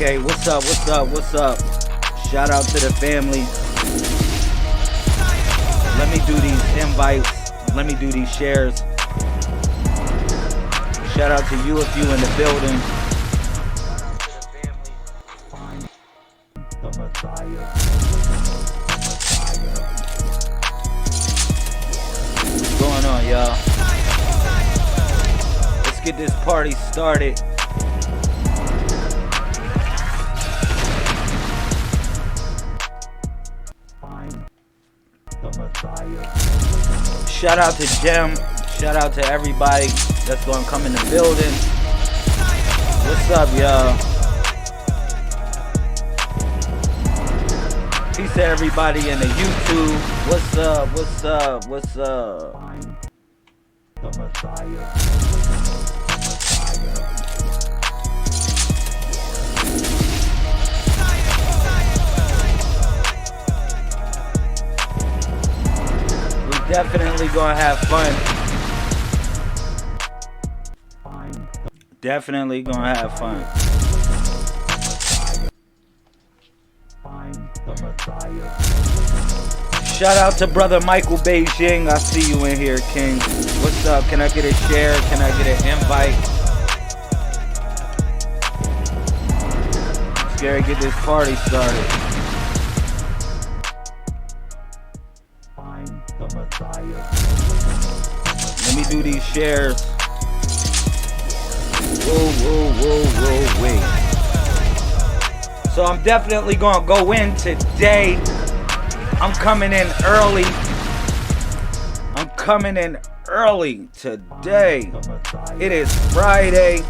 Okay, what's up, what's up, what's up? Shout out to the family. Let me do these invites. Let me do these shares. Shout out to you if you in the building. What's going on, y'all? Let's get this party started. Shout out to Jem. Shout out to everybody that's going to come in the building. What's up, y'all? Peace to everybody in the YouTube. What's up? What's up? What's up? Definitely gonna have fun. Definitely gonna have fun. Shout out to brother Michael Beijing. I see you in here, King. What's up? Can I get a share? Can I get an invite? Let's get this party started. Let me do these shares. Whoa, wait. So I'm definitely gonna go in today. I'm coming in early. I'm coming in early today. It is Friday.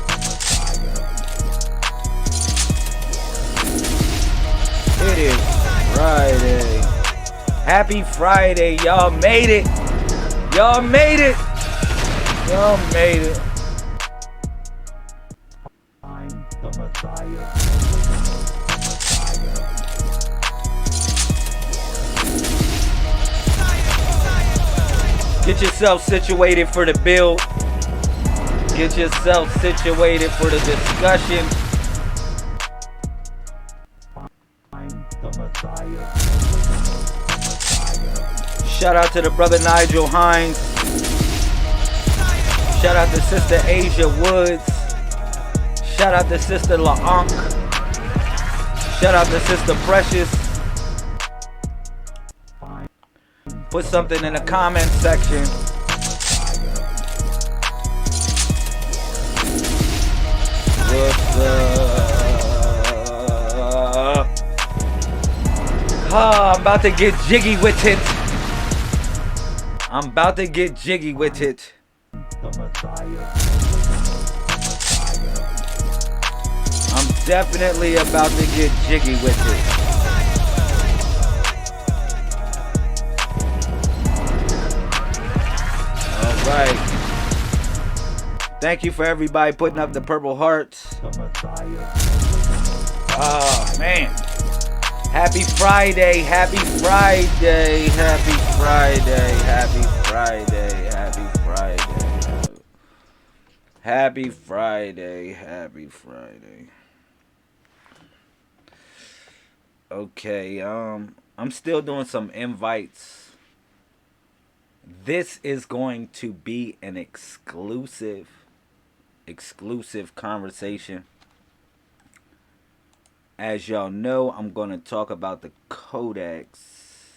It is Friday. Happy Friday, y'all made it. Y'all made it. Y'all made it. Get yourself situated for the build. Get yourself situated for the discussion. Shout out to the brother Nigel Hines. Shout out to sister Asia Woods. Shout out to sister LaAnk. Shout out to sister Precious. Put something in the comment section. What's up? I'm about to get jiggy with it. I'm about to get jiggy with it. I'm definitely about to get jiggy with it. Alright. Thank you for everybody putting up the purple hearts. Oh, man. Happy Friday, happy Friday, happy Friday, happy Friday, happy Friday, happy Friday, happy Friday. Okay, I'm still doing some invites. This is going to be an exclusive conversation. As y'all know, I'm going to talk about the Codex.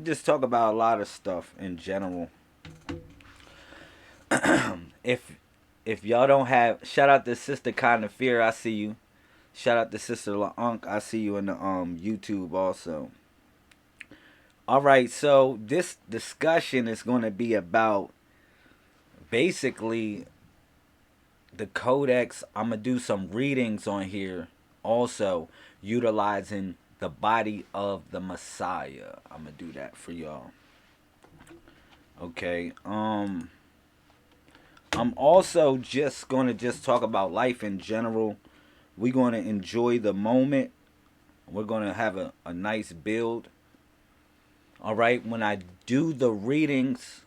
Just talk about a lot of stuff in general. If y'all don't have, shout out to Sister Kind of Fear, I see you. Shout out to Sister LaAnk, I see you in the YouTube also. Alright, so this discussion is going to be about basically the Codex. I'm going to do some readings on here also, utilizing the body of the Messiah. I'm going to do that for y'all. Okay. I'm also just going to talk about life in general. We're going to enjoy the moment. We're going to have a nice build. All right. When I do the readings,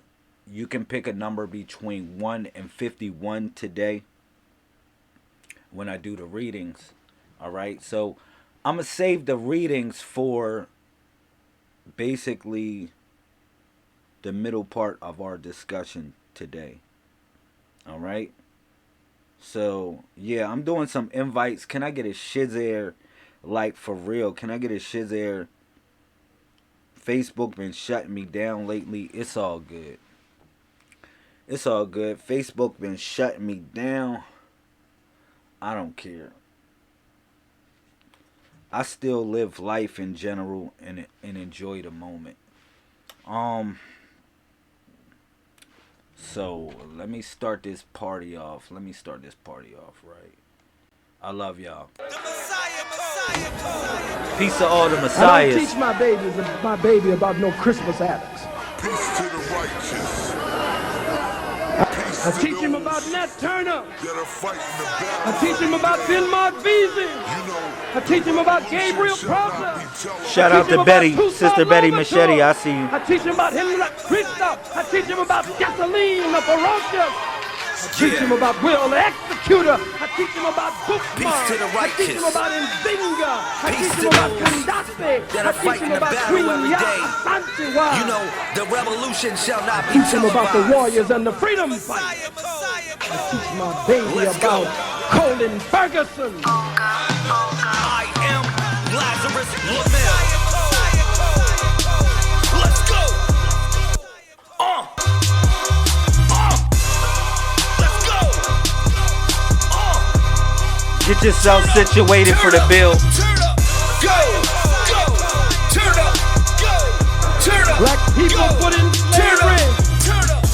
You can pick a number between 1 and 51 today when I do the readings. All right. So I'm going to save the readings for basically the middle part of our discussion today. All right. So, yeah, I'm doing some invites. Can I get a shizzer? Like, for real, can I get a shizzer? Facebook been shutting me down lately. It's all good. It's all good. Facebook been shutting me down. I don't care. I still live life in general and enjoy the moment. So let me start this party off. Right. I love y'all. Peace to all the Messiahs. I don't teach my baby about no Christmas addicts. Peace to the righteous. I teach him about Nat Turner. That are fighting the battle. I teach him about Denmark Vesey. I teach him about Gabriel Prosser. Shout out to Betty, Sister Betty Machete. I see you. I teach him about Henry Christoph. I teach him about Gasoline, the Ferocious. I teach him about Will the Executor. I teach him about Bookmark. Peace to the I teach him righteous. about Nzinga. I Peace teach to him about those Gaddafi. that I are teach fighting him the about battle Queen every day. Yasantiwa. You know, the revolution shall not be Teach him about the televised. warriors and the freedom fight. I teach my baby Let's go. about Colin Ferguson. I am Lazarus Lamel. Let's go. Let's go. Get yourself situated for the bill. Turn up. Go. Go. Turn up. Go. Turn up. Black people Go. put in Turn up. slavery. Turn up.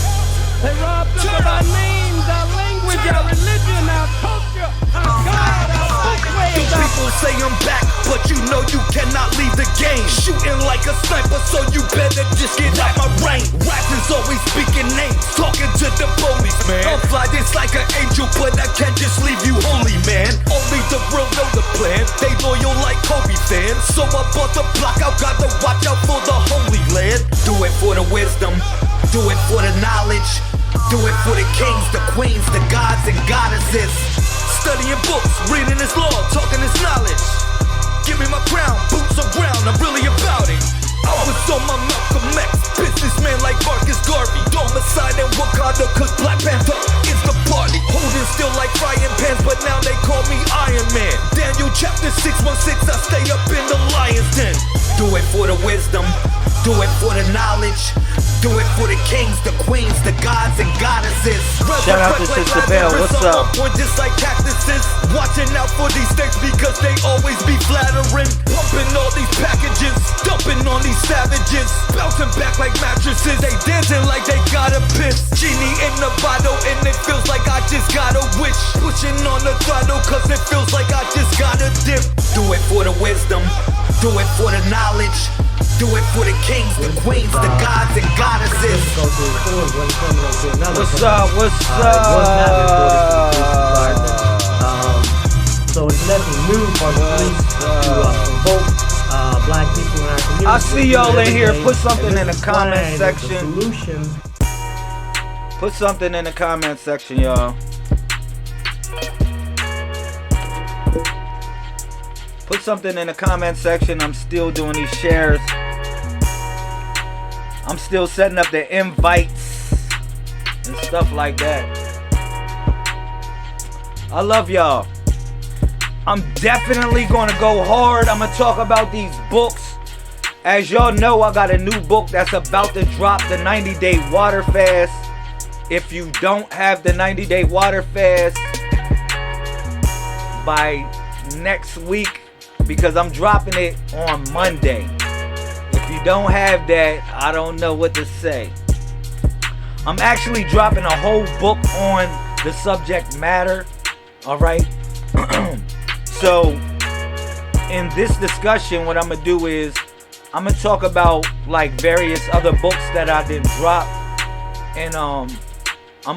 They robbed us Turn of our up. names, our language, our religion, our culture, our God, our The bookways, our... people say I'm back, but you know you cannot leave the game. Shooting like a sniper, so you better just get out my range. Rappers always speaking names, talking to the police, man. I'm fly this like an angel, but I can't just leave you holy, man. Only the real know the plan. They loyal like Kobe fans, so I bought the block out, got to watch out for the holy land. Do it for the wisdom, do it for the knowledge. Do it for the kings, the queens, the gods and goddesses. Studying books, reading his law, talking his knowledge. Give me my crown, boots on ground, I'm really about it. I was on my Malcolm X, businessman like Marcus Garvey. Domicile in Wakanda, cause Black Panther is the party. Holding still like frying pans, but now they call me Iron Man. Daniel chapter 616, I stay up in the lion's den. Do it for the wisdom, do it for the knowledge. Do it for the kings, the queens, the gods and goddesses. Shout out to Sister Bell, what's up? Just like cactuses. Watching out for these things because they always be flattering. Pumping all these packages, dumping on these savages. Bouncing back like mattresses. They dancing like they gotta piss. Genie in the bottle and it feels like I just got a wish. Pushing on the throttle cause it feels like I just got a dip. Do it for the wisdom, do it for the knowledge. Do it for the kings, the queens, the gods and goddesses. What's up? So it's nothing new for the police to provoke black people in our community. I see y'all in here. Put something And in the this is comment one of the section. Solutions. Put something in the comment section, y'all. Put something in the comment section. I'm still doing these shares. I'm still setting up the invites and stuff like that. I love y'all. I'm definitely going to go hard. I'm going to talk about these books. As y'all know, I got a new book that's about to drop, the 90-Day Water Fast. If you don't have the 90-Day Water Fast by next week, because I'm dropping it on Monday. If you don't have that, I don't know what to say. I'm actually dropping a whole book on the subject matter. Alright? So, in this discussion, what I'm going to do is, I'm going to talk about like various other books that I didn't drop. And I'm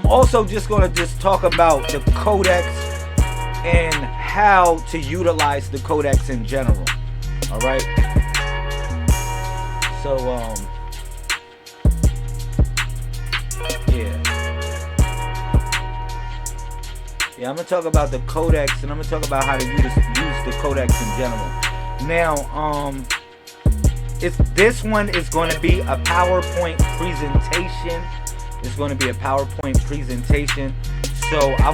also just going to just talk about the Codex and how to utilize the Codex in general. Alright? So, Yeah, I'm going to talk about the Codex, and I'm going to talk about how to use the Codex in general. Now, this one is going to be a PowerPoint presentation. It's going to be a PowerPoint presentation. So I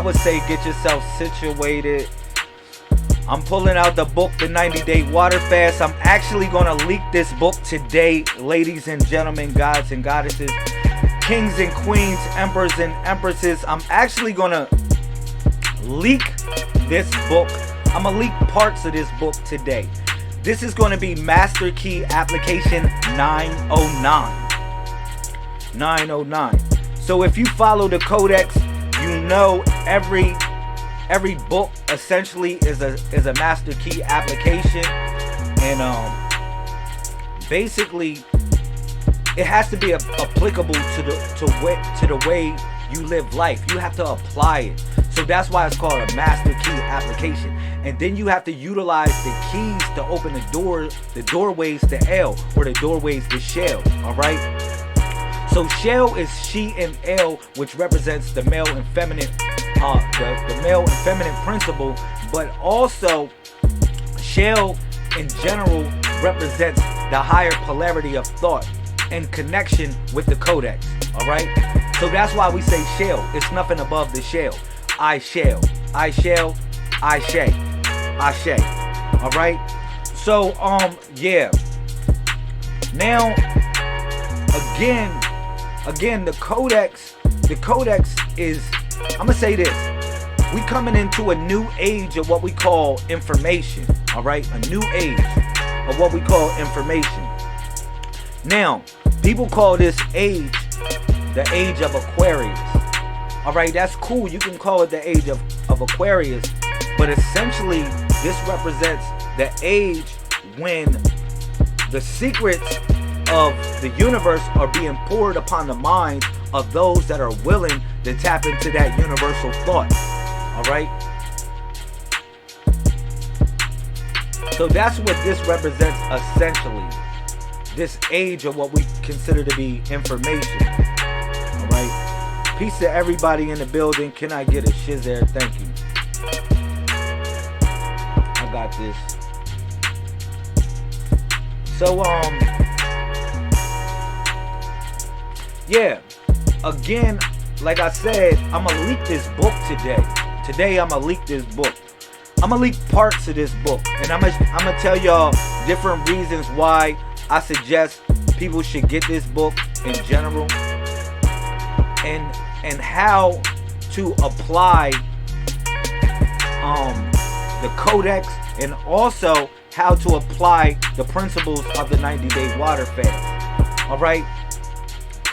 would say get yourself situated. I'm pulling out the book, The 90-Day Water Fast. I'm actually going to leak this book today, ladies and gentlemen, gods and goddesses, kings and queens, emperors and empresses. I'm actually going to leak this book. I'm going to leak parts of this book today. This is going to be Master Key Application 909. 909. So if you follow the Codex, you know every book essentially is a Master Key application, and basically it has to be applicable to the way you live life. You have to apply it. So that's why it's called a Master Key application. And then you have to utilize the keys to open the doorways to L, or the doorways to Shell. All right. So Shell is she and L, which represents the male and feminine, the male and feminine principle, but also Shell in general represents the higher polarity of thought and connection with the Codex. All right. So that's why we say Shell. It's nothing above the shell. I shall. I shall. I shay. I shay. All right. So yeah. Now again, the Codex is, I'm gonna say this, we coming into a new age of what we call information. All right, a new age of what we call information. Now, people call this age the age of Aquarius. All right, that's cool. You can call it the age of Aquarius, but essentially this represents the age when the secrets of the universe are being poured upon the minds of those that are willing to tap into that universal thought. All right. So that's what this represents essentially. This age of what we consider to be information. All right. Peace to everybody in the building. Can I get a shiz there? Thank you. I got this. So yeah, again, like I said, I'm gonna leak this book today. Today I'm gonna leak this book. I'm gonna leak parts of this book, and I'm gonna tell y'all different reasons why I suggest people should get this book in general, and how to apply the Codex, and also how to apply the principles of the 90-Day Water Fast. All right.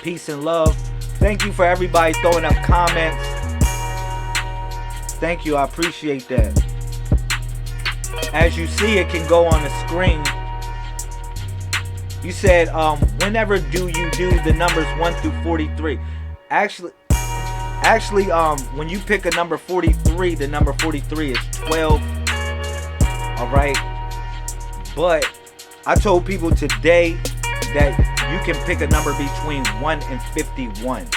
Peace and love. Thank you for everybody throwing up comments. Thank you. I appreciate that. As you see, it can go on the screen. You said, whenever do you do the numbers 1 through 43? Actually, when you pick a number 43, the number 43 is 12. All right. But I told people today that you can pick a number between 1 and 51.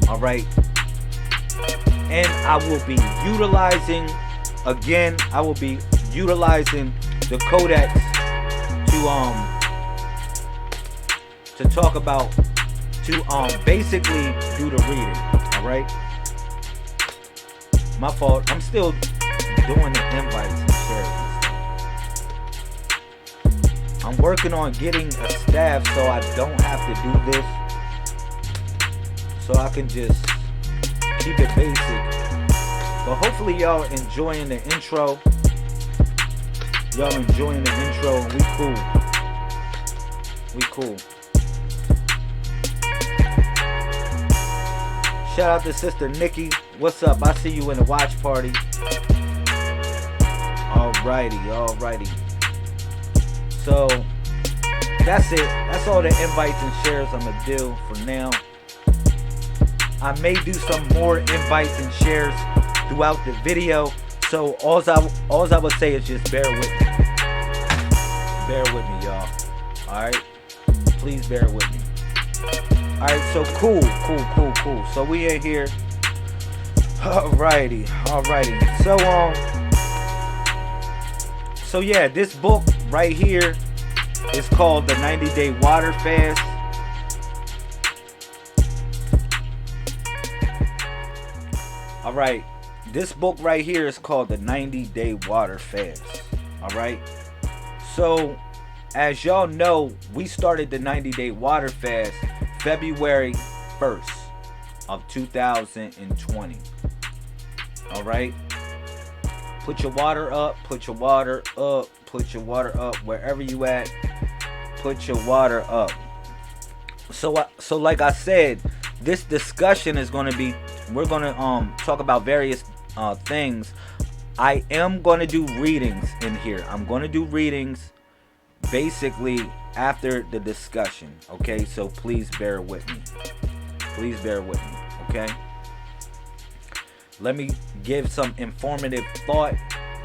All right. And I will be utilizing the Codex to talk about, to basically do the reading. All right. My fault. I'm still doing the invites and shares. I'm working on getting a staff so I don't have to do this. So I can just keep it basic. But hopefully y'all enjoying the intro. Y'all enjoying the intro, and we cool. We cool. Shout out to Sister Nikki. What's up? I see you in the watch party. Alrighty. So that's it. That's all the invites and shares I'm gonna do for now. I may do some more invites and shares throughout the video. So all I would say is just bear with me. Bear with me, y'all. Alright? Please bear with me. Alright, so cool. So we in here. Alrighty. So yeah, this book right here is called The 90-Day Water Fast. Alright, this book right here is called The 90-Day Water Fast. Alright, so as y'all know, we started the 90-Day Water Fast February 1st of 2020. Alright, put your water up, wherever you at, put your water up. So like I said, this discussion is going to be, we're going to talk about various things. I am going to do readings in here. I'm going to do readings basically after the discussion. Okay, so please bear with me. Okay, let me give some informative thought,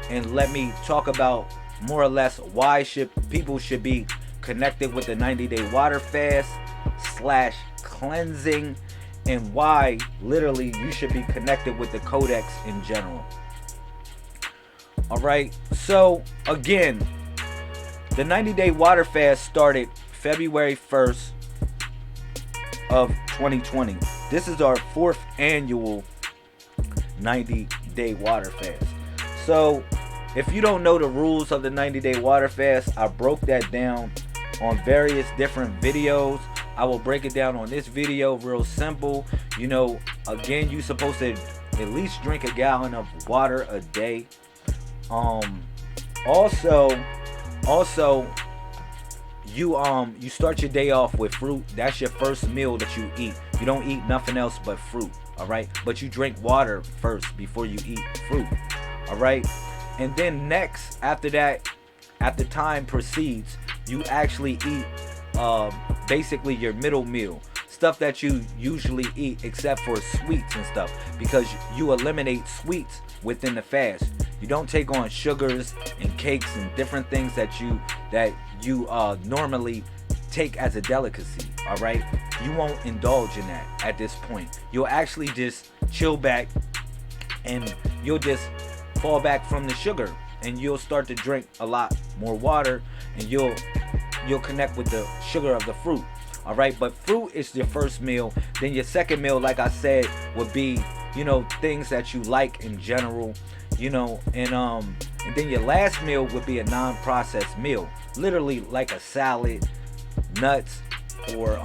and let me talk about more or less why people should be connected with the 90-Day Water Fast / cleansing, and why literally you should be connected with the Codex in general. Alright, so again, the 90-Day Water Fast started February 1st of 2020. This is our 4th annual 90-Day Water Fast. So if you don't know the rules of the 90-Day Water Fast, I broke that down on various different videos. I will break it down on this video, real simple. You know, again, you're supposed to at least drink a gallon of water a day. Also, you start your day off with fruit. That's your first meal that you eat. You don't eat nothing else but fruit. All right, but you drink water first before you eat fruit. All right, and then next, after that, after time proceeds, you actually eat basically your middle meal, stuff that you usually eat except for sweets and stuff, because you eliminate sweets within the fast. You don't take on sugars and cakes and different things that you normally take as a delicacy. All right, you won't indulge in that at this point. You'll actually just chill back, and you'll just fall back from the sugar, and you'll start to drink a lot more water, and you'll connect with the sugar of the fruit. All right, but fruit is your first meal. Then your second meal, like I said, would be, you know, things that you like in general, you know, and then your last meal would be a non-processed meal, literally like a salad, nuts, or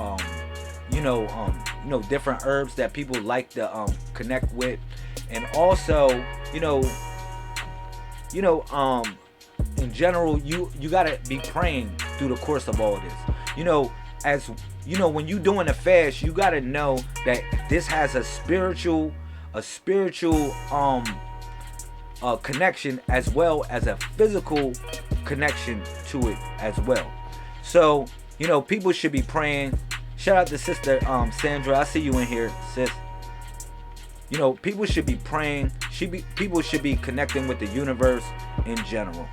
different herbs that people like to connect with. And also, in general, you gotta be praying through the course of all this. As you know, when you doing a fast, you gotta know that this has a spiritual connection, as well as a physical connection to it as well. So, people should be praying. Shout out to Sister Sandra. I see you in here, sis. People should be praying. People should be connecting with the universe in general.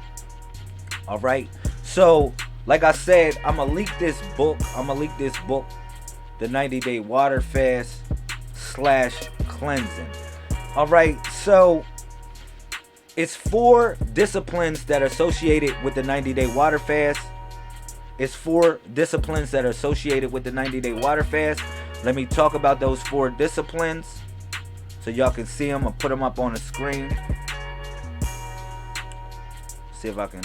All right. So, like I said, I'm gonna leak this book. The 90-Day Water Fast / cleansing. All right. So, it's 4 disciplines that are associated with the 90-Day Water Fast. It's 4 disciplines that are associated with the 90-Day Water Fast. Let me talk about those 4 disciplines so y'all can see them. I'll put them up on the screen. See if I can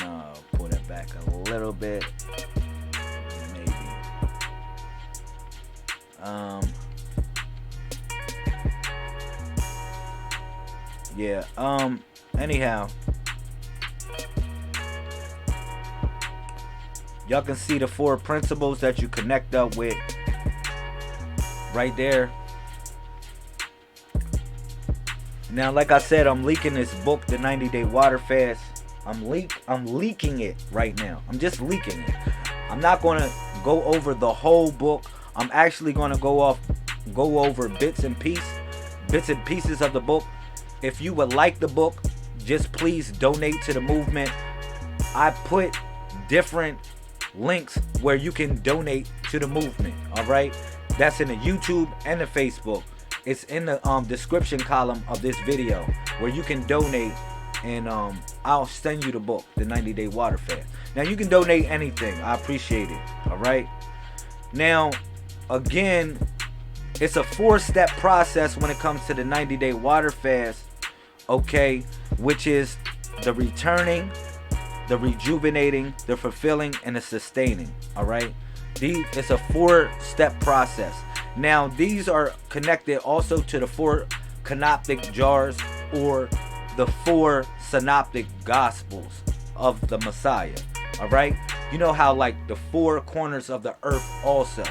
pull that back a little bit. Maybe. Yeah. Anyhow. Y'all can see the 4 principles that you connect up with right there. Now, like I said, I'm leaking this book, The 90-Day Water Fast. I'm leaking it right now. I'm just leaking it. I'm not going to go over the whole book. I'm actually going to go over bits and pieces of the book. If you would like the book, just please donate to the movement. I put different links where you can donate to the movement. All right, That's in the YouTube and the Facebook. It's in the description column of this video where you can donate, and I'll send you the book, the 90-Day Water Fast. Now you can donate anything. I appreciate it. All right. Now, again, it's a 4-step process when it comes to the 90-Day Water Fast. Okay, which is the returning, the rejuvenating, the fulfilling, and the sustaining. All right. It's a 4-step process. Now, these are connected also to the 4 canoptic jars, or the 4 synoptic gospels of the Messiah. All right. You know how like the 4 corners of the earth also.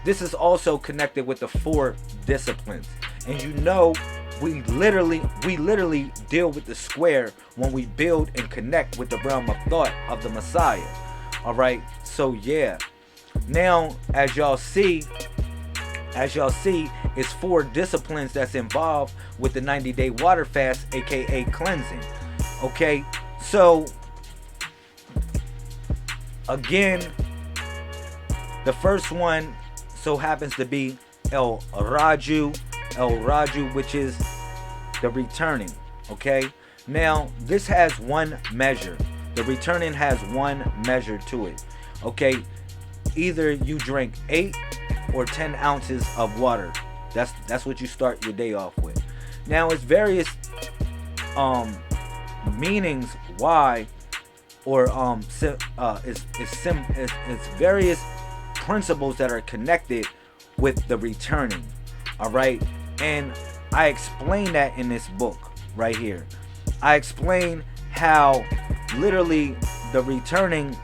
This is also connected with the 4 disciplines. And you know, we literally deal with the square when we build and connect with the realm of thought of the Messiah. All right. So yeah. Now, as y'all see, it's 4 disciplines that's involved with the 90-Day Water Fast, aka cleansing. Okay, so again, the first one so happens to be El Raju, which is the returning. Okay, now this has 1 measure. The returning has 1 measure to it. Okay, either you drink 8 or 10 ounces of water. That's what you start your day off with. Now, it's various meanings why, or it's various principles that are connected with the returning. All right, and I explain that in this book right here. I explain how literally the returning,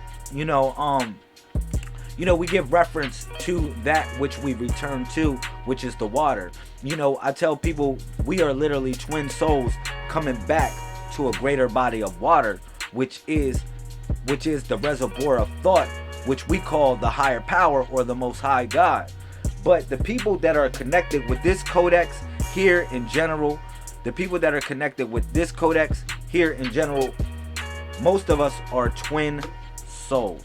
we give reference to that which we return to, which is the water. I tell people we are literally twin souls coming back to a greater body of water, which is the reservoir of thought, which we call the higher power or the most high God. But the people that are connected with this codex here in general, most of us are twin souls.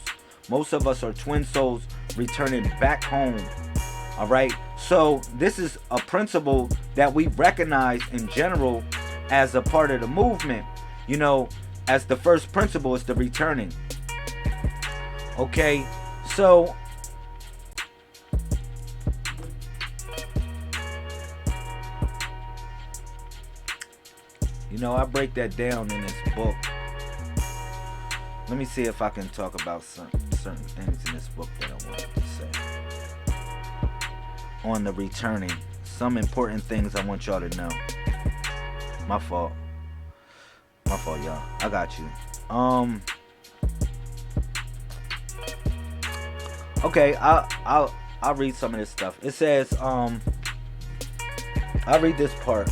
Most of us are twin souls returning back home. All right. So this is a principle that we recognize in general as a part of the movement. As the first principle is the returning. Okay. So I break that down in this book. Let me see if I can talk about certain things in this book that I wanted to say. On the returning. Some important things I want y'all to know. My fault, y'all. I got you. Okay, I'll read some of this stuff. It says, I'll read this part.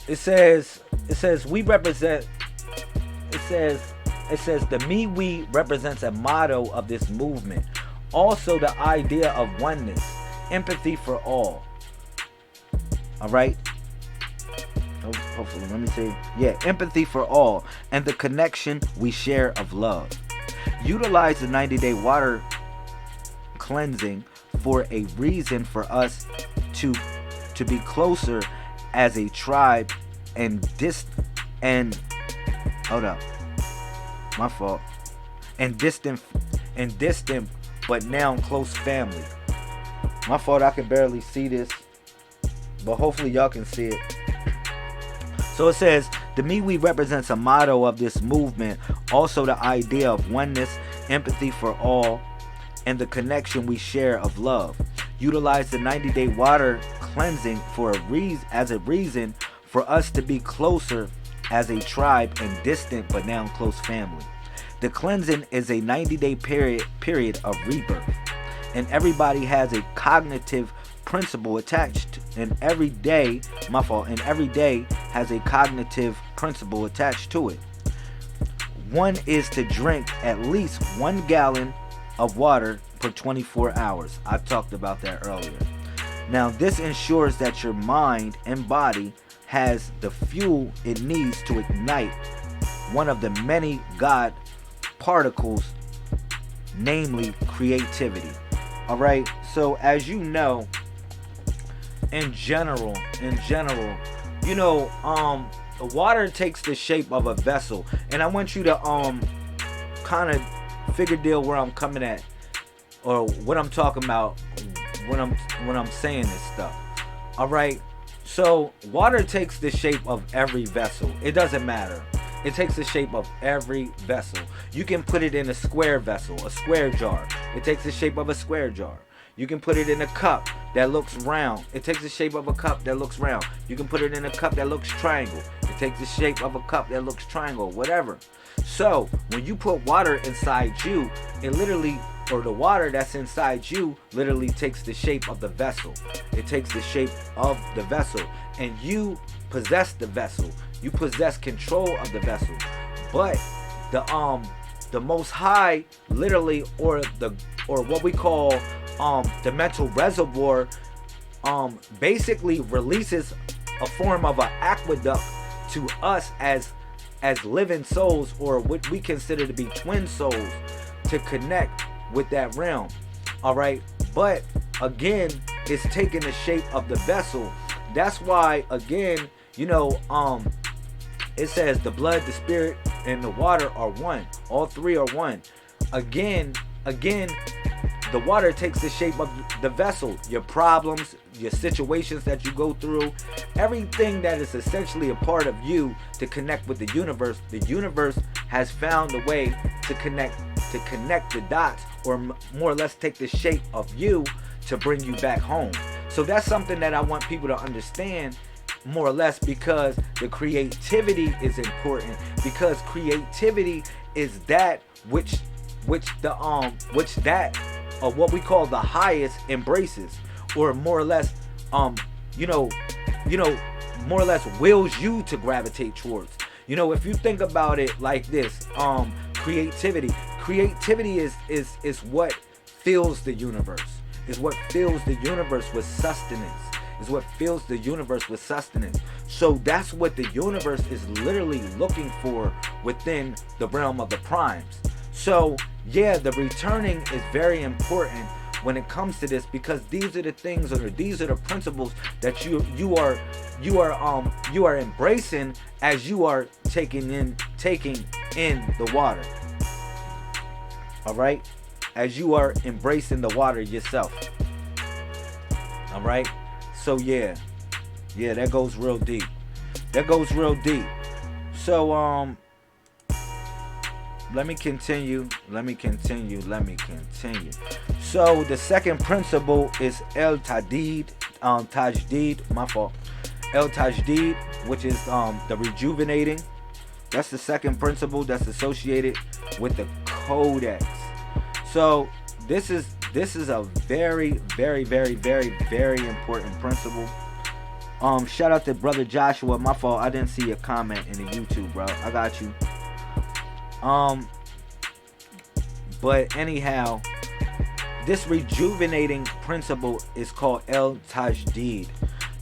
It says we represent. It says the we represents a motto of this movement. Also the idea of oneness, empathy for all. All right. Hopefully, let me see. Yeah, empathy for all, and the connection we share of love. Utilize the 90-day water cleansing for a reason for us to be closer as a tribe and distant but now close family. My fault, I can barely see this, but hopefully y'all can see it. So it says, the MeWe represents a motto of this movement, also the idea of oneness, empathy for all, and the connection we share of love. Utilize the 90-day water cleansing for as a reason for us to be closer as a tribe and distant but now close family. The cleansing is a 90-day period of rebirth, and everybody has a cognitive principle attached, and every day has a cognitive principle attached to it. One is to drink at least 1 gallon of water per 24 hours. I talked about that earlier. Now, this ensures that your mind and body has the fuel it needs to ignite one of the many God particles, namely creativity. All right. So as you know, in general, you know, water takes the shape of a vessel, and I want you to kind of figure deal where I'm coming at, or what I'm talking about when I'm saying this stuff. All right. So water takes the shape of every vessel. It doesn't matter. It takes the shape of every vessel. You can put it in a square vessel, a square jar. It takes the shape of a square jar. You can put it in a cup that looks round. It takes the shape of a cup that looks round. You can put it in a cup that looks triangle. It takes the shape of a cup that looks triangle, whatever. So when you put water inside you, it literally, or the water that's inside you literally takes the shape of the vessel. It takes the shape of the vessel, and you possess the vessel. You possess control of the vessel. But the Most High literally, or what we call the mental reservoir, basically releases a form of an aqueduct to us as living souls, or what we consider to be twin souls, to connect with that realm. All right. But again, it's taking the shape of the vessel. That's why, again, you know, it says the blood, the spirit, and the water are one. All three are one. Again, the water takes the shape of the vessel. Your problems, your situations that you go through, everything that is essentially a part of you to connect with the universe. The universe has found a way to connect the dots, or more or less take the shape of you to bring you back home. So that's something that I want people to understand, more or less, because the creativity is important, because creativity is that which that what we call the highest embraces, or more or less you know more or less wills you to gravitate towards. You know, if you think about it like this, creativity is what fills the universe, is what fills the universe with sustenance, is what fills the universe with sustenance. So that's what the universe is literally looking for within the realm of the primes. So yeah, the returning is very important when it comes to this, because these are the things, or these are the principles that you are embracing as you are taking in the water. All right, as you are embracing the water yourself. All right. So yeah, that goes real deep. So let me continue. So the second principle is El Tajdid, my fault. El Tajdid, which is the rejuvenating. That's the second principle that's associated with the Codex. So this is a very, very, very, very, very important principle. Shout out to brother Joshua. My fault, I didn't see your comment in the YouTube, bro. I got you. But anyhow, this rejuvenating principle is called El Tajdid.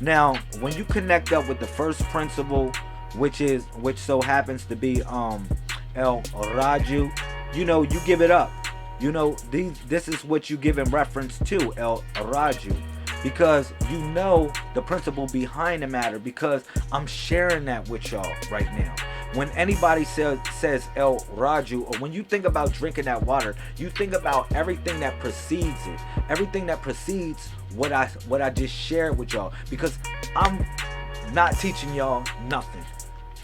Now, when you connect up with the first principle, which so happens to be El Raju, you know, you give it up. You know, this is what you give in reference to, El Raju, because you know the principle behind the matter, because I'm sharing that with y'all right now. When anybody says El Raju, or when you think about drinking that water, you think about everything that precedes it, everything that precedes what I just shared with y'all, because I'm not teaching y'all nothing.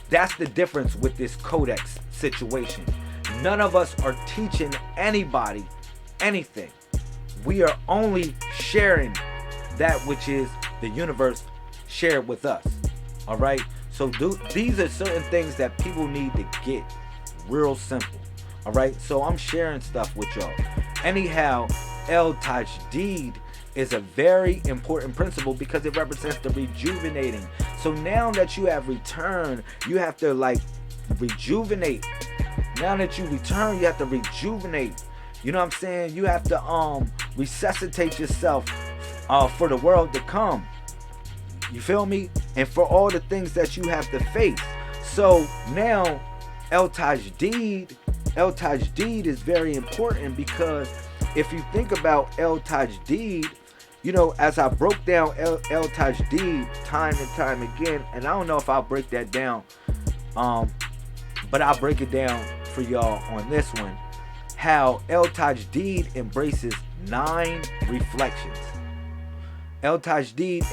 That's the difference with this Codex situation. None of us are teaching anybody anything. We are only sharing that which is the universe shared with us. All right. So these are certain things that people need to get real simple. All right. So I'm sharing stuff with y'all. Anyhow, El Tajdid is a very important principle because it represents the rejuvenating. So now that you have returned, you have to rejuvenate. Now that you return, you have to rejuvenate. You know what I'm saying? You have to resuscitate yourself for the world to come. You feel me? And for all the things that you have to face. So now El Tajdid is very important, because if you think about El Tajdid, you know, as I broke down El Tajdid time and time again, and I don't know if I'll break that down, but I'll break it down for y'all on this one. How El Tajdid embraces 9 reflections. El Tajdid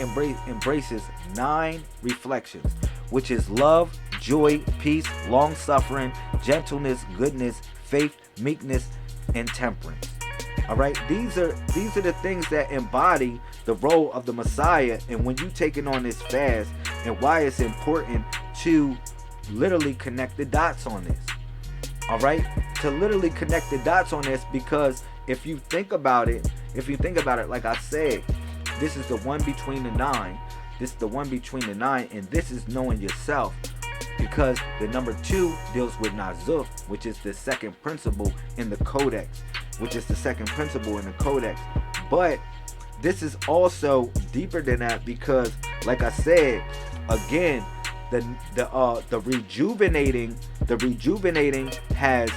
embraces 9 reflections, which is love, joy, peace, long suffering, gentleness, goodness, faith, meekness, and temperance. All right, these are the things that embody the role of the Messiah, and when you taking on this fast, and why it's important to literally connect the dots on this. All right, to literally connect the dots on this, because if you think about it, like I said, this is the one between the 9. This is the one between the 9, and this is knowing yourself, because the number 2 deals with Nazuf, which is the second principle in the Codex, But this is also deeper than that, because, like I said, again, the rejuvenating has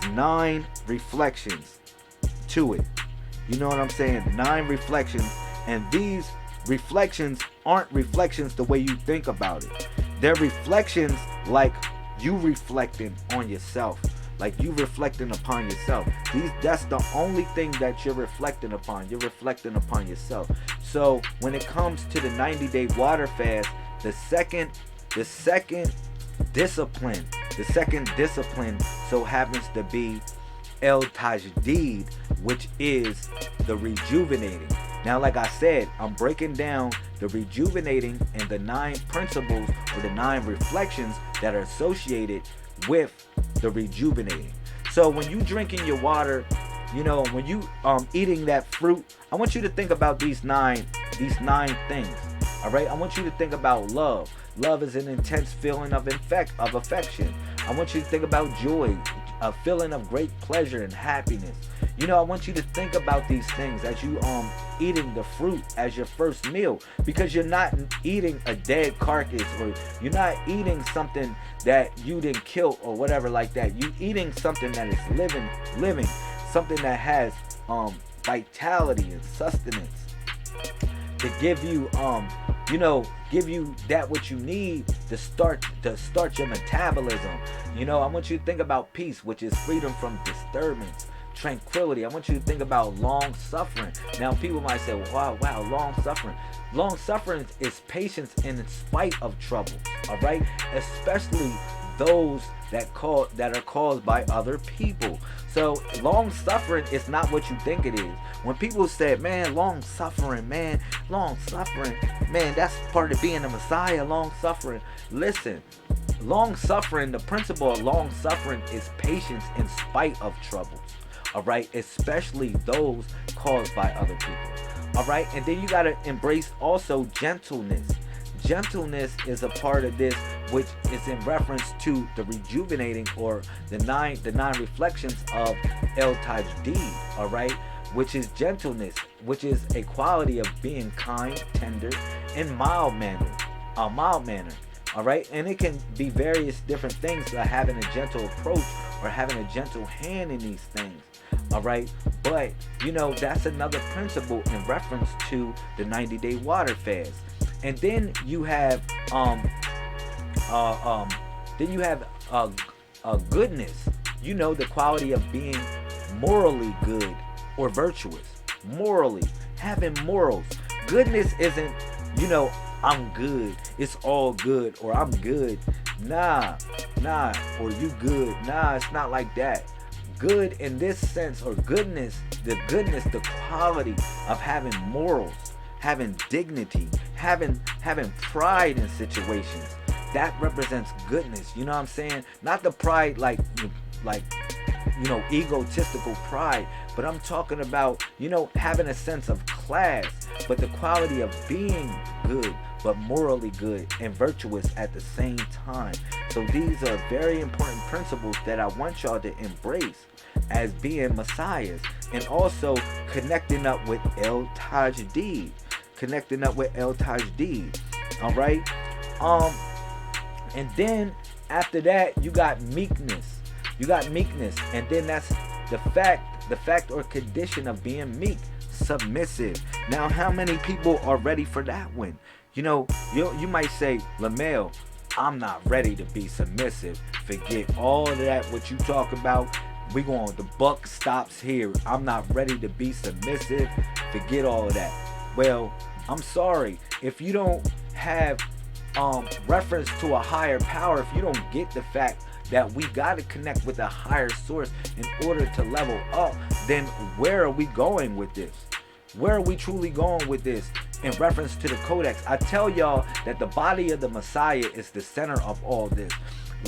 9 reflections to it. You know what I'm saying? 9 reflections, and these reflections aren't reflections the way you think about it. They're reflections like you reflecting on yourself, like you reflecting upon yourself. That's the only thing that you're reflecting upon. You're reflecting upon yourself. So when it comes to the 90-day water fast, the second discipline so happens to be El Tajdid, which is the rejuvenating. Now, like I said, I'm breaking down the rejuvenating and the 9 principles or the 9 reflections that are associated with the rejuvenating. So when you drinking your water, you know, when you eating that fruit, I want you to think about these nine things. All right, I want you to think about love. Love is an intense feeling of affection. I want you to think about joy, a feeling of great pleasure and happiness. You know, I want you to think about these things as you eating the fruit as your first meal, because you're not eating a dead carcass, or you're not eating something that you didn't kill or whatever like that. You eating something that is living, something that has vitality and sustenance to give you give you that what you need to start your metabolism. You know, I want you to think about peace, which is freedom from disturbance, tranquility. I want you to think about long suffering. Now, people might say, wow, long suffering. Long suffering is patience in spite of troubles. All right, especially those that are caused by other people. So long suffering is not what you think it is. When people say, man, long suffering, that's part of being a Messiah, long suffering. Listen, long suffering, the principle of long suffering is patience in spite of troubles. All right, especially those caused by other people. All right, and then you got to embrace also gentleness. Gentleness is a part of this, which is in reference to the rejuvenating, or the nine reflections of El Tajdid, all right, which is gentleness, which is a quality of being kind, tender, and mild manner. All right, and it can be various different things, like having a gentle approach or having a gentle hand in these things. All right, but you know, that's another principle in reference to the 90-day water fast. And then you have goodness. You know, the quality of being morally good or virtuous. Morally, having morals. Goodness isn't, you know, I'm good, it's all good, or I'm good. Nah, or you good. Nah, it's not like that. Good in this sense, or goodness, the quality of having morals, having dignity, having pride in situations. That represents goodness. You know what I'm saying? Not the pride like you know, egotistical pride, but I'm talking about, you know, having a sense of class, but the quality of being good, but morally good and virtuous at the same time. So these are very important principles that I want y'all to embrace as being messiahs, and also connecting up with El Tajdid. All right. And then after that, you got meekness. And then that's the fact the fact or condition of being meek, submissive. Now, how many people are ready for that one? You know, you might say, Lamel, I'm not ready to be submissive. Forget all of that, what you talk about. The buck stops here. I'm not ready to be submissive. Forget all of that. Well, I'm sorry. If you don't have reference to a higher power, if you don't get the fact that we got to connect with a higher source in order to level up, then where are we going with this? Where are we truly going with this in reference to the Codex? I tell y'all that the body of the Messiah is the center of all this.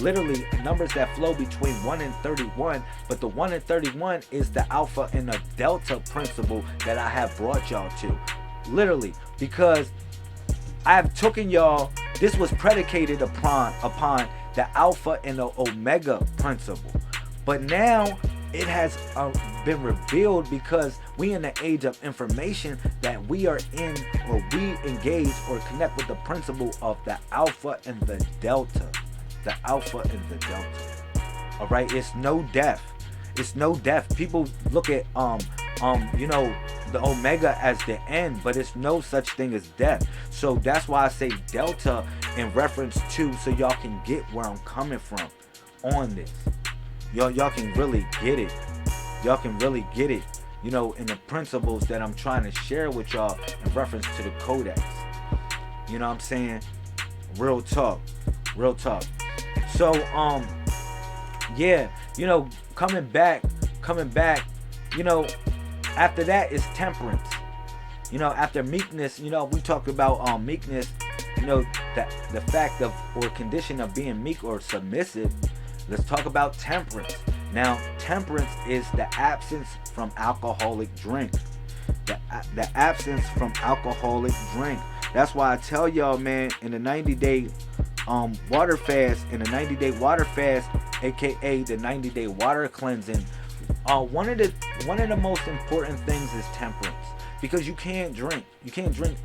Literally, numbers that flow between 1 and 31, but the 1 and 31 is the alpha and the delta principle that I have brought y'all to. Literally, because I have taken y'all, this was predicated upon the alpha and the omega principle. But now it has been revealed, because we in the age of information, that we are in, or we engage or connect with the principle of the alpha and the delta. The alpha and the delta. All right, it's no death. It's no death. People look at the omega as the end, but it's no such thing as death. So that's why I say delta in reference to, so y'all can get where I'm coming from on this. Y'all can really get it. Y'all can really get it, in the principles that I'm trying to share with y'all in reference to the Codex. You know what I'm saying? Real talk. Real talk. So, coming back, after that is temperance. After meekness, we talked about meekness, the fact of or condition of being meek or submissive. Let's talk about temperance. Now, temperance is the absence from alcoholic drink. The absence from alcoholic drink. That's why I tell y'all, man, in the 90-day water fast, aka the 90-day water cleansing, one of the most important things is temperance, because you can't drink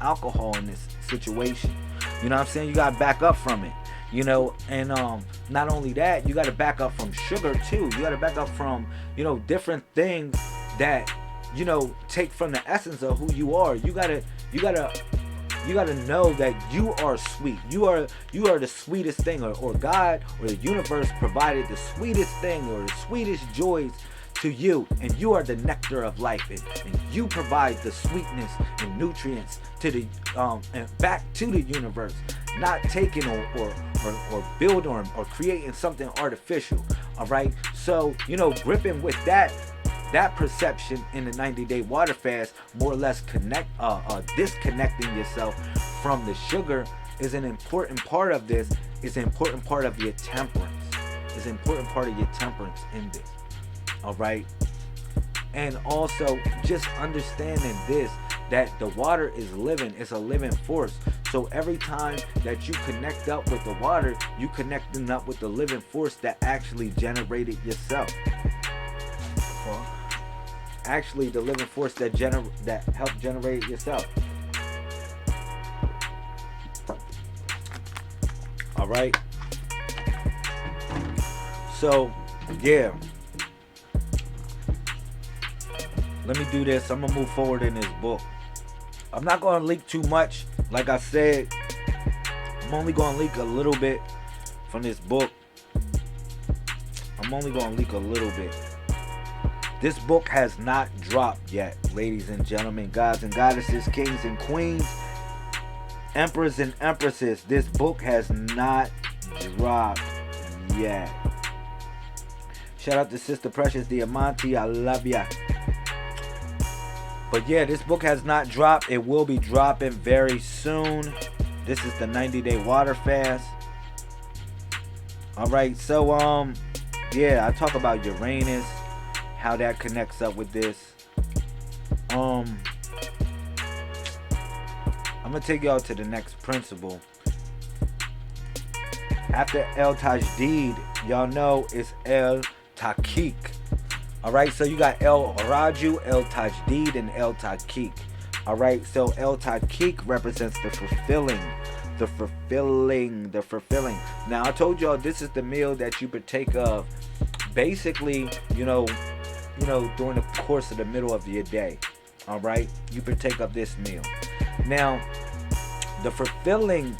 alcohol in this situation. You know what I'm saying? You gotta back up from it. And not only that, you gotta back up from sugar too. You gotta back up from different things that take from the essence of who you are. You gotta know that you are sweet. You are the sweetest thing, or God or the universe provided the sweetest thing or the sweetest joys to you, and you are the nectar of life, and you provide the sweetness and nutrients to the and back to the universe, not taking or building or creating something artificial. All right, so gripping with that perception in the 90-day water fast, more or less disconnecting yourself from the sugar is an important part of this. Is an important part of your temperance. Is an important part of your temperance in this. All right, and also just understanding this, that the water is living. It's a living force. So every time that you connect up with the water, you connecting up with the living force that actually generated yourself. Actually, the living force that helped generate yourself. All right. So, yeah. Let me do this. I'm gonna move forward in this book. I'm not gonna leak too much. Like I said, I'm only gonna leak a little bit from this book. I'm only gonna leak a little bit. This book has not dropped yet, ladies and gentlemen, gods and goddesses, kings and queens, emperors and empresses. This book has not dropped yet. Shout out to Sister Precious Diamante. I love ya. But yeah, this book has not dropped. It will be dropping very soon. This is the 90-day water fast. All right, so yeah, I talk about Uranus, how that connects up with this. I'm gonna take y'all to the next principle. After El Tajdid, y'all know it's El Tahqiq. Alright, so you got El Raju, El Tajdid, and El Tahqiq. Alright, so El Tahqiq represents the fulfilling. Now, I told y'all this is the meal that you partake of. Basically, during the course of the middle of your day. All right, you partake of this meal. Now, the fulfilling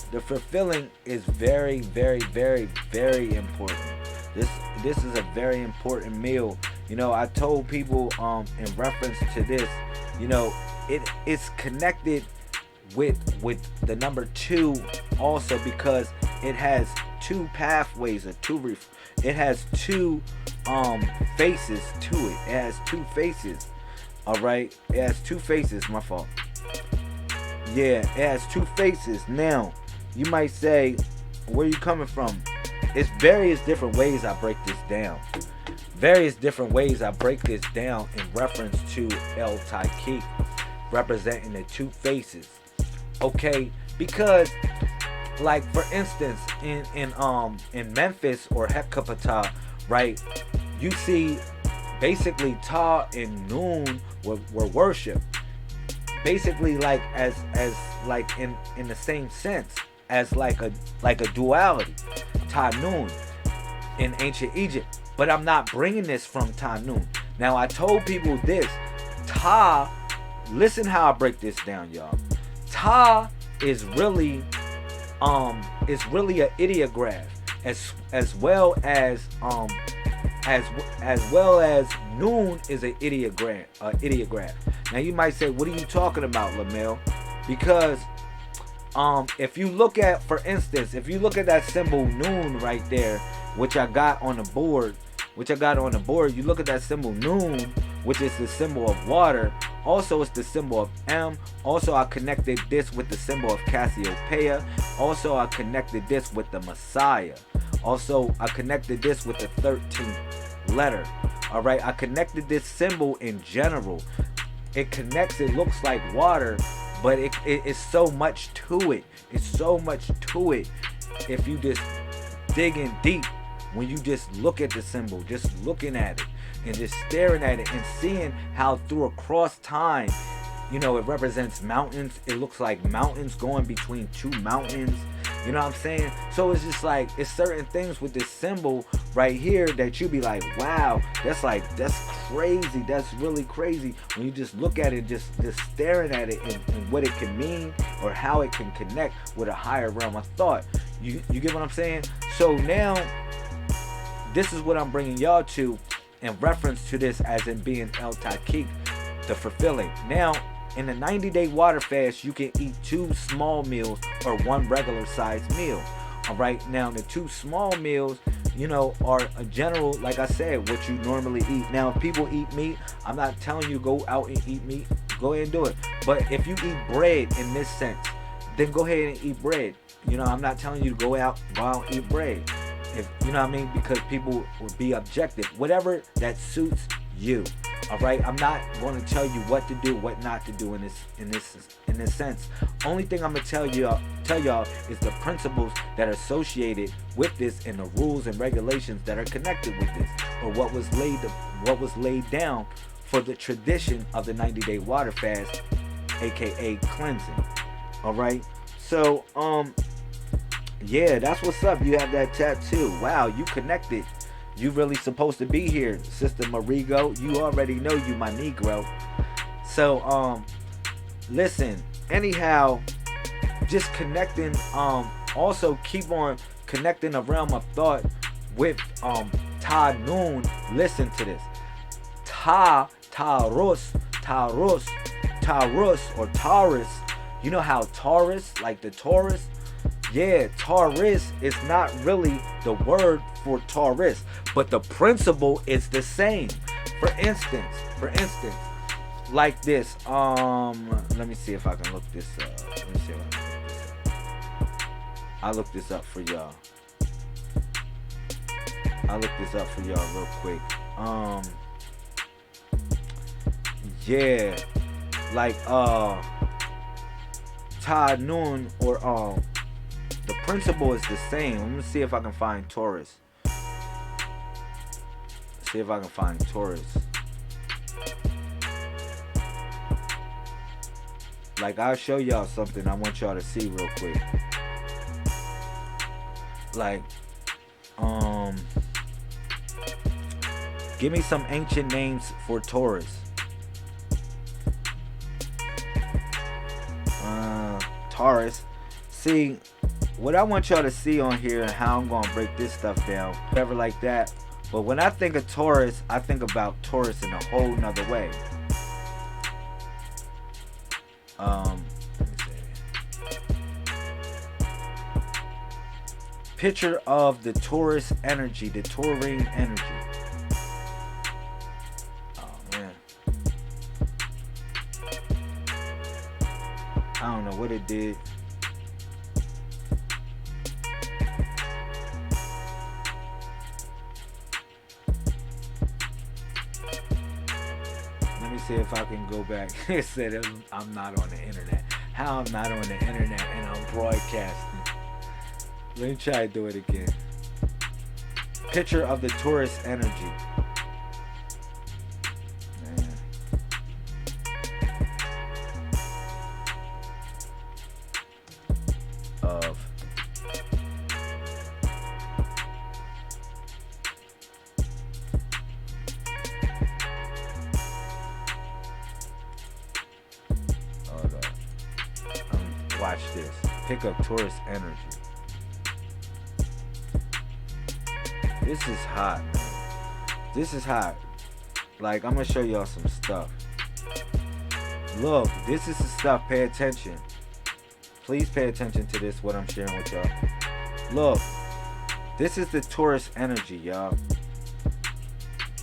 is very, very, very, very important. This is a very important meal. I told people in reference to this, it's connected with the number 2 also, because it has 2 pathways, or it has 2 faces to it. It has 2 faces. All right, it has 2 faces. My fault. Yeah, it has 2 faces. Now, you might say, where you coming from? It's various different ways I break this down. Various different ways I break this down in reference to El Taiki, representing the 2 faces. Okay, because, like, for instance, in Memphis or Hecapata, right, you see basically Ta and Nun were worshiped. Basically, like as like in the same sense as like a duality, Ta Nun in ancient Egypt. But I'm not bringing this from Ta Nun. Now, I told people this. Ta, listen how I break this down, y'all. Ta is really an ideograph, as well as Nun is an ideograph. Now, you might say, what are you talking about, Lamel? Because if you look at, for instance, if you look at that symbol Nun right there, which I got on the board, you look at that symbol Nun, which is the symbol of water. Also, it's the symbol of M. Also, I connected this with the symbol of Cassiopeia. Also, I connected this with the Messiah. Also, I connected this with the 13th letter. All right, I connected this symbol in general. It connects, it looks like water, but it's so much to it. It's so much to it if you just dig in deep. When you just look at the symbol, just looking at it and just staring at it and seeing how through across time, it represents mountains. It looks like mountains going between 2 mountains. You know what I'm saying? So it's just like, it's certain things with this symbol right here that you be like, wow, that's crazy. That's really crazy. When you just look at it, just staring at it and what it can mean or how it can connect with a higher realm of thought. You get what I'm saying? So now, this is what I'm bringing y'all to in reference to this as in being El Taqiq, the fulfilling. Now, in the 90-day water fast, you can eat 2 small meals or 1 regular sized meal. All right. Now, the 2 small meals, are a general, like I said, what you normally eat. Now, if people eat meat, I'm not telling you go out and eat meat. Go ahead and do it. But if you eat bread in this sense, then go ahead and eat bread. I'm not telling you to go out and eat bread. If you know what I mean, because people would be objective. Whatever that suits you. All right, I'm not going to tell you what to do, what not to do in this sense. Only thing I'm gonna tell y'all is the principles that are associated with this and the rules and regulations that are connected with this, or what was laid down for the tradition of the 90-day water fast, aka cleansing. All right, so yeah, that's what's up. You have that tattoo. Wow, you connected. You really supposed to be here, Sister Marigo. You already know you my Negro. So, listen, anyhow, just connecting, also keep on connecting a realm of thought with, Ta Nun. Listen to this. Taurus, or Taurus. You know how Taurus, like the Taurus? Yeah, Taurus is not really the word for Taurus, but the principle is the same. For instance, like this. Let me see if I can look this up. I'll look this up for y'all. Real quick. Yeah, like Ta Nun, or the principle is the same. Let me see if I can find Taurus. Like, I'll show y'all something I want y'all to see real quick. Like, Give me some ancient names for Taurus. Taurus. See, what I want y'all to see on here and how I'm going to break this stuff down, whatever like that. But when I think of Taurus, I think about Taurus in a whole nother way. Let me see. Picture of the Taurus energy, the Taurine energy. Oh man. I don't know what it did. Let me see if I can go back. It said I'm not on the internet. How I'm not on the internet and I'm broadcasting. Let me try to do it again. Picture of the Taurus energy. Man. Of hold on. Watch this. Pick up Taurus energy. This is hot, man. This is hot. Like, I'm gonna show y'all some stuff. Look, this is the stuff. Pay attention. Please pay attention to this, what I'm sharing with y'all. Look, this is the Taurus energy, y'all.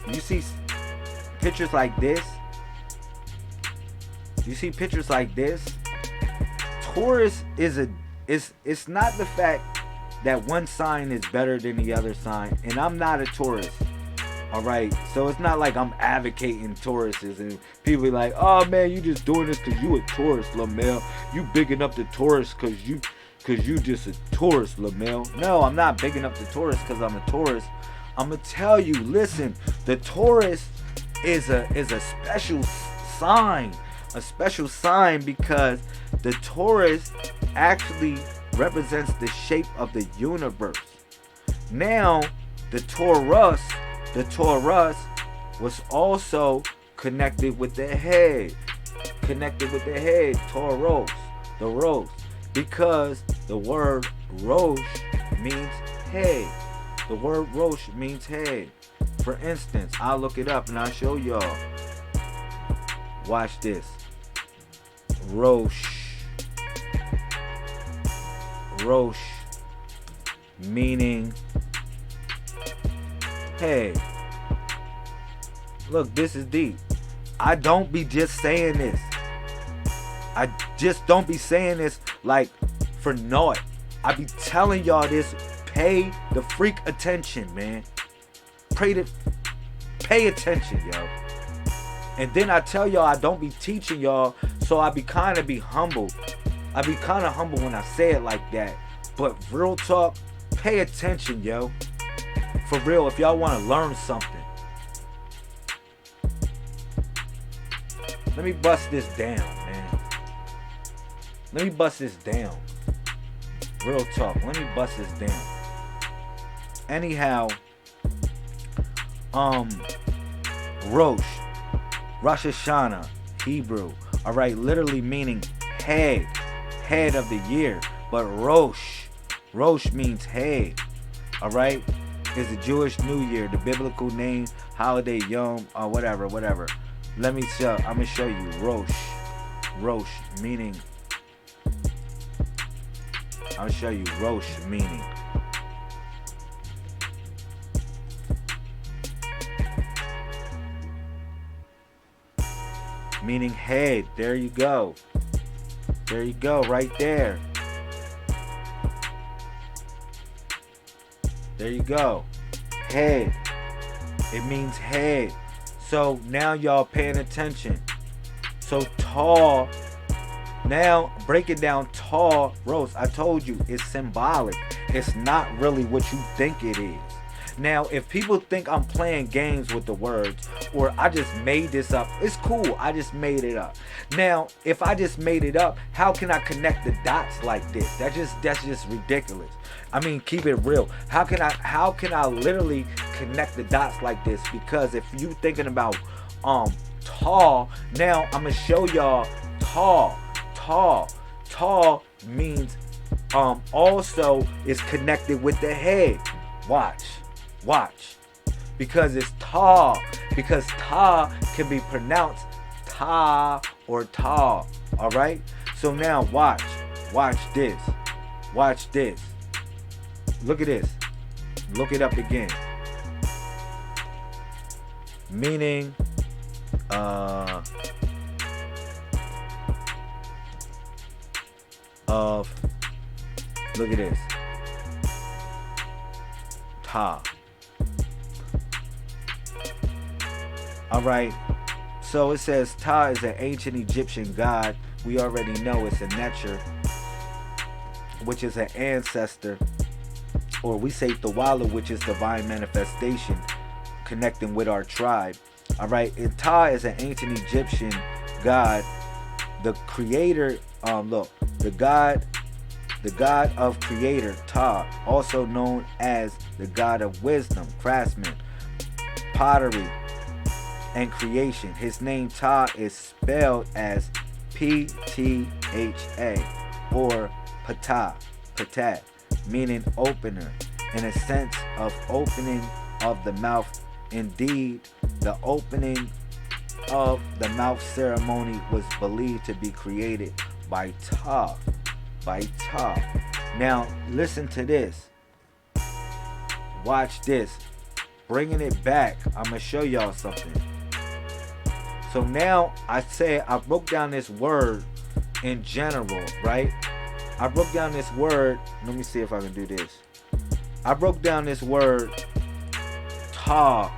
You see pictures like this? You see pictures like this? Taurus it's not the fact that one sign is better than the other sign, and I'm not a Taurus. Alright, so it's not like I'm advocating Tauruses and people be like, oh man, you just doing this because you a Taurus, Lamel. You bigging up the Taurus because you just a Taurus, Lamel. No, I'm not bigging up the Taurus because I'm a Taurus. I'm gonna tell you, listen, the Taurus is a special sign. A special sign because the Taurus actually represents the shape of the universe. Now, the Taurus was also connected with the head. Tauros, the rose. Because the word Rosh means head. The word Rosh means head. For instance, I'll look it up and I'll show y'all. Watch this. Rosh, meaning head. Look, this is deep. I don't be just saying this. I just don't be saying this like for naught. I be telling y'all this. Pay the freak attention, man. Pay attention, yo. And then I tell y'all I don't be teaching y'all, so I be kind of humble. I be kind of humble when I say it like that. But real talk, pay attention, yo. For real, if y'all want to learn something. Let me bust this down, man. Let me bust this down. Real talk, let me bust this down. Anyhow, Rosh Hashanah, Hebrew, alright, literally meaning head of the year. But Rosh means head, alright, is the Jewish New Year, the biblical name, holiday, Yom, or whatever. I'm gonna show you Rosh meaning, I'll show you Rosh meaning. Meaning head. There you go. There you go, right there. There you go. Head. It means head. So now y'all paying attention. So tall. Now breaking down tall, Rose, I told you it's symbolic. It's not really what you think it is. Now, if people think I'm playing games with the words or I just made this up, it's cool. I just made it up. Now, if I just made it up, how can I connect the dots like this? That's just ridiculous. I mean, keep it real. How can I literally connect the dots like this? Because if you thinking about tall, now I'm gonna show y'all tall means also is connected with the head. Watch. Because it's tall. Because ta can be pronounced ta or tall. Alright? So now watch this. Watch this. Look at this. Look it up again. Meaning of, look at this, Ta. Alright, so it says Ta is an ancient Egyptian god. We already know it's a Netcher, which is an ancestor, or we say Thawala, which is divine manifestation, connecting with our tribe. Alright, and Ta is an ancient Egyptian god. The creator, the god of creator, Ta, also known as the god of wisdom, craftsman, pottery, and creation. His name Ta is spelled as Ptha or Ptah, meaning opener, in a sense of opening of the mouth. Indeed, the opening of the mouth ceremony was believed to be created by Ta. Now, listen to this. Watch this. Bringing it back, I'm going to show y'all something. So now, I broke down this word in general, right? I broke down this word. Let me see if I can do this. I broke down this word Ta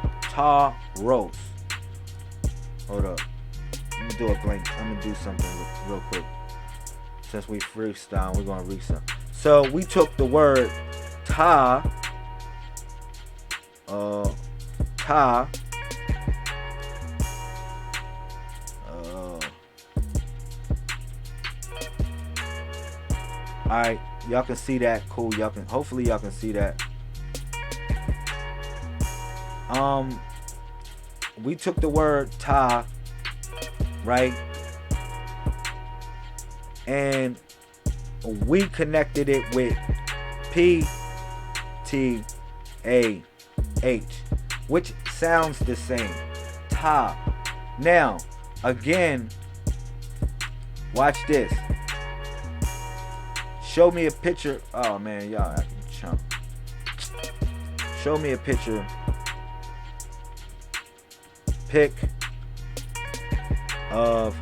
roast. Hold up. Let me do a blank. I'm going to do something real quick. Since we freestyle, we're going to reset. So we took the word Ta. Alright, y'all can see that. Cool. Hopefully y'all can see that. We took the word Ta, right? And we connected it with Ptah, which sounds the same. Ta. Now, again, watch this. Show me a picture. Oh man, y'all acting chump. Show me a picture. Pic of,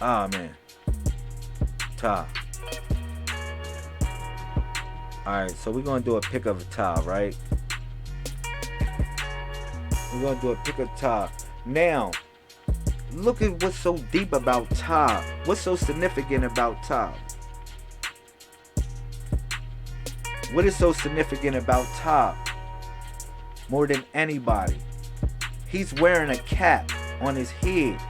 man, Ta. Alright, so we're going to do a pic of a Ta, right? We're going to do a pic of Ta. Now, look at what's so deep about Ta. What's so significant about Ta? What is so significant about Ta? More than anybody. He's wearing a cap on his head.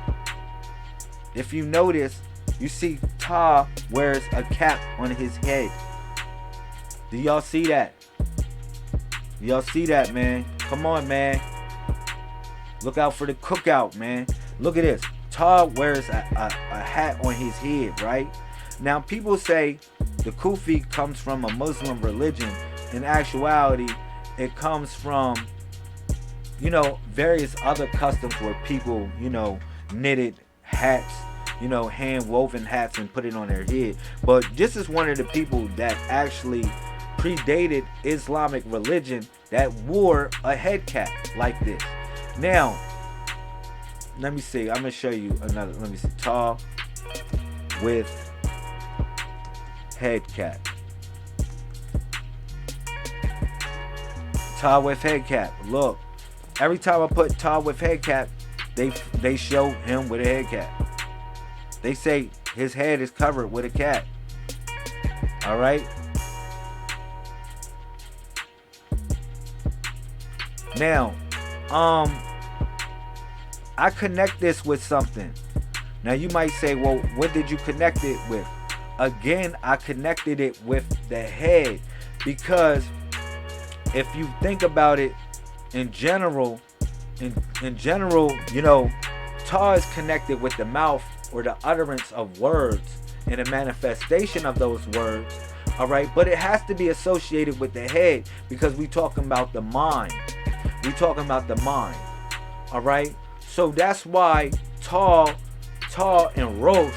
If you notice, you see Ta wears a cap on his head. Do y'all see that? Do y'all see that, man? Come on, man. Look out for the cookout, man. Look at this. Ta wears a hat on his head, right? Now, people say the kufi comes from a Muslim religion. In actuality, it comes from, various other customs where people, knitted hats, hand woven hats and put it on their head. But this is one of the people that actually predated Islamic religion that wore a head cap like this. Now, let me see. I'm going to show you another. Let me see. Ta with head cap. Ta with head cap. Look. Every time I put Ta with head cap, they show him with a head cap. They say his head is covered with a cap. Alright? Now, I connect this with something. Now you might say, well, what did you connect it with? Again, I connected it with the head, because if you think about it in general, Ta is connected with the mouth, or the utterance of words and the manifestation of those words. All right, but it has to be associated with the head, because we talking about the mind. We talking about the mind. All right, so that's why Ta and Rosh,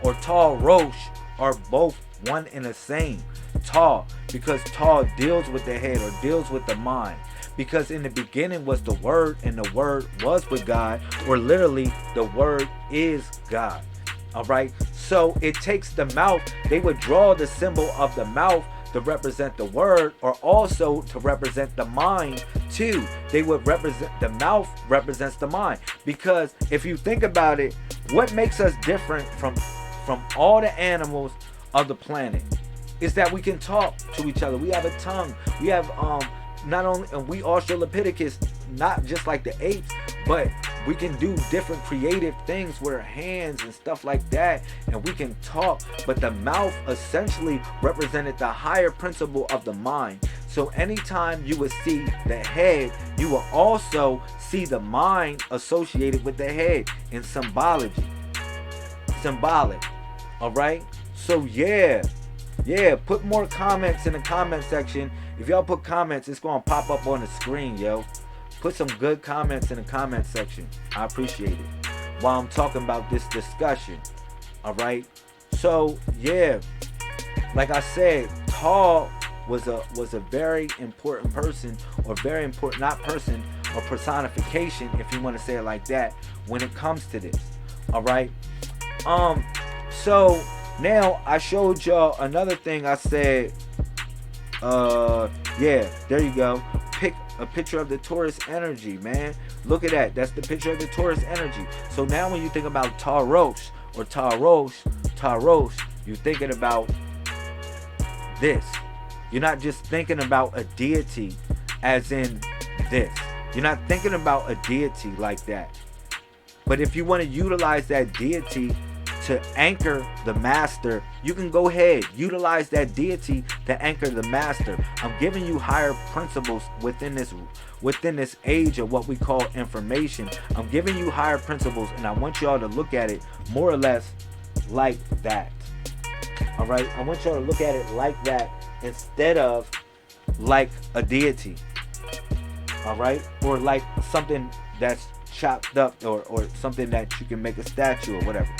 or Ta Rosh, are both one and the same. Ta, because Ta deals with the head, or deals with the mind. Because in the beginning was the Word, and the Word was with God, or literally the Word is God. All right, so it takes the mouth. They would draw the symbol of the mouth to represent the Word, or also to represent the mind too. They would represent, the mouth represents the mind, because if you think about it, what makes us different from all the animals of the planet is that we can talk to each other. We have a tongue. We have not only, and we Australopithecus, not just like the apes, but we can do different creative things with our hands and stuff like that, and we can talk. But the mouth essentially represented the higher principle of the mind. So anytime you would see the head, you will also see the mind associated with the head in symbology. Symbolic. All right, so yeah, put more comments in the comment section. If y'all put comments, it's gonna pop up on the screen, yo. Put some good comments in the comment section. I appreciate it while I'm talking about this discussion. All right, so yeah, like I said, Ta was a very important person, or very important, not person, or personification, if you want to say it like that, when it comes to this. All right, so now I showed y'all another thing. I said, yeah, there you go. Pick a picture of the Taurus energy, man. Look at that. That's the picture of the Taurus energy. So now when you think about Taurus, or Taurus, you're thinking about this. You're not just thinking about a deity as in this. You're not thinking about a deity like that. But if you want to utilize that deity to anchor the master, you can go ahead, utilize that deity to anchor the master. I'm giving you higher principles within this age of what we call information. I'm giving you higher principles, and I want y'all to look at it more or less like that. All right, I want y'all to look at it like that instead of like a deity. All right, or like something that's chopped up, or something that you can make a statue or whatever.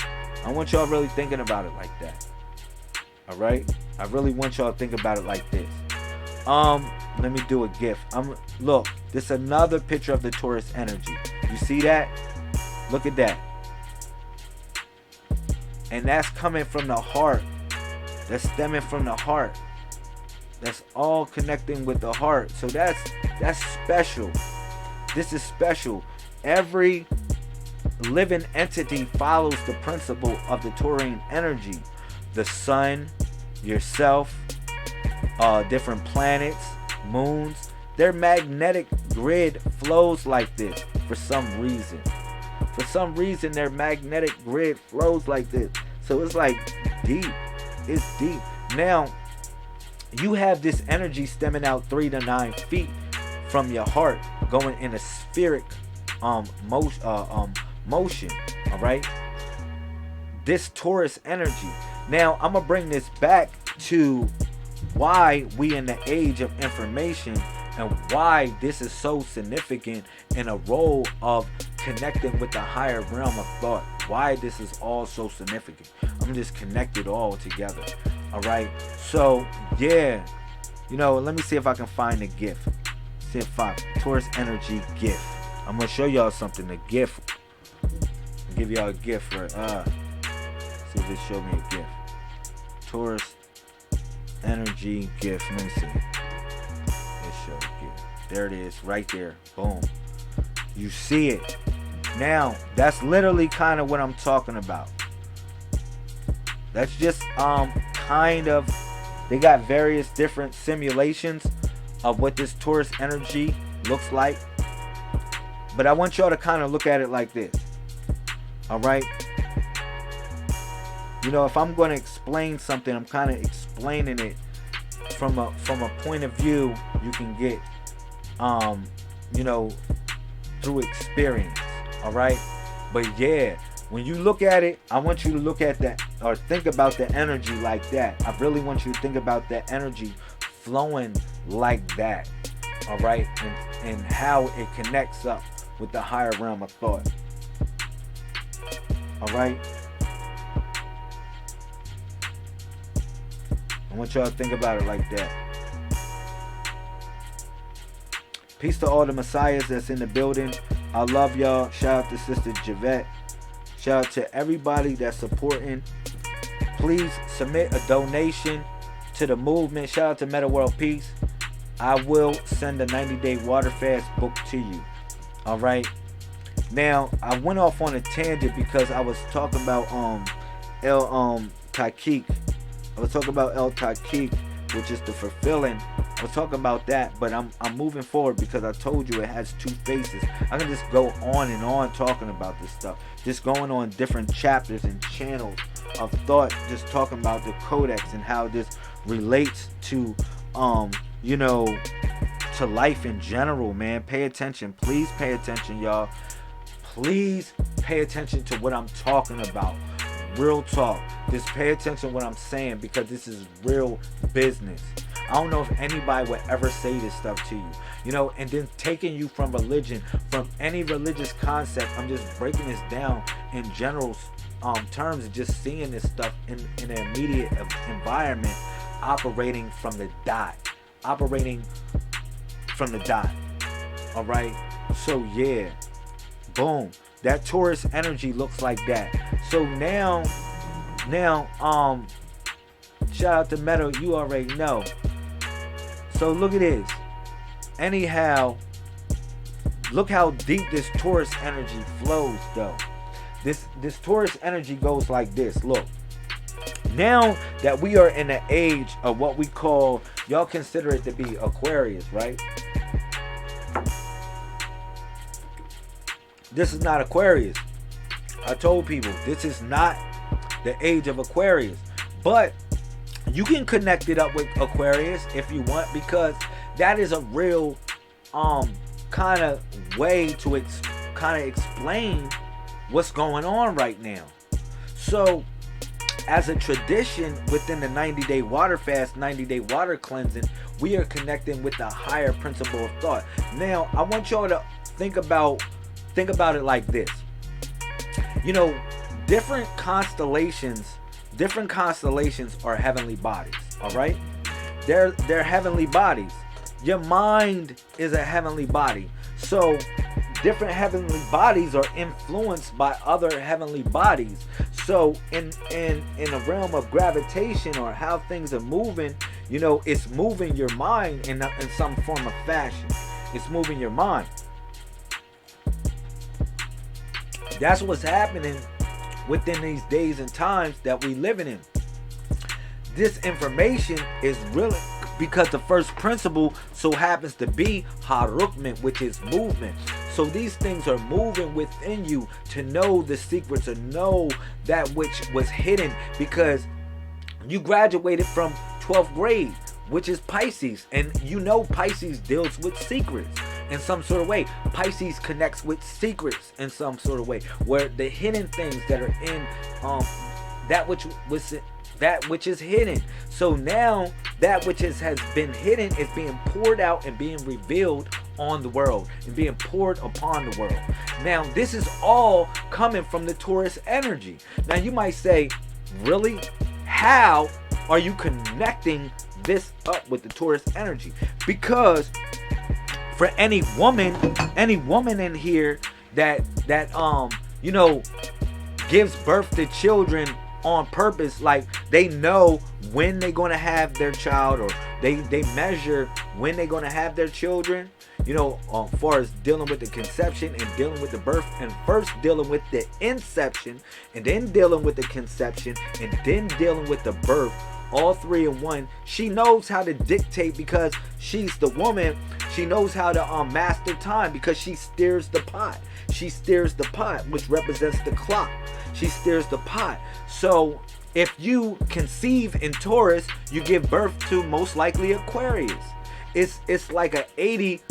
I want y'all really thinking about it like that. All right, I really want y'all to think about it like this. Let me do a GIF. Look, this is another picture of the Taurus energy. You see that? Look at that. And that's coming from the heart. That's stemming from the heart. That's all connecting with the heart. So that's special. This is special. Every living entity follows the principle of the Taurian energy. The sun, yourself, different planets, moons, their magnetic grid flows like this for some reason. For some reason, their magnetic grid flows like this. So it's like deep. It's deep. Now, you have this energy stemming out 3 to 9 feet from your heart, going in a spheric motion. All right, this Taurus energy. Now I'm gonna bring this back to why we in the age of information, and why this is so significant in a role of connecting with the higher realm of thought. Why this is all so significant. I'm just connect it all together. All right, so yeah, let me see if I can find a GIF. See if I Taurus energy GIF. I'm gonna show y'all something. A GIF. I'll give y'all a GIF for see if it showed me a GIF. Taurus energy GIF. Let me see. It showed a GIF. There it is, right there. Boom. You see it. Now, that's literally kind of what I'm talking about. That's just kind of, they got various different simulations of what this Taurus energy looks like. But I want y'all to kind of look at it like this. All right? You know, if I'm going to explain something, I'm kind of explaining it from a point of view you can get, you know, through experience. All right? But yeah, when you look at it, I want you to look at that or think about the energy like that. I really want you to think about that energy flowing like that. All right? And how it connects up with the higher realm of thought. All right? I want y'all to think about it like that. Peace to all the messiahs that's in the building. I love y'all. Shout out to Sister Javette. Shout out to everybody that's supporting. Please submit a donation to the movement. Shout out to Meta World Peace. I will send a 90-day water fast book to you. All right. Now, I went off on a tangent because I was talking about El Tahqiq. I was talking about El Tahqiq, which is the fulfilling. I was talking about that, but I'm moving forward because I told you it has two faces. I can just go on and on talking about this stuff. Just going on different chapters and channels of thought, just talking about the Codex and how this relates to you know, to life in general, man. Pay attention. Please pay attention, y'all. Please pay attention to what I'm talking about. Real talk. Just pay attention to what I'm saying because this is real business. I don't know if anybody would ever say this stuff to you. You know, and then taking you from religion, from any religious concept. I'm just breaking this down in general terms and just seeing this stuff in an immediate environment, operating from the dot. Operating from the dot. All right. So yeah, boom. That Taurus energy looks like that. So now, shout out to Metal. You already know. So look at this. Anyhow, look how deep this Taurus energy flows, though. This Taurus energy goes like this. Look. Now that we are in the age of what we call, y'all consider it to be Aquarius, right? This is not Aquarius. I told people this is not the age of Aquarius. But you can connect it up with Aquarius if you want, because that is a real kind of way to kind of explain what's going on right now. So as a tradition within the 90-day water fast, 90-day water cleansing, we are connecting with the higher principle of thought. Now, I want y'all to think about it like this. You know, different constellations are heavenly bodies, all right? They're heavenly bodies. Your mind is a heavenly body. So different heavenly bodies are influenced by other heavenly bodies. So in a realm of gravitation or how things are moving, you know, it's moving your mind in some form of fashion. It's moving your mind. That's what's happening within these days and times that we living in. This information is really because the first principle so happens to be harukment, which is movement. So these things are moving within you to know the secrets, to know that which was hidden, because you graduated from 12th grade, which is Pisces, and you know Pisces deals with secrets in some sort of way. Pisces connects with secrets in some sort of way, where the hidden things that are in that which is hidden. So now that which has been hidden is being poured out and being revealed on the world and being poured upon the world. Now this is all coming from the Taurus energy. Now you might say, really? How are you connecting this up with the Taurus energy? Because for any woman in here that you know, gives birth to children on purpose, like they know when they're going to have their child, or they measure when they're going to have their children, you know, as far as dealing with the conception and dealing with the birth, and first dealing with the inception and then dealing with the conception and then dealing with the birth all three in one. She knows how to dictate because she's the woman. She knows how to master time because she steers the pot. She steers the pot, which represents the clock. She steers the pot. So if you conceive in Taurus, you give birth to most likely Aquarius. It's like an 80%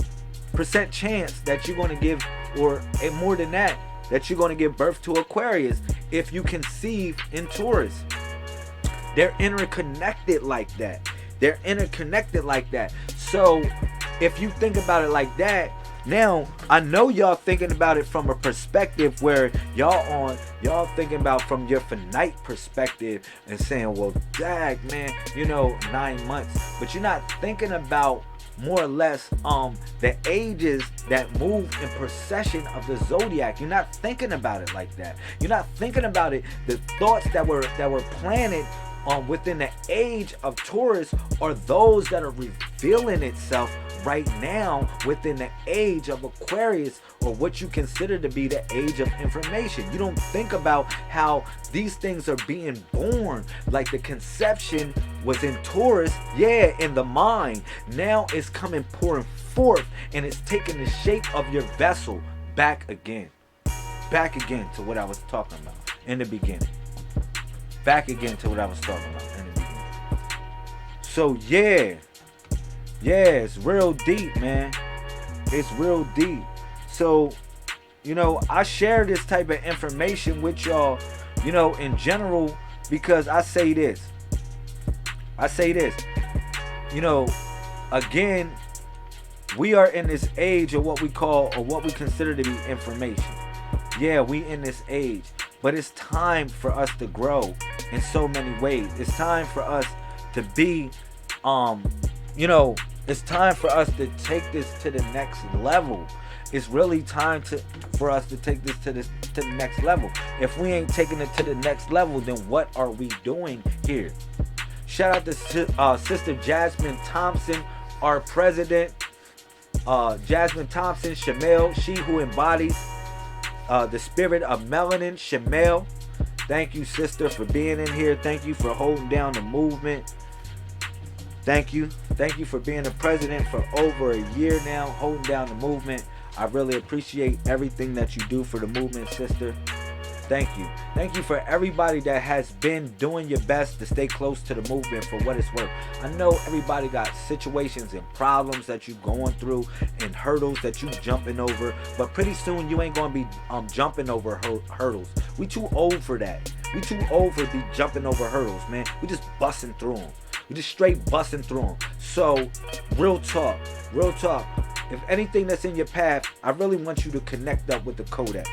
chance that you're going to give, or more than that you're going to give birth to Aquarius if you conceive in Taurus. They're interconnected like that. They're interconnected like that. So if you think about it like that, now I know y'all thinking about it from a perspective where y'all thinking about from your finite perspective and saying, well, dag, man, 9 months. But you're not thinking about more or less the ages that move in procession of the zodiac. You're not thinking about it like that. You're not thinking about it. The thoughts that were planted within the age of Taurus are those that are revealing itself right now within the age of Aquarius, or what you consider to be the age of information. You don't think about how these things are being born. Like the conception was in Taurus, in the mind. Now it's coming pouring forth, and it's taking the shape of your vessel back again to what I was talking about in the beginning. Back again to what I was talking about in the beginning. So it's real deep, man. It's real deep. So, I share this type of information with y'all, in general, because I say this. Again, we are in this age of what we call, or what we consider to be information. Yeah, we in this age. But it's time for us to grow in so many ways. It's time for us to be, it's time for us to take this to the next level. It's really time for us to take this to the next level. If we ain't taking it to the next level, then what are we doing here? Shout out to Sister Jasmine Thompson, our president. Jasmine Thompson, Shamel, she who embodies the spirit of melanin, Shamel. Thank you, sister, for being in here. Thank you for holding down the movement. Thank you for being the president for over a year now, holding down the movement. I really appreciate everything that you do for the movement, sister. Thank you for everybody that has been doing your best to stay close to the movement for what it's worth. I know everybody got situations and problems that you're going through and hurdles that you jumping over, but pretty soon you ain't gonna be jumping over hurdles. We too old for that. We too old for be jumping over hurdles, man. We just busting through them. We just straight busting through them. So real talk. If anything that's in your path, I really want you to connect up with the Codex.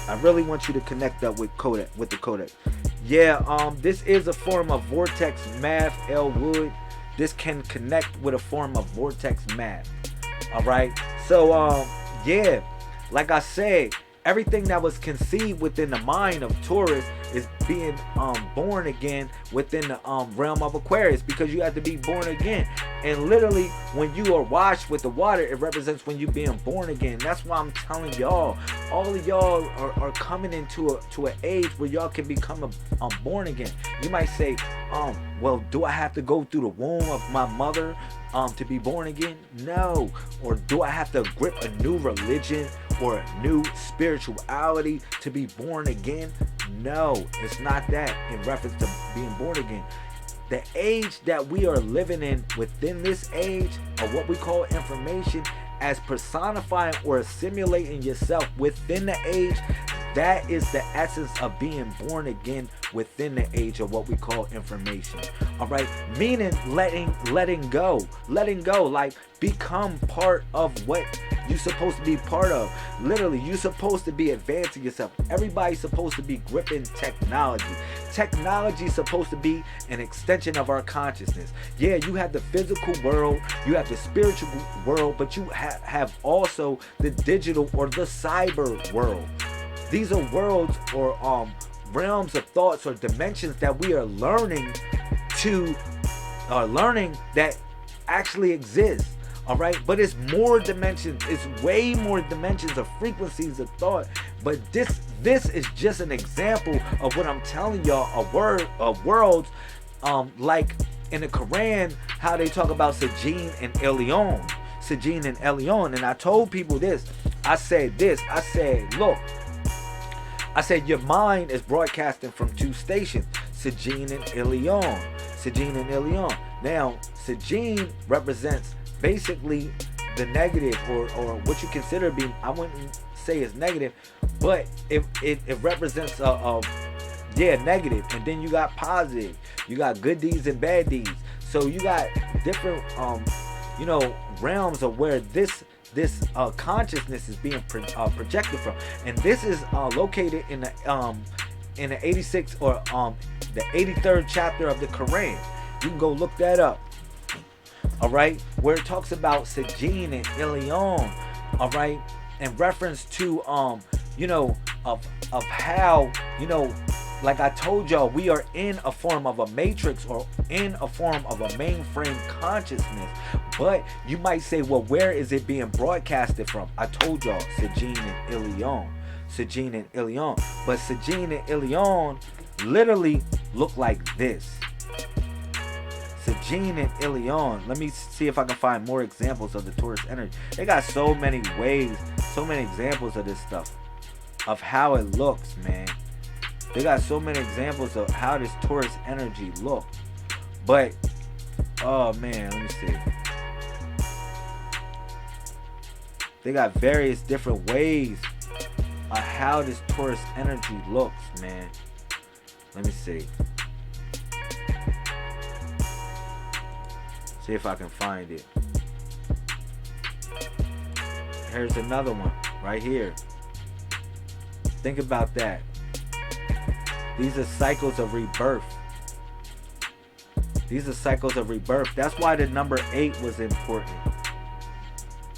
I really want you to connect up with the Codex. This is a form of vortex math, L. Wood. This can connect with a form of vortex math. Alright? So, like I said, everything that was conceived within the mind of Taurus is being born again within the realm of Aquarius, because you have to be born again. And literally, when you are washed with the water, it represents when you being born again. That's why I'm telling y'all, all of y'all are coming into an age where y'all can become born again. You might say, well, do I have to go through the womb of my mother to be born again? No. Or do I have to grip a new religion or a new spirituality to be born again? No, it's not that in reference to being born again. The age that we are living in, within this age of what we call information, as personifying or assimilating yourself within the age, that is the essence of being born again within the age of what we call information. Alright, meaning letting go, like become part of what you're supposed to be part of. Literally, you're supposed to be advancing yourself. Everybody's supposed to be gripping technology. Technology is supposed to be an extension of our consciousness. Yeah, you have the physical world, you have the spiritual world, but you have also the digital or the cyber world. These are worlds or realms of thoughts or dimensions that we are learning that actually exist. All right, but it's more dimensions. It's way more dimensions of frequencies of thought. But this is just an example of what I'm telling y'all. Of worlds like in the Quran, how they talk about Sajin and Elyon. Sajin and Elyon. And I told people this. I said, look, I said, your mind is broadcasting from 2 stations, Sajin and Elyon. Sajin and Elyon. Now, Sajin represents basically the negative, or what you consider being, I wouldn't say is negative, but it represents negative. And then you got positive. You got good deeds and bad deeds. So you got different realms of where this consciousness is being projected from, and this is located in the 86 or the 83rd chapter of the Quran. You can go look that up. All right, where it talks about Sajin and Elyon. All right, in reference to of how, like I told y'all, we are in a form of a matrix, or in a form of a mainframe consciousness. But you might say, well, where is it being broadcasted from? I told y'all, Sajin and Elyon. Sajin and Elyon. But Sajin and Elyon literally look like this. Sajin and Elyon. Let me see if I can find more examples of the Taurus energy. They got so many ways, so many examples of this stuff, of how it looks, man. They got so many examples of how this Taurus energy look. But, oh man, let me see. They got various different ways of how this Taurus energy looks, man. Let me see. See if I can find it. Here's another one right here. Think about that. These are cycles of rebirth. These are cycles of rebirth. That's why the number 8 was important.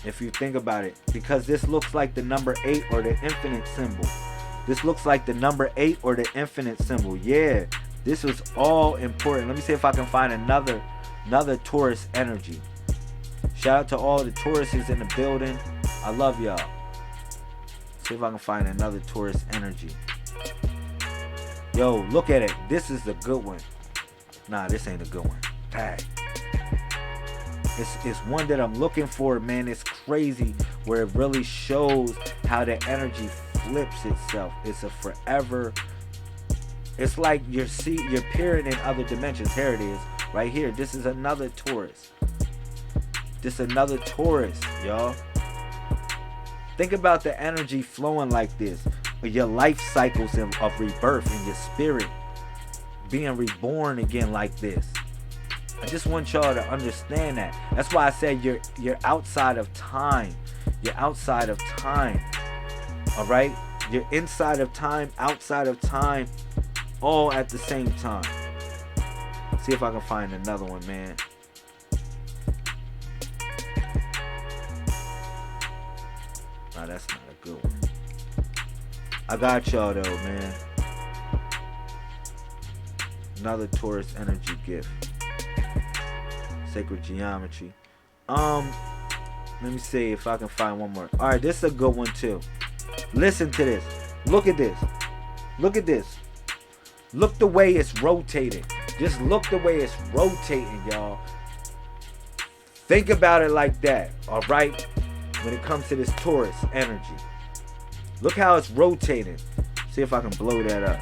If you think about it. Because this looks like the number 8 or the infinite symbol. This looks like the number 8 or the infinite symbol. Yeah. This was all important. Let me see if I can find another Taurus energy. Shout out to all the Tauruses in the building. I love y'all. See if I can find another Taurus energy. Yo, look at it. This is the good one. Nah, this ain't a good one. Dang. It's one that I'm looking for, man. It's crazy where it really shows how the energy flips itself. It's a forever. It's like you're peering in other dimensions. Here it is. Right here. This is another Taurus. This is another Taurus, y'all. Think about the energy flowing like this. Your life cycles of rebirth and your spirit being reborn again like this. I just want y'all to understand that. That's why I said you're outside of time. You're outside of time. All right? You're inside of time, outside of time, all at the same time. See if I can find another one, man. Nah, that's not a good one. I got y'all though, man. Another Taurus energy gift. Sacred geometry. Let me see if I can find one more. Alright, this is a good one too. Listen to this. Look at this. Look at this. Look the way it's rotating. Just look the way it's rotating, y'all. Think about it like that, alright? When it comes to this Taurus energy. Look how it's rotating. See if I can blow that up.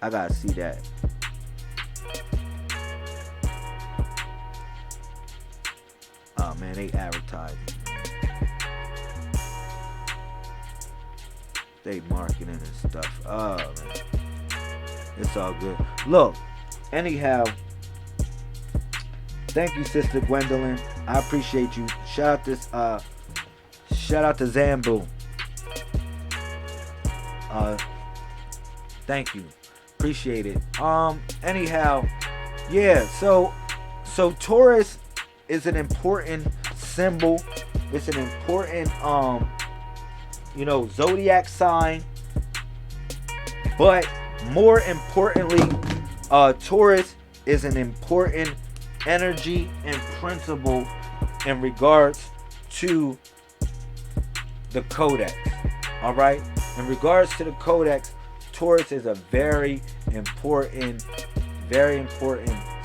I gotta see that. Oh man, they advertising. They marketing and stuff. Oh man. It's all good. Look, anyhow. Thank you, Sister Gwendolyn. I appreciate you. Shout out to Zambu. Thank you. Appreciate it. Anyhow, yeah, so Taurus is an important symbol. It's an important zodiac sign. But more importantly, Taurus is an important energy and principle in regards to the Codex. All right, in regards to the Codex, Taurus is a very important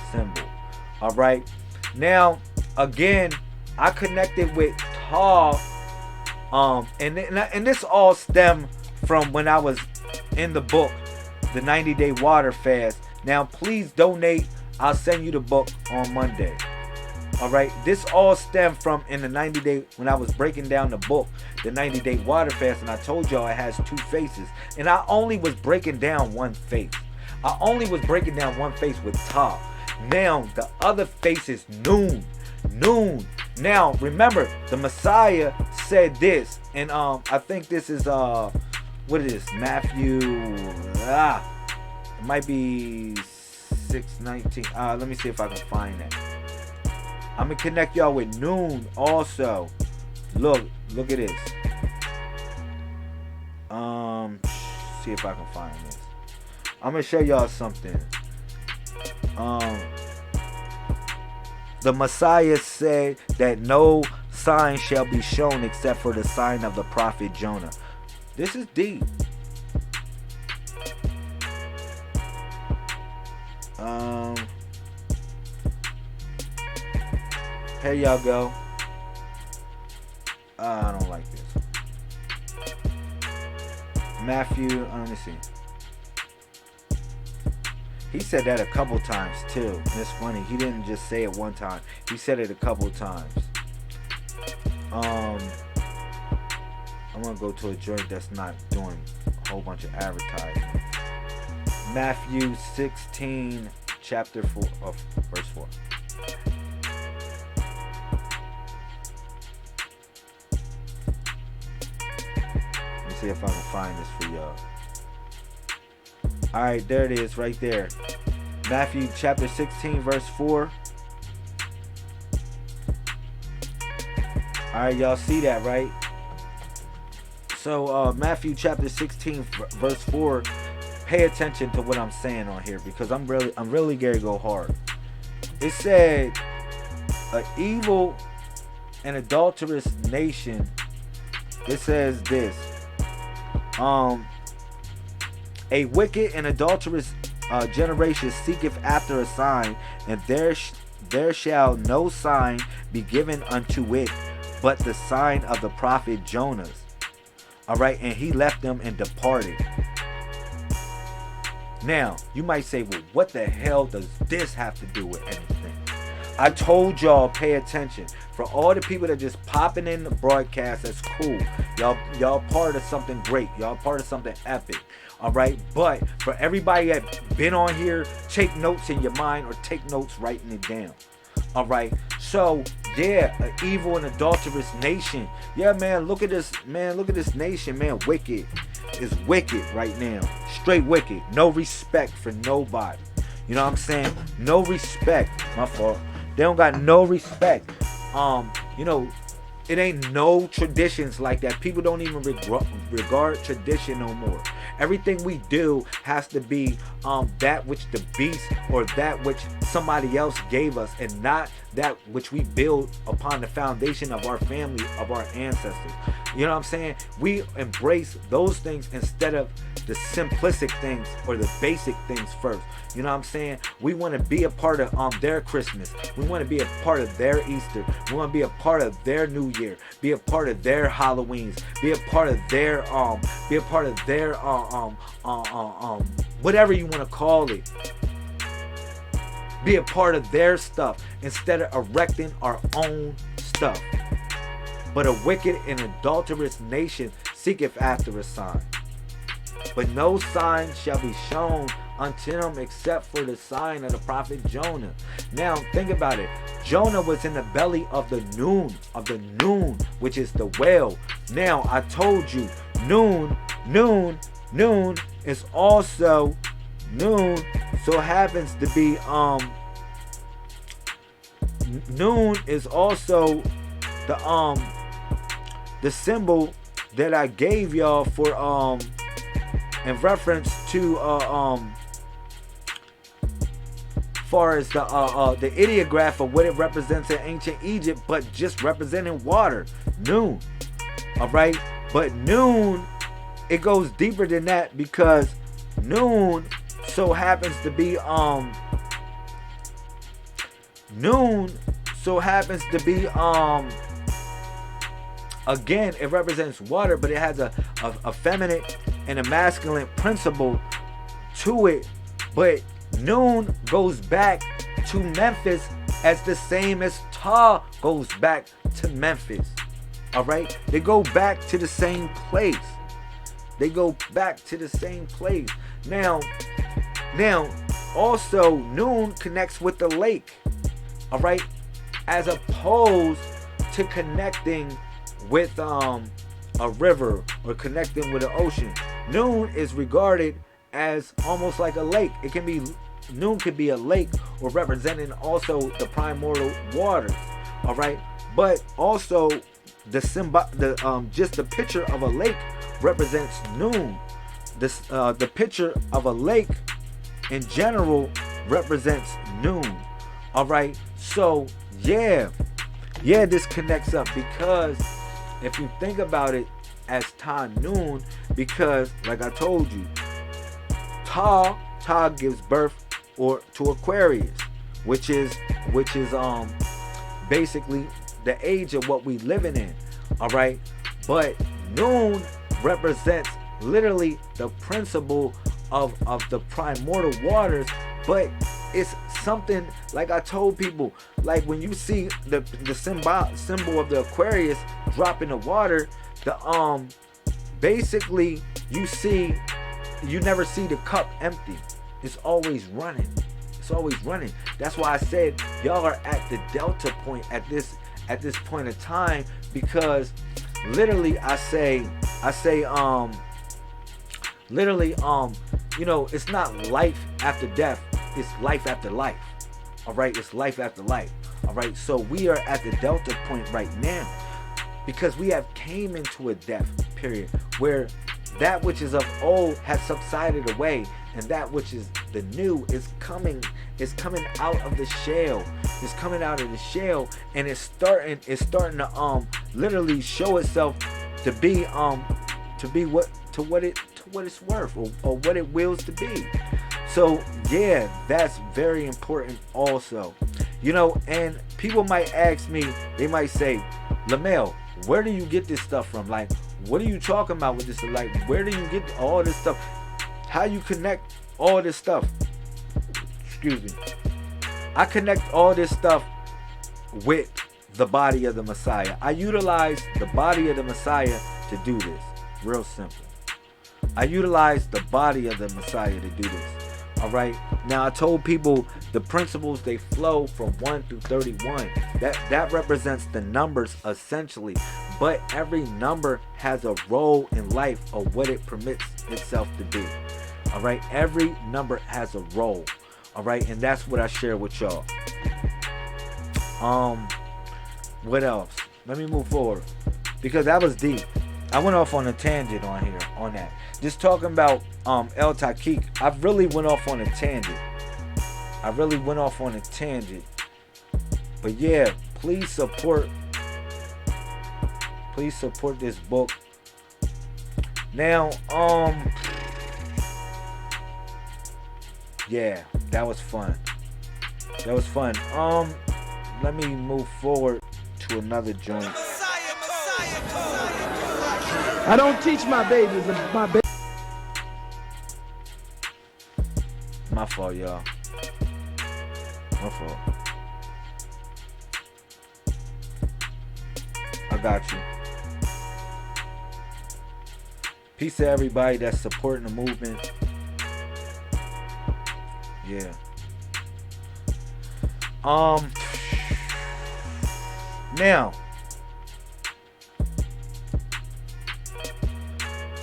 symbol. All right. Now, again, I connected with Ta, and this all stemmed from when I was in the book, the 90-day water fast. Now, please donate. I'll send you the book on Monday. All right. This all stemmed from in the 90-day when I was breaking down the book, the 90-day water fast, and I told y'all it has two faces, and I only was breaking down one face. I only was breaking down one face with Ta. Now the other face is Noon. Now remember, the Messiah said this, and I think this is what is this? Matthew. It might be 6:19. Let me see if I can find that. I'm gonna connect y'all with Noon also. Look at this. See if I can find this. I'm gonna show y'all something. The Messiah said that no sign shall be shown except for the sign of the prophet Jonah. This is deep. Here y'all go. I don't like this. Matthew, let me see. He said that a couple times too. And it's funny. He didn't just say it one time. He said it a couple times. I'm gonna go to a joint that's not doing a whole bunch of advertising. Matthew 16, chapter 4, verse 4. Let me see if I can find this for y'all. Alright, there it is right there. Matthew chapter 16, verse 4. Alright, y'all see that, right? So, Matthew chapter 16, verse 4. Pay attention to what I'm saying on here, because I'm really gonna go hard. It said, an evil and adulterous nation. It says this. A wicked and adulterous generation seeketh after a sign, and there shall no sign be given unto it, but the sign of the prophet Jonas. All right, and he left them and departed. Now, you might say, well, what the hell does this have to do with anything? I told y'all, pay attention. For all the people that just popping in the broadcast, that's cool. Y'all part of something great. Y'all part of something epic. All right, but for everybody that been on here, take notes in your mind or take notes writing it down. All right, so yeah, an evil and adulterous nation. Yeah, man, look at this, man. Look at this nation, man. Wicked is wicked right now. Straight wicked. No respect for nobody. You know what I'm saying? No respect. My fault. They don't got no respect. You know, it ain't no traditions like that. People don't even regard tradition no more. Everything we do has to be that which the beast or that which somebody else gave us, and not that which we build upon the foundation of our family, of our ancestors. You know what I'm saying? We embrace those things instead of the simplistic things or the basic things first. You know what I'm saying? We want to be a part of their Christmas. We want to be a part of their Easter. We want to be a part of their New Year. Be a part of their Halloweens. Be a part of their whatever you want to call it. Be a part of their stuff instead of erecting our own stuff. But a wicked and adulterous nation seeketh after a sign. But no sign shall be shown unto them except for the sign of the prophet Jonah. Now think about it. Jonah was in the belly of the noon, which is the whale. Now I told you, noon is also so happens to be noon is also the symbol that I gave y'all for in reference to far as the ideograph of what it represents in ancient Egypt, but just representing water. Noon. All right, but noon, it goes deeper than that, because Noon so happens to be noon so happens to be again, it represents water, but it has a feminine and a masculine principle to it. But noon goes back to Memphis as the same as Ta goes back to Memphis. Alright? They go back to the same place. They go back to the same place. Now, also noon connects with the lake. Alright? As opposed to connecting with a river or connecting with an ocean. Noon is regarded as almost like a lake. It can be, noon could be a lake or representing also the primordial waters. Alright? But also just the picture of a lake represents noon. The picture of a lake in general represents noon. Alright? So yeah, this connects up because if you think about it as Ta noon, because like I told you, Ta gives birth to Aquarius, which is basically the age of what we living in. All right, but noon represents literally the principle of the primordial waters, but it's something like I told people, like when you see the symbol of the Aquarius drop in the water, the basically you never see the cup empty. It's always running. It's always running. That's why I said y'all are at the delta point at this point of time, because literally I say literally you know, it's not life after death, it's life after life. All right, it's life after life. All right, so we are at the delta point right now because we have came into a death period where that which is of old has subsided away, and that which is the new is coming out of the shell. It's coming out of the shell, and it's starting to literally show itself to be what it's worth, or what it wills to be. So yeah, that's very important also. You know, and people might ask me, they might say, Lamel, where do you get this stuff from? Like, what are you talking about with this? Like, where do you get all this stuff? How you connect all this stuff? Excuse me. I connect all this stuff with the body of the Messiah. I utilize the body of the Messiah to do this. Real simple. I utilize the body of the Messiah to do this. All right. Now I told people the principles, they flow from 1 through 31. That represents the numbers essentially, but every number has a role in life of what it permits itself to be. All right. Every number has a role. All right, and that's what I share with y'all. What else? Let me move forward because that was deep. I went off on a tangent on here on that. Just talking about El Taqiq. I really went off on a tangent. But yeah, please support this book. Now, yeah, that was fun. Let me move forward to another joint. I don't teach my babies. My fault, y'all. My fault. I got you. Peace to everybody that's supporting the movement. Yeah. Now,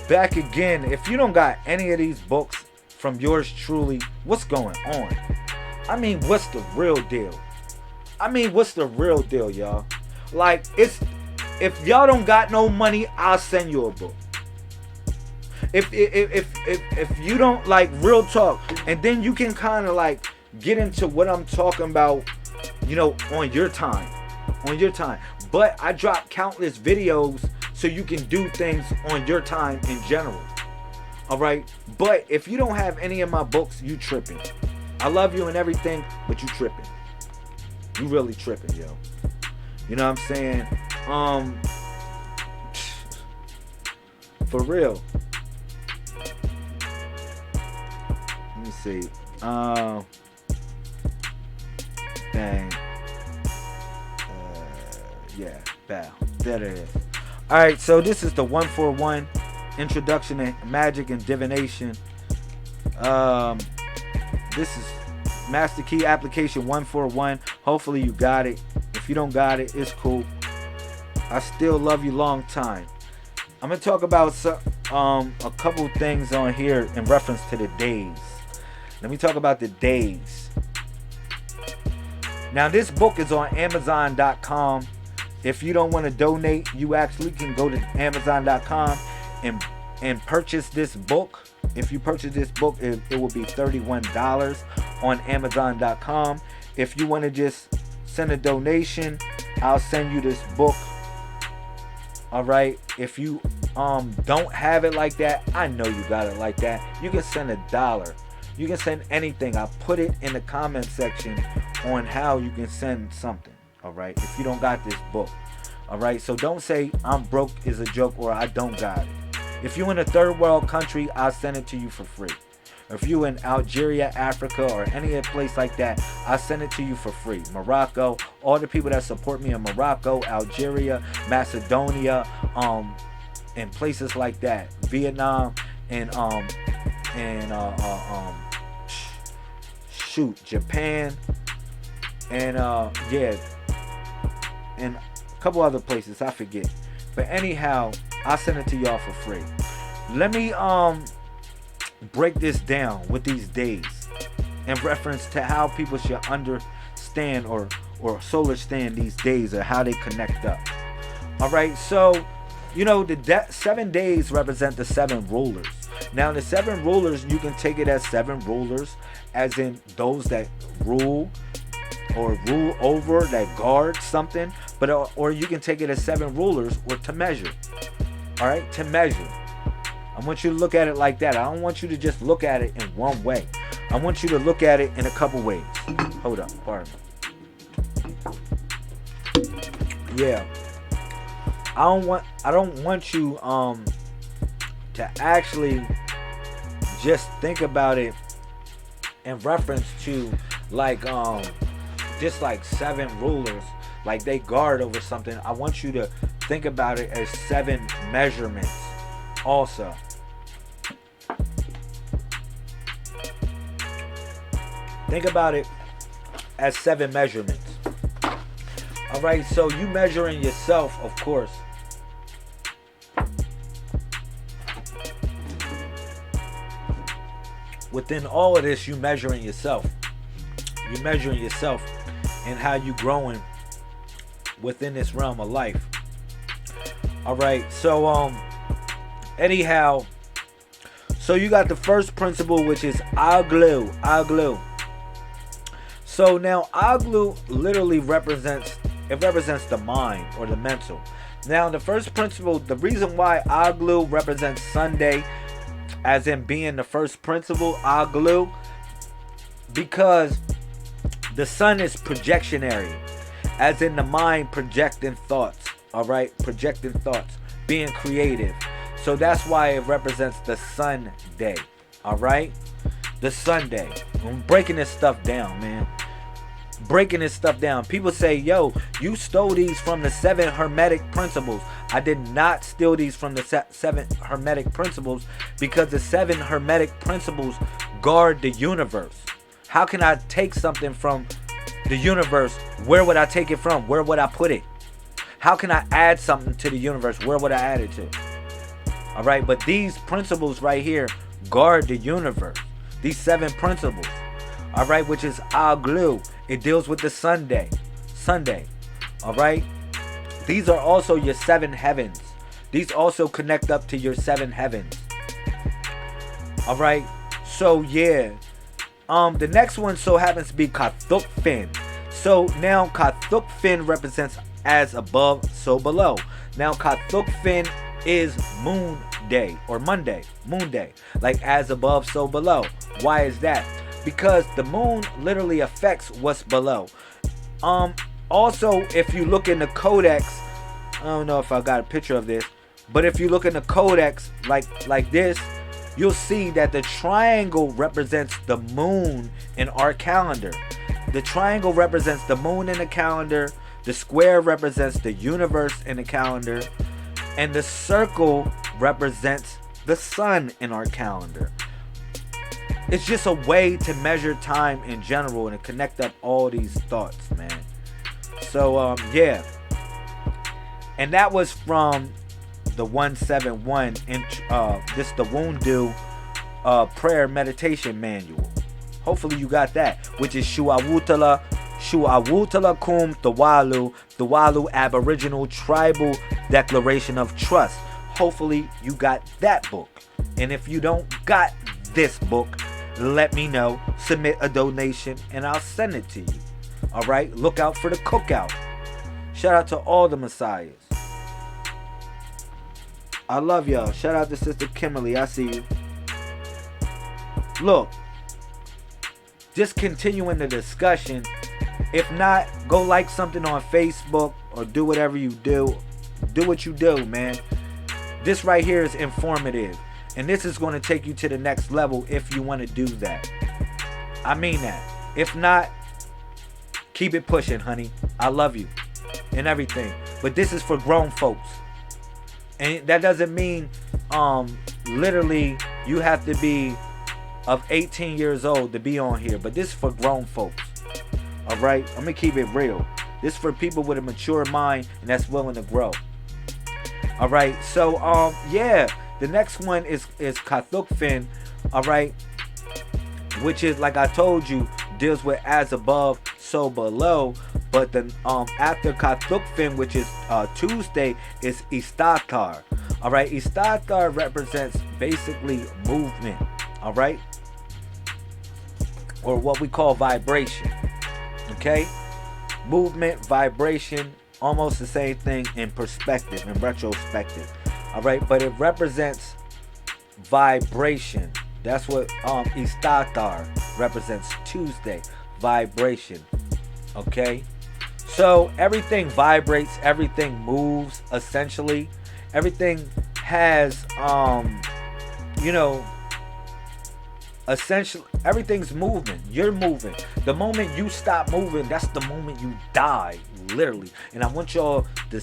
back again. If you don't got any of these books from yours truly, what's going on? I mean, what's the real deal? Y'all? Like, if y'all don't got no money, I'll send you a book. If you don't, like, real talk, and then you can kind of like get into what I'm talking about, you know, on your time. But I drop countless videos so you can do things on your time in general. All right. But if you don't have any of my books, you tripping. I love you and everything, but you tripping. You really tripping, yo. You know what I'm saying? For real. Let me see. Dang. Yeah, bow. There it is. Alright, so this is the 141 Introduction to Magic and Divination. This is Master Key Application 141. Hopefully you got it. If you don't got it, it's cool. I still love you long time. I'm going to talk about a couple things on here in reference to the days. Let me talk about the days. Now, this book is on Amazon.com. If you don't want to donate, you actually can go to Amazon.com and purchase this book. If you purchase this book, it will be $31 on Amazon.com. If you want to just send a donation, I'll send you this book. All right. If you don't have it like that, I know you got it like that. You can send $1. You can send anything. I'll put it in the comment section on how you can send something. All right. If you don't got this book. All right. So don't say I'm broke is a joke or I don't got it. If you're in a third world country, I'll send it to you for free. If you're in Algeria, Africa, or any other place like that, I'll send it to you for free. Morocco, all the people that support me in Morocco, Algeria, Macedonia, and places like that, Vietnam, and Japan, and yeah, and a couple other places I forget. But anyhow, I'll send it to y'all for free. Let me break this down with these days in reference to how people should understand or solar stand these days or how they connect up. All right, so you know the 7 days represent the 7 rulers. Now the 7 rulers, you can take it as 7 rulers, as in those that rule or rule over, that guard something, but or you can take it as 7 rulers or to measure. All right, to measure. I want you to look at it like that. I don't want you to just look at it in one way. I want you to look at it in a couple ways. Hold up, pardon me. Yeah. I don't want you to actually just think about it in reference to like just like 7 rulers, like they guard over something. I want you to think about it as 7 measurements also. Think about it as 7 measurements. All right, so you measuring yourself, of course. Within all of this, you measuring yourself. You measuring yourself and how you growing within this realm of life. All right, so anyhow, so you got the first principle, which is aglu. So now aglu literally represents the mind or the mental. Now the first principle, the reason why aglu represents Sunday, as in being the first principle, aglu, because the sun is projectionary, as in the mind projecting thoughts. All right, projecting thoughts, being creative. So that's why it represents the Sunday. All right, the Sunday. I'm breaking this stuff down, man. Breaking this stuff down. People say, yo, you stole these from the 7 Hermetic principles. I did not steal these from the 7 Hermetic principles, because the 7 Hermetic principles guard the universe. How can I take something from the universe? Where would I take it from? Where would I put it? How can I add something to the universe? Where would I add it to? All right, but these principles right here guard the universe. These 7 principles. All right, which is aglu. It deals with the Sunday. All right. These are also your 7 heavens. These also connect up to your 7 heavens. All right. So yeah. The next one so happens to be Kathukfin. So now Kathukfin represents as above, so below. Now Kathukfin is moon day or Monday, moon day. Like as above, so below. Why is that? Because the moon literally affects what's below. Also, if you look in the Codex, I don't know if I got a picture of this, but if you look in the Codex like this, you'll see that the triangle represents the moon in our calendar. The triangle represents the moon in the calendar. The square represents the universe in the calendar. And the circle represents the sun in our calendar. It's just a way to measure time in general and to connect up all these thoughts, man. So, yeah. And that was from the 171 this the Wundu prayer meditation manual. Hopefully you got that, which is Shuawutala Kum the Aboriginal Tribal Declaration of Trust. Hopefully you got that book. And if you don't got this book, let me know, submit a donation, and I'll send it to you. Alright, look out for the cookout. Shout out to all the Messiahs. I love y'all. Shout out to Sister Kimberly. I see you. Look, just continuing the discussion. If not, go like something on Facebook or do whatever you do. Do what you do, man. This right here is informative. And this is going to take you to the next level if you want to do that. I mean that. If not, keep it pushing, honey. I love you and everything. But this is for grown folks. And that doesn't mean literally you have to be of 18 years old to be on here. But this is for grown folks. Alright? I'm going to keep it real. This is for people with a mature mind and that's willing to grow. Alright? So, yeah. The next one is Kathukfin. Alright? Which is, like I told you, deals with as above, so below. But then after Kathukfin, which is Tuesday, is Istatar. Alright, Istatar represents basically movement. Alright? Or what we call vibration. Okay? Movement, vibration, almost the same thing in perspective, in retrospective. Alright, but it represents vibration. That's what Istatar represents. Tuesday, vibration. Okay? So everything vibrates, everything moves, essentially. Everything has, essentially, everything's moving. You're moving. The moment you stop moving, that's the moment you die, literally. And I want y'all to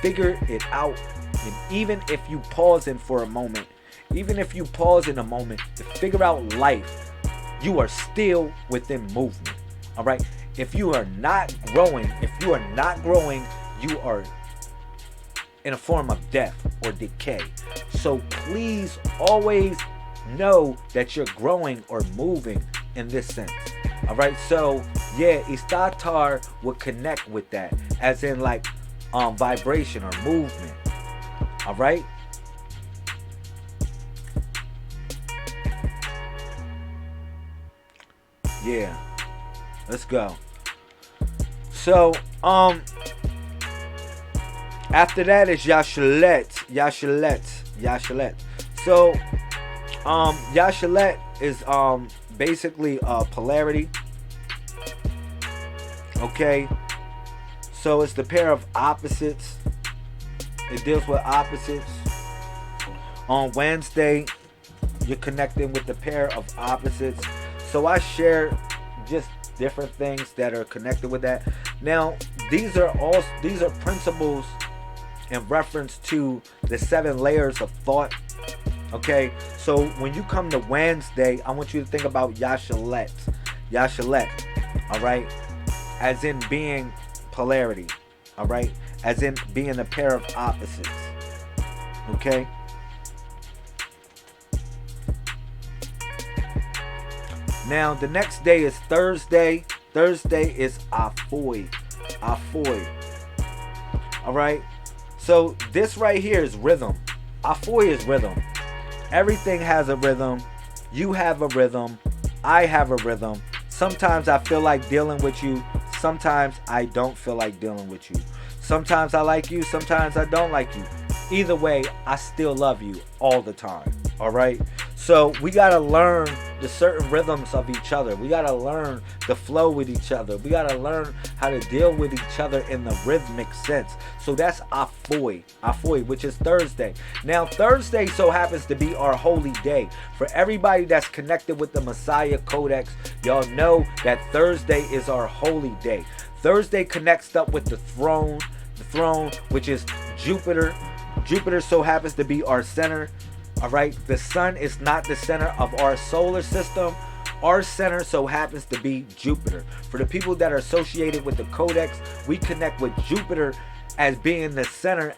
figure it out. And even if you pause in for a moment, even if you pause in a moment to figure out life, you are still within movement. All right? If you are not growing, you are in a form of death or decay. So please always know that you're growing or moving in this sense. All right? So, yeah, Istatar would connect with that as in like vibration or movement. All right? Yeah. Let's go. So, after that is Yashalet. So, Yashalet is basically polarity. Okay? So it's the pair of opposites. It deals with opposites. On Wednesday, you're connecting with the pair of opposites. So I share just different things that are connected with that. Now, these are principles in reference to the 7 layers of thought. Okay, so when you come to Wednesday, I want you to think about Yashalet. All right, as in being polarity. All right, as in being a pair of opposites. Okay. Now the next day is Thursday. Thursday is Afoy. All right. So this right here is rhythm. Afoy is rhythm. Everything has a rhythm. You have a rhythm. I have a rhythm. Sometimes I feel like dealing with you. Sometimes I don't feel like dealing with you. Sometimes I like you. Sometimes I don't like you. Either way, I still love you all the time. All right. So we gotta learn the certain rhythms of each other. We gotta learn the flow with each other. We gotta learn how to deal with each other in the rhythmic sense. So that's Afoy, which is Thursday. Now Thursday so happens to be our holy day. For everybody that's connected with the Messiah Codex, y'all know that Thursday is our holy day. Thursday connects up with the throne, which is Jupiter. Jupiter so happens to be our center. All right, the sun is not the center of our solar system. Our center so happens to be Jupiter. For the people that are associated with the Codex, we connect with Jupiter as being the center,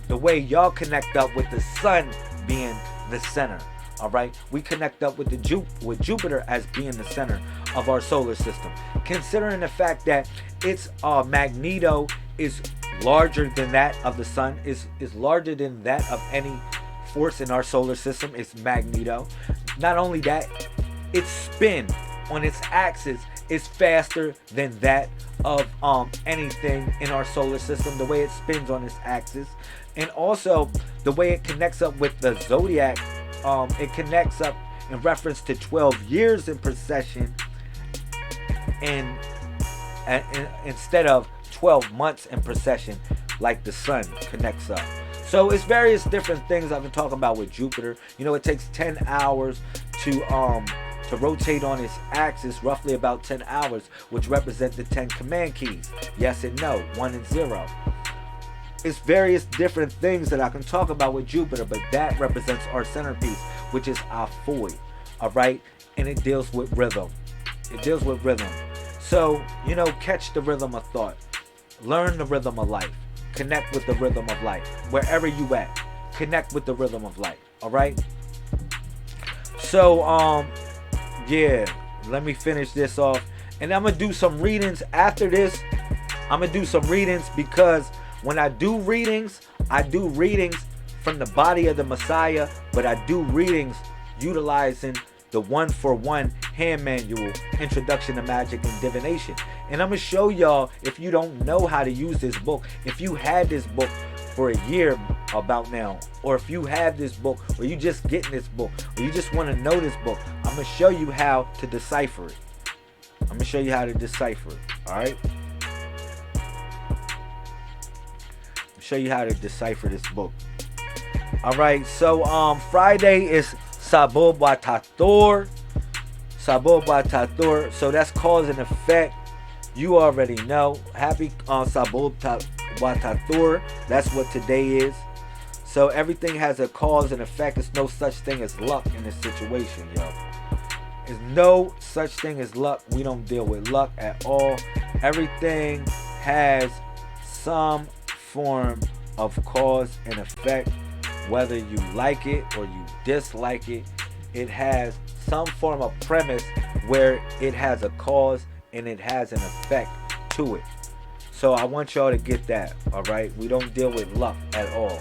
the way y'all connect up with the sun being the center. All right, we connect up with Jupiter as being the center of our solar system. Considering the fact that its magneto is larger than that of the sun, is larger than that of any force in our solar system. It's magneto. Not only that, its spin on its axis is faster than that of anything in our solar system. The way it spins on its axis, and also the way it connects up with the zodiac. It connects up in reference to 12 years in precession, and instead of 12 months in precession, like the sun connects up. So it's various different things I've been talking about with Jupiter. You know, it takes 10 hours to rotate on its axis, roughly about 10 hours, which represent the 10 command keys. Yes and no, 1 and 0. It's various different things that I can talk about with Jupiter, but that represents our centerpiece, which is Afoy. All right, and it deals with rhythm. It deals with rhythm. So, you know, catch the rhythm of thought. Learn the rhythm of life. Connect with the rhythm of life. Wherever you at, connect with the rhythm of life. All right. So, yeah, let me finish this off, and I'm gonna do some readings after this. I'm gonna do some readings because when I do readings from the body of the Messiah, but I do readings utilizing the 1-for-1 hand manual, Introduction to Magic and Divination. And I'm going to show y'all, if you don't know how to use this book, if you had this book for a year about now, or if you have this book, or you just getting this book, or you just want to know this book, I'm going to show you how to decipher it. I'm going to show you how to decipher it. All right? Show you how to decipher this book. All right, so Friday is Sabot Batator. So that's cause and effect. You already know. Happy Sabot Batator. That's what today is. So everything has a cause and effect. There's no such thing as luck in this situation, yo. There's no such thing as luck. We don't deal with luck at all. Everything has some form of cause and effect. Whether you like it or you dislike it, it has some form of premise where it has a cause and it has an effect to it. So I want y'all to get that. All right, we don't deal with luck at all.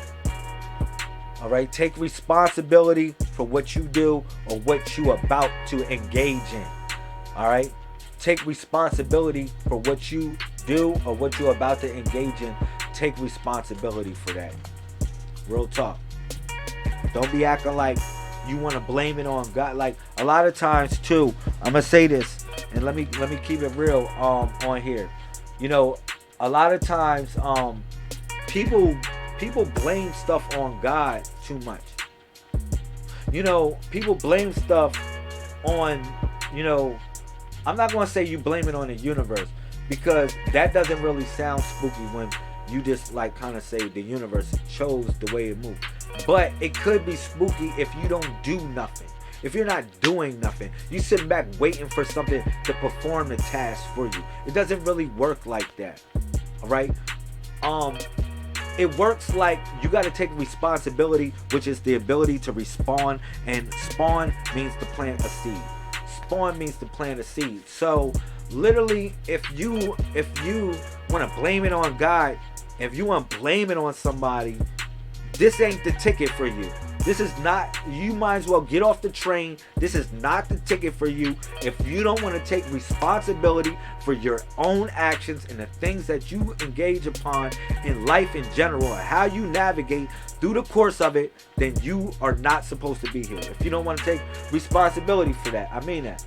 All right, take responsibility for what you do or what you about to engage in. All right, take responsibility for what you do or what you're about to engage in. Take responsibility for that. Real talk. Don't be acting like you want to blame it on God. Like a lot of times too, I'm gonna say this, and let me keep it real on here. You know, a lot of times people blame stuff on God too much. You know, people blame stuff on, you know, I'm not gonna say you blame it on the universe, because that doesn't really sound spooky when you just like kind of say the universe chose the way it moved. But it could be spooky if you don't do nothing. If you're not doing nothing, you sitting back waiting for something to perform the task for you. It doesn't really work like that. All right. It works like you got to take responsibility, which is the ability to respawn, and spawn means to plant a seed. Spawn means to plant a seed. So literally, if you want to blame it on God, if you want to blame it on somebody, this ain't the ticket for you. This is not, you might as well get off the train. This is not the ticket for you. If you don't want to take responsibility for your own actions and the things that you engage upon in life in general, and how you navigate through the course of it, then you are not supposed to be here. If you don't want to take responsibility for that, I mean that.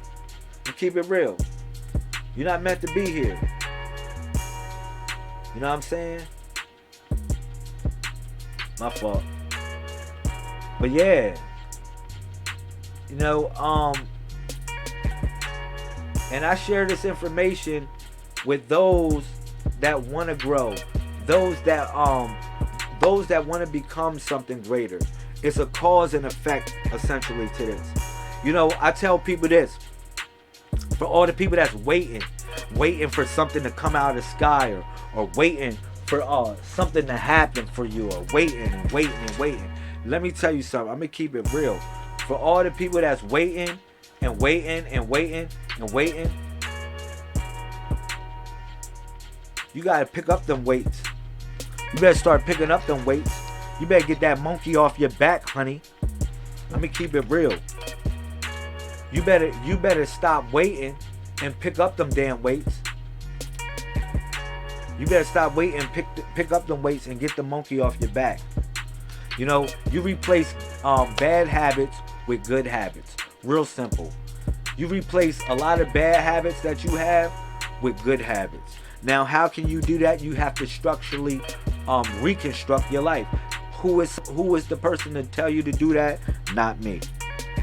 And keep it real. You're not meant to be here. You know what I'm saying? My fault. But yeah, you know, and I share this information with those that want to grow, those that want to become something greater. It's a cause and effect essentially to this. You know, I tell people this, for all the people that's waiting for something to come out of the sky, or waiting for something to happen for you, or waiting. Let me tell you something. I'm gonna keep it real. For all the people that's waiting, you gotta pick up them weights. You better start picking up them weights. You better get that monkey off your back, honey. Let me keep it real. You better stop waiting and pick up them damn weights. You better stop waiting and pick up them weights and get the monkey off your back. You know, you replace bad habits with good habits. Real simple. You replace a lot of bad habits that you have with good habits. Now, how can you do that? You have to structurally reconstruct your life. Who is the person to tell you to do that? Not me.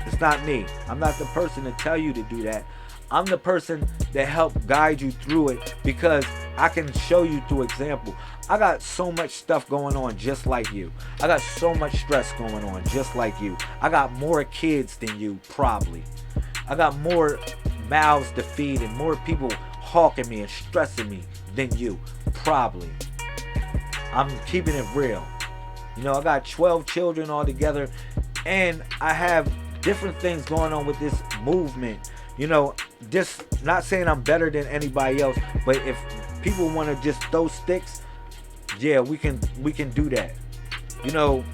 It's not me. I'm not the person to tell you to do that. I'm the person that help guide you through it, because I can show you through example. I got so much stuff going on just like you. I got so much stress going on just like you. I got more kids than you, probably. I got more mouths to feed and more people hawking me and stressing me than you, probably. I'm keeping it real. You know, I got 12 children altogether, and I have different things going on with this movement. You know, just not saying I'm better than anybody else, but if people want to just throw sticks, yeah, we can do that. You know,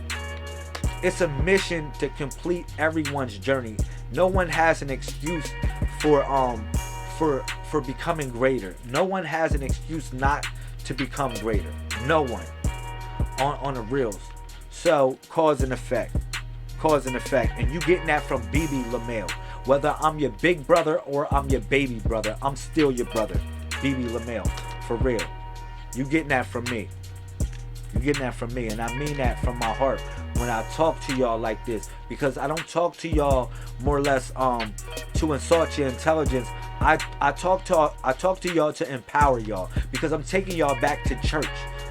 it's a mission to complete everyone's journey. No one has an excuse for becoming greater. No one has an excuse not to become greater. No one. On the reals. So, cause and effect. And you getting that from BB Lamel. Whether I'm your big brother or I'm your baby brother, I'm still your brother. BB Lamel. For real. You getting that from me. And I mean that from my heart when I talk to y'all like this. Because I don't talk to y'all more or less to insult your intelligence. I talk to y'all to empower y'all. Because I'm taking y'all back to church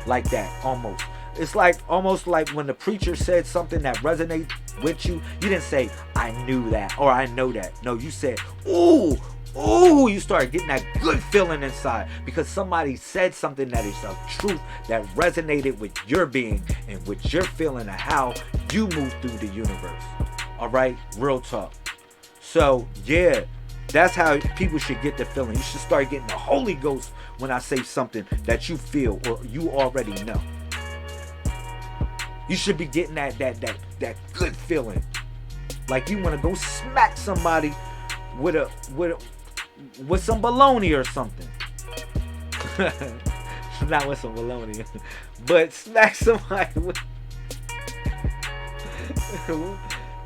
like that, almost. It's almost like when the preacher said something that resonates with you, you didn't say, I knew that, or I know that. No, you said, ooh, you started getting that good feeling inside because somebody said something that is of truth that resonated with your being and with your feeling of how you move through the universe. All right, real talk. So yeah, that's how people should get the feeling. You should start getting the Holy Ghost when I say something that you feel or you already know. You should be getting that good feeling, like you want to go smack somebody with some baloney or something. Not with some baloney, but smack somebody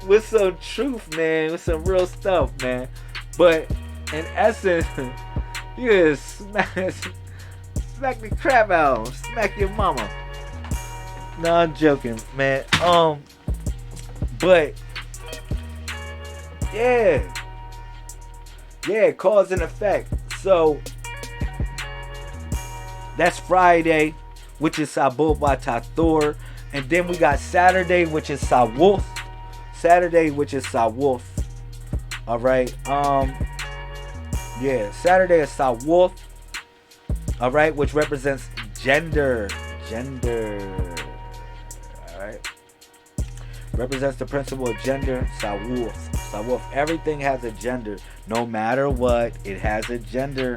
with some truth, man, with some real stuff, man. But in essence, you just smack the crap out of 'em, smack your mama. No, I'm joking, man. But yeah, cause and effect. So that's Friday, which is Sabul Batathor, and then we got Saturday, which is Sawolf. All right. Saturday is Sawolf. All right, which represents gender. Alright. Represents the principle of gender. Sawolf. Everything has a gender. No matter what, it has a gender.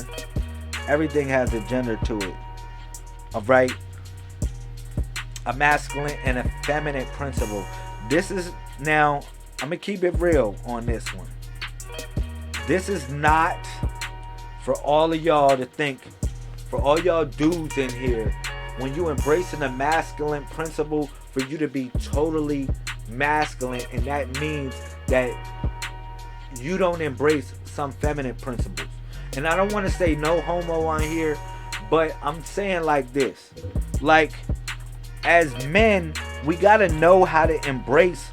Everything has a gender to it. Alright. A masculine and a feminine principle. This is Now, I'm going to keep it real on this one. This is not for all of y'all to think, for all y'all dudes in here, when you embracing the masculine principle, for you to be totally masculine, and that means that you don't embrace some feminine principles. And I don't want to say no homo on here, but I'm saying like this. Like, as men, we got to know how to embrace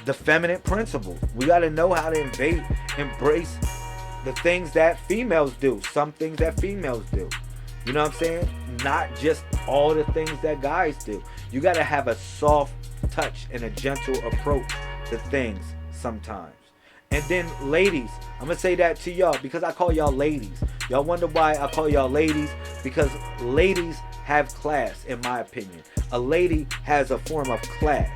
the feminine principle. We got to know how to embrace the things that females do. Some things that females do. You know what I'm saying? Not just all the things that guys do. You got to have a soft touch and a gentle approach to things sometimes. And then ladies, I'm going to say that to y'all because I call y'all ladies. Y'all wonder why I call y'all ladies? Because ladies have class, in my opinion. A lady has a form of class.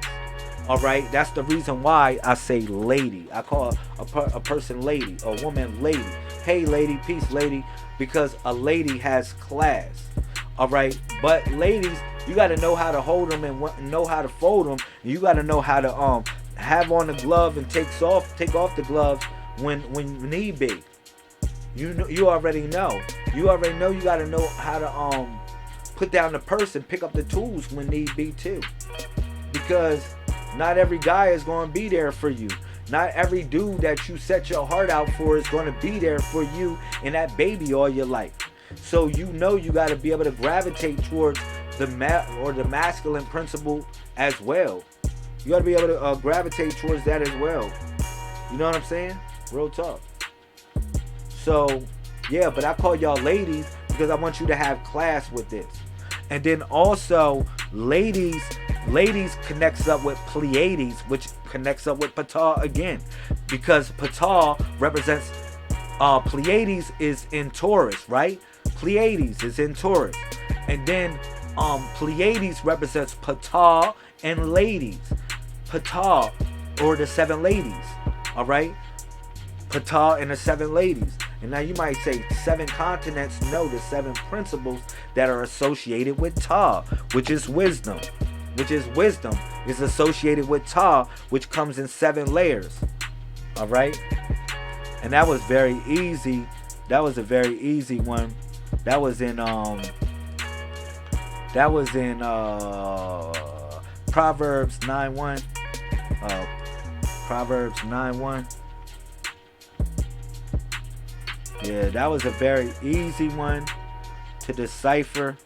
All right, that's the reason why I say lady. I call a person lady, a woman lady. Hey lady, peace lady, because a lady has class. All right, but ladies, you got to know how to hold them and know how to fold them. You got to know how to have on the glove and take off the gloves when need be. You already know. You already know. You got to know how to put down the purse and pick up the tools when need be too, because not every guy is going to be there for you. Not every dude that you set your heart out for is going to be there for you and that baby all your life. So you know you got to be able to gravitate towards the masculine principle as well. You got to be able to gravitate towards that as well. You know what I'm saying? Real talk. So, yeah, but I call y'all ladies because I want you to have class with this. And then also, ladies connects up with Pleiades, which connects up with Ptah again. Because Ptah represents, Pleiades is in Taurus, right? Pleiades is in Taurus. And then Pleiades represents Ptah and ladies. Ptah, or the 7 ladies. Alright? Ptah and the 7 ladies. And now you might say 7 continents. No, the 7 principles that are associated with Ptah, which is wisdom. Wisdom is associated with Ptah, which comes in 7 layers. Alright? And that was very easy. That was a very easy one. That was in Proverbs 9:1. Proverbs 9:1. Yeah, that was a very easy one to decipher,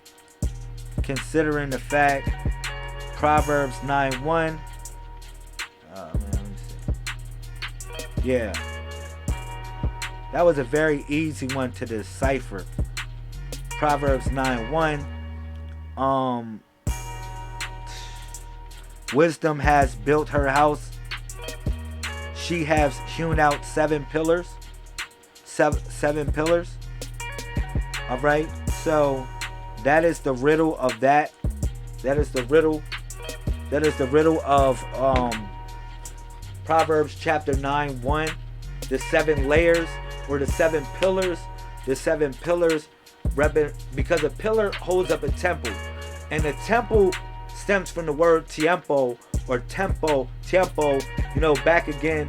considering the fact Proverbs 9:1. Oh man, let me see. Yeah, that was a very easy one to decipher. Proverbs 9:1. Wisdom has built her house. She has hewn out 7 pillars. Seven pillars. All right. So that is the riddle of that. That is the riddle of Proverbs chapter 9:1. The 7 layers, or the 7 pillars. The 7 pillars, because a pillar holds up a temple, and the temple stems from the word tiempo, or tiempo. You know, back again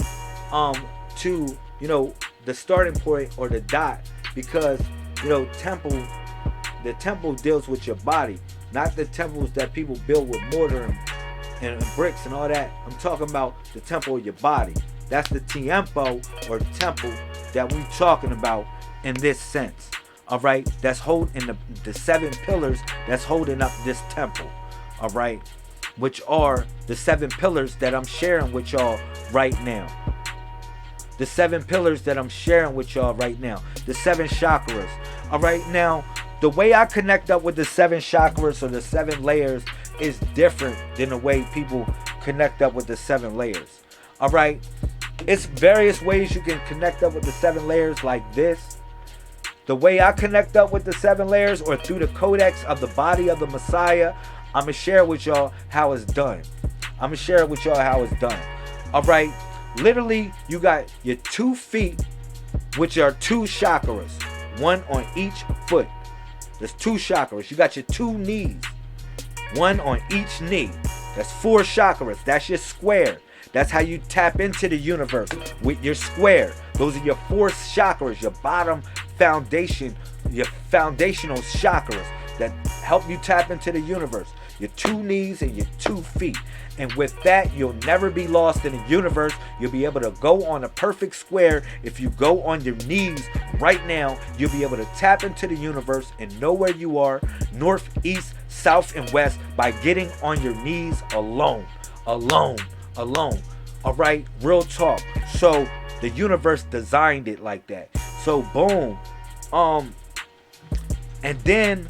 to, you know, the starting point, or the dot, because, you know, the temple deals with your body, not the temples that people build with mortar and bricks and all that. I'm talking about the temple of your body. That's the tiempo, or temple, that we talking about in this sense. All right, that's holding the 7 pillars that's holding up this temple. All right, which are the 7 pillars that I'm sharing with y'all right now. The 7 pillars that I'm sharing with y'all right now. The 7 chakras. All right, now, the way I connect up with the 7 chakras, or the 7 layers, is different than the way people connect up with the 7 layers. All right, it's various ways you can connect up with the 7 layers, like this. The way I connect up with the 7 layers, or through the Codex of the body of the Messiah, I'm going to share with y'all how it's done. All right. Literally, you got your 2 feet, which are 2 chakras, 1 on each foot. There's 2 chakras. You got your 2 knees, 1 on each knee. That's 4 chakras. That's your square. That's how you tap into the universe with your square. Those are your 4 chakras, your bottom foundation, your foundational chakras that help you tap into the universe. Your 2 knees and your 2 feet. And with that, you'll never be lost in the universe. You'll be able to go on a perfect square. If you go on your knees right now, you'll be able to tap into the universe and know where you are, north, east, south, and west, by getting on your knees alone. Alone. All right, real talk. So the universe designed it like that. So boom. And then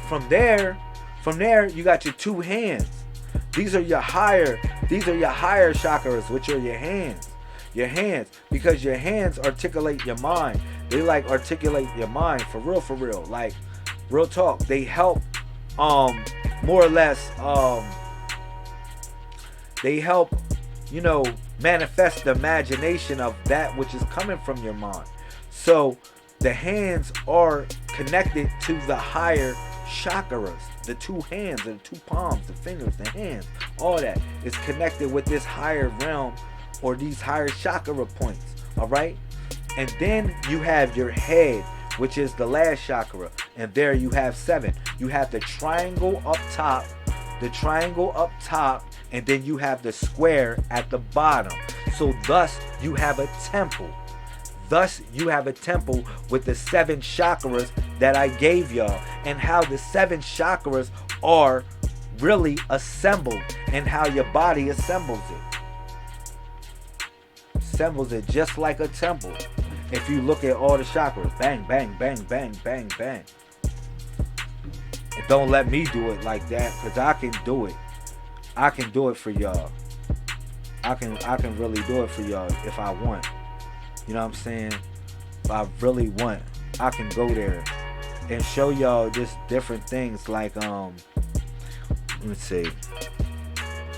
from there you got your 2 hands. These are your higher chakras, which are your hands. Because your hands articulate your mind. They like articulate your mind for real. Like real talk. They help more or less they help, manifest the imagination of that which is coming from your mind. So the hands are connected to the higher chakras. The 2 hands and the 2 palms, the fingers, the hands, all that is connected with this higher realm or these higher chakra points. All right. And then you have your head, which is the last chakra. And there you have 7. You have the triangle up top, and then you have the square at the bottom. So thus you have a temple. With the 7 chakras that I gave y'all, and how the 7 chakras are really assembled, and how your body assembles it just like a temple. If you look at all the chakras, bang, bang, bang, bang, bang, bang. And don't let me do it like that, because I can do it. I can do it for y'all. I can really do it for y'all if I want. You know what I'm saying? If I really want, I can go there and show y'all just different things. Like let me see.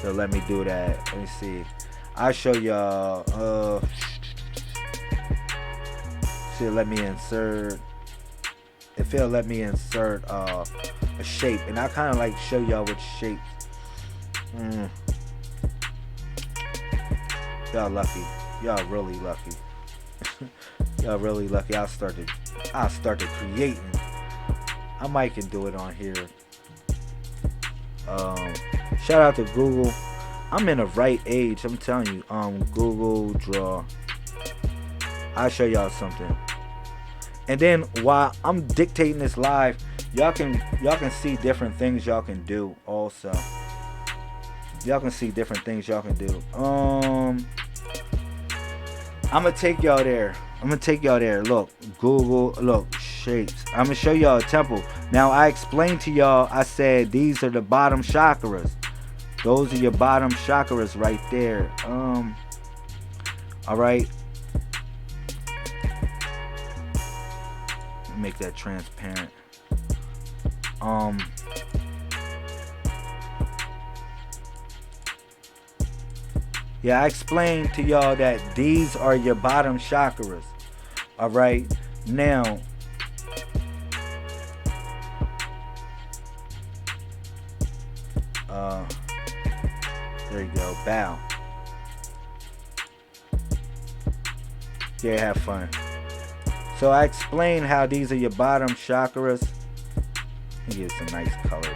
So let me do that. Let me see. I'll show y'all. See, let me insert. If it'll let me insert a shape, and I kind of like show y'all what shape. Y'all lucky. Y'all really lucky. Y'all really lucky. I'll start to creating. I might can do it on here. Shout out to Google. I'm in the right age. I'm telling you. Google Draw. I'll show y'all something. And then while I'm dictating this live, y'all can see different things y'all can do also. Y'all can see different things y'all can do. I'm gonna take y'all there. Look, Google, look, shapes. I'm gonna show y'all a temple. Now I explained to y'all, I said these are the bottom chakras. Those are your bottom chakras right there. Alright. Make that transparent. Yeah, I explained to y'all that these are your bottom chakras. Alright, now there you go, bow. Yeah, have fun. So I explained how these are your bottom chakras. Let me give some nice colors.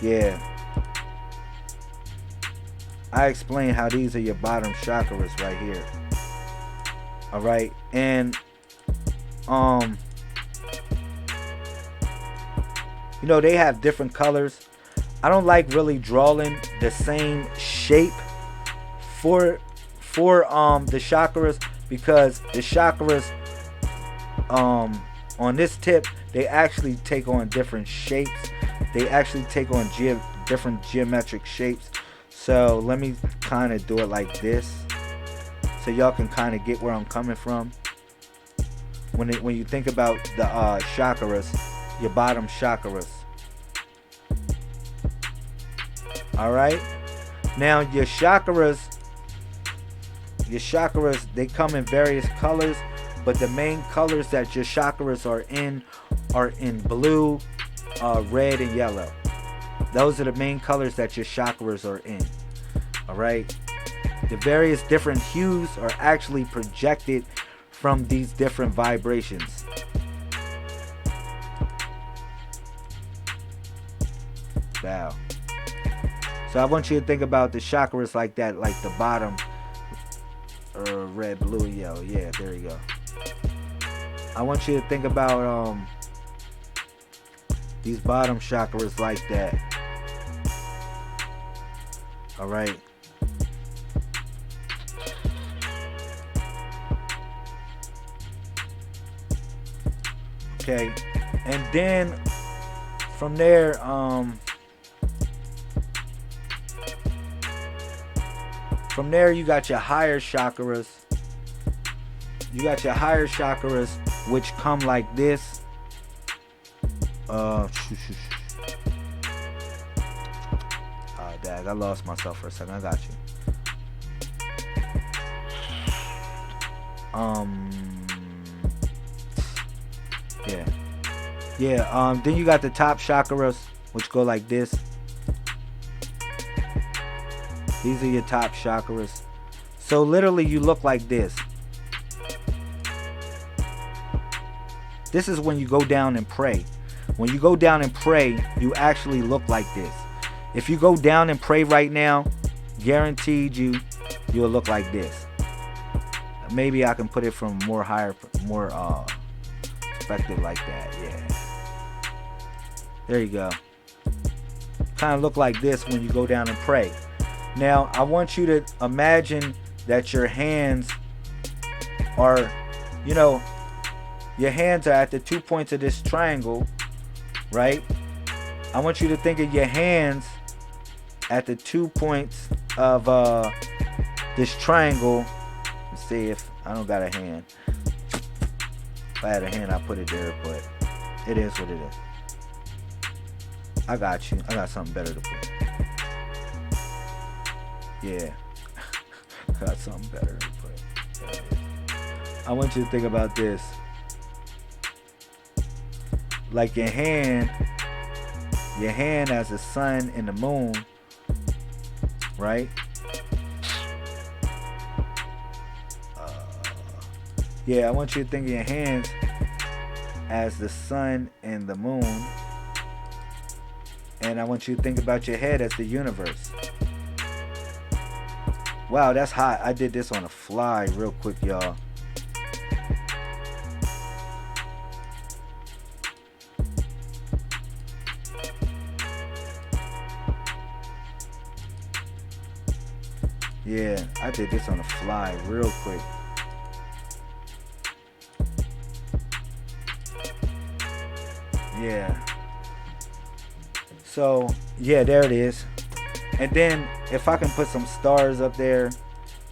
Yeah. I explained how these are your bottom chakras right here. Alright. And they have different colors. I don't like really drawing the same shape for the chakras, because the chakras on this tip, they actually take on different shapes. They actually take on different geometric shapes. So let me kind of do it like this, so y'all can kind of get where I'm coming from. When you think about the chakras, your bottom chakras. All right. Now your chakras, they come in various colors. but the main colors that your chakras are in blue, red, and yellow. Those are the main colors that your chakras are in. All right. The various different hues are actually projected from these different vibrations. Wow. So I want you to think about the chakras like that, like the bottom, red, blue, yellow. Yeah, there you go. I want you to think about these bottom chakras like that. All right. Okay. And then from there, you got your higher chakras. You got your higher chakras, which come like this. Dag, I lost myself for a second. I got you. Yeah. Then you got the top chakras, which go like this. These are your top chakras. So literally you look like this. This is when you go down and pray. When you go down and pray, you actually look like this. If you go down and pray right now, guaranteed you'll look like this. Maybe I can put it from more perspective like that. Yeah. There you go. Kind of look like this when you go down and pray. Now, I want you to imagine that your hands are, your hands are at the 2 points of this triangle, right? I want you to think of your hands at the 2 points of this triangle. Let's see if I don't got a hand. If I had a hand, I'd put it there, but it is what it is. I got you. I got something better to put. Yeah. I got something better to put. I want you to think about this. Like your hand as the sun and the moon, right? I want you to think of your hands as the sun and the moon. And I want you to think about your head as the universe. Wow, that's hot. I did this on the fly real quick, y'all. Yeah, I did this on the fly real quick. Yeah. So, yeah, there it is. And then, if I can put some stars up there,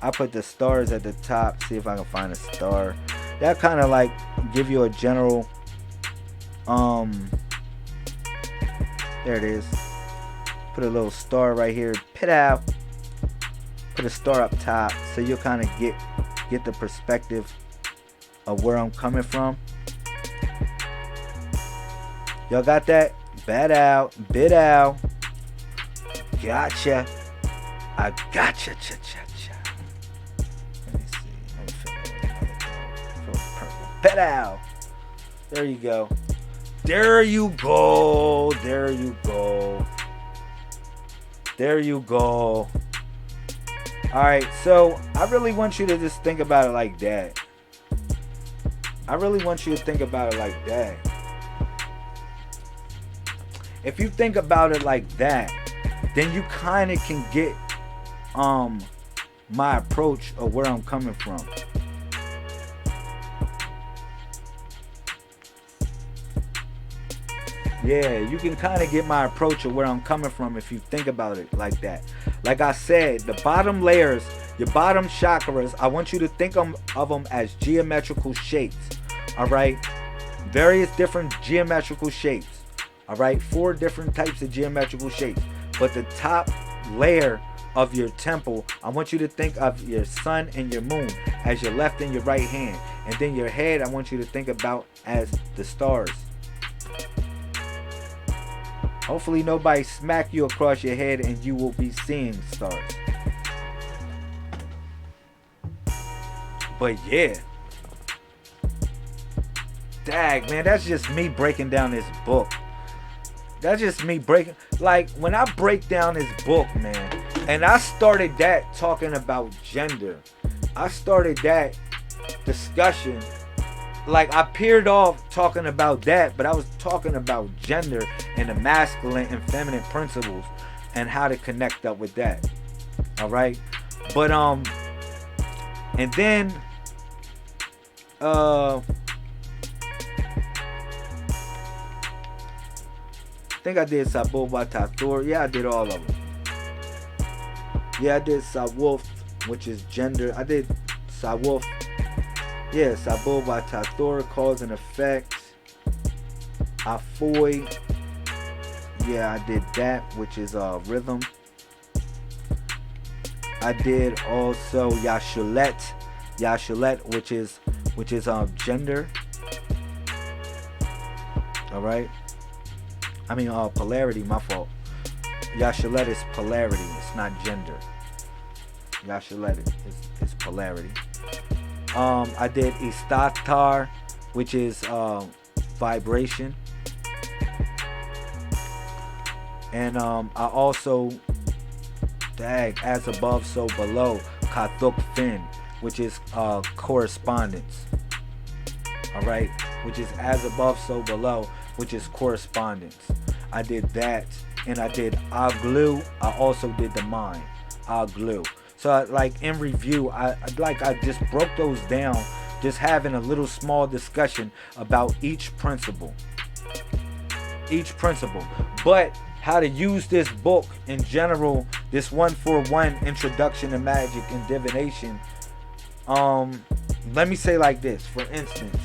I put the stars at the top. See if I can find a star. That kind of like give you a general, there it is. Put a little star right here. Put a star up top, so you'll kind of get the perspective of where I'm coming from. Y'all got that? Bit out. Gotcha. I gotcha. Cha. Let me see. Let me fill it with another purple. Bit out. There you go. There you go. Alright, so I really want you to just think about it like that. If you think about it like that, then you kind of can get my approach of where I'm coming from. Yeah, you can kind of get my approach of where I'm coming from if you think about it like that. Like I said, the bottom layers, your bottom chakras, I want you to think of them as geometrical shapes. All right? Various different geometrical shapes. All right? 4 different types of geometrical shapes. But the top layer of your temple, I want you to think of your sun and your moon as your left and your right hand. And then your head, I want you to think about as the stars. Hopefully nobody smack you across your head and you will be seeing stars. But yeah. Dag, man, that's just me breaking down this book. That's just me breaking. Like, when I break down this book, man, and I started that talking about gender. I started that discussion. Like, I peered off talking about that, but I was talking about gender and the masculine and feminine principles and how to connect up with that. Alright? But, and then, I think I did Sabo Batathor. Yeah, I did all of them. Yeah, I did Sawolf, which is gender. I did Sawolf. Yeah, Sabo Batathor, cause and effect. Afoy. Yeah, I did that, which is rhythm. I did also Yashulet. Yashulet, which is gender. Alright. I mean, polarity, my fault. Yashulet is polarity, it's not gender. Yashulet is polarity. I did Istatar, which is vibration. And I also, as above, so below, Kathuk Fin, which is correspondence. Alright? Which is as above, so below, which is correspondence. I did that, and I did Aglu. I also did the mind, Aglu. So like in review, I just broke those down, just having a little small discussion about each principle. Each principle. But how to use this book in general, this 141 introduction to magic and divination. Let me say like this, for instance,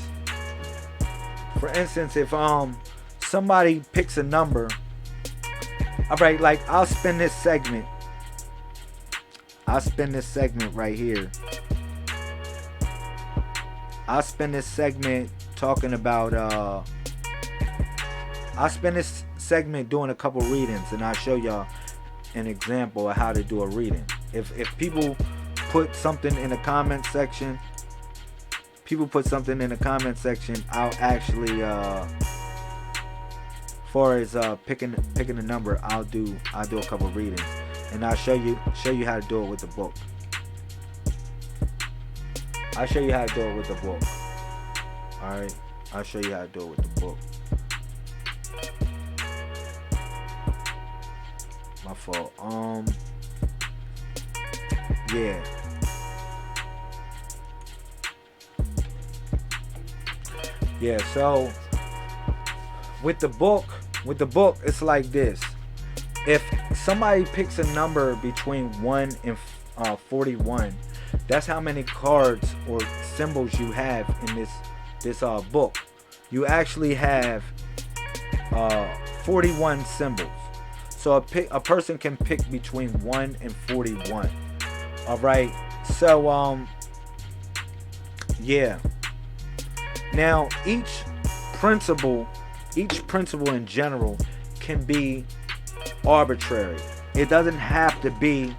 if somebody picks a number, alright, like I'll spend this segment right here. I'll spend this segment talking about I'll spend this segment doing a couple readings, and I'll show y'all an example of how to do a reading. If people put something in the comment section, I'll actually far as picking a number, I'll do a couple readings, and I'll show you how to do it with the book. I'll show you how to do it with the book. Alright, I'll show you how to do it with the book. My fault. Yeah. Yeah, so with the book, it's like this. If somebody picks a number between 1 and 41, that's how many cards or symbols you have in this book. You actually have 41 symbols. So a person can pick between 1 and 41. All right. So yeah. Now each principle in general can be arbitrary. It doesn't have to be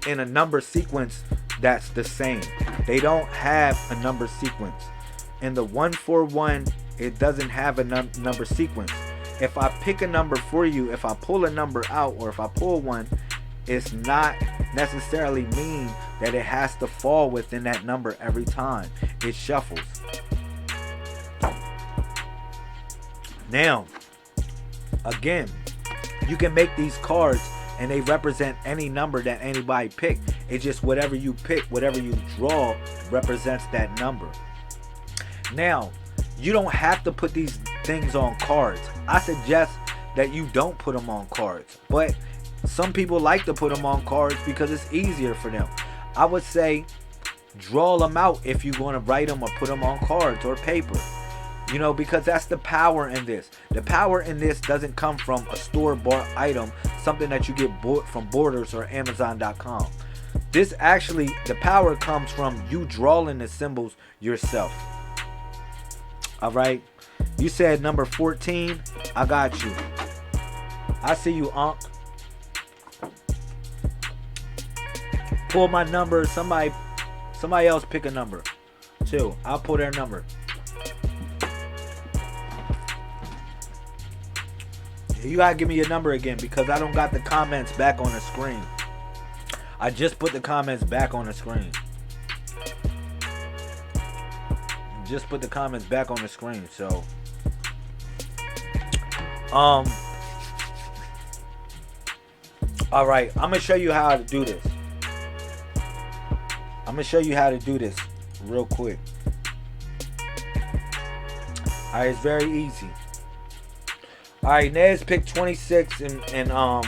in a number sequence that's the same. They don't have a number sequence. In the 141, it doesn't have a number sequence. If I pick a number for you, if I pull a number out, or if I pull one, it's not necessarily mean that it has to fall within that number every time. It shuffles. Now, again, you can make these cards and they represent any number that anybody pick. It's just whatever you pick, whatever you draw represents that number. Now, you don't have to put these things on cards. I suggest that you don't put them on cards, but some people like to put them on cards because it's easier for them. I would say draw them out if you're going to write them or put them on cards or paper. You know, because that's the power in this. The power in this doesn't come from a store-bought item, something that you get from Borders or Amazon.com. This actually, the power comes from you drawing the symbols yourself. All right. You said number 14. I got you. I see you, Unc. Pull my number. Somebody else pick a number. 2. I'll pull their number. You gotta give me your number again because I don't got the comments back on the screen. I just put the comments back on the screen. Just put the comments back on the screen. So, all right. I'm gonna show you how to do this. I'm gonna show you how to do this real quick. All right, it's very easy. All right, Nez picked 26 and Unc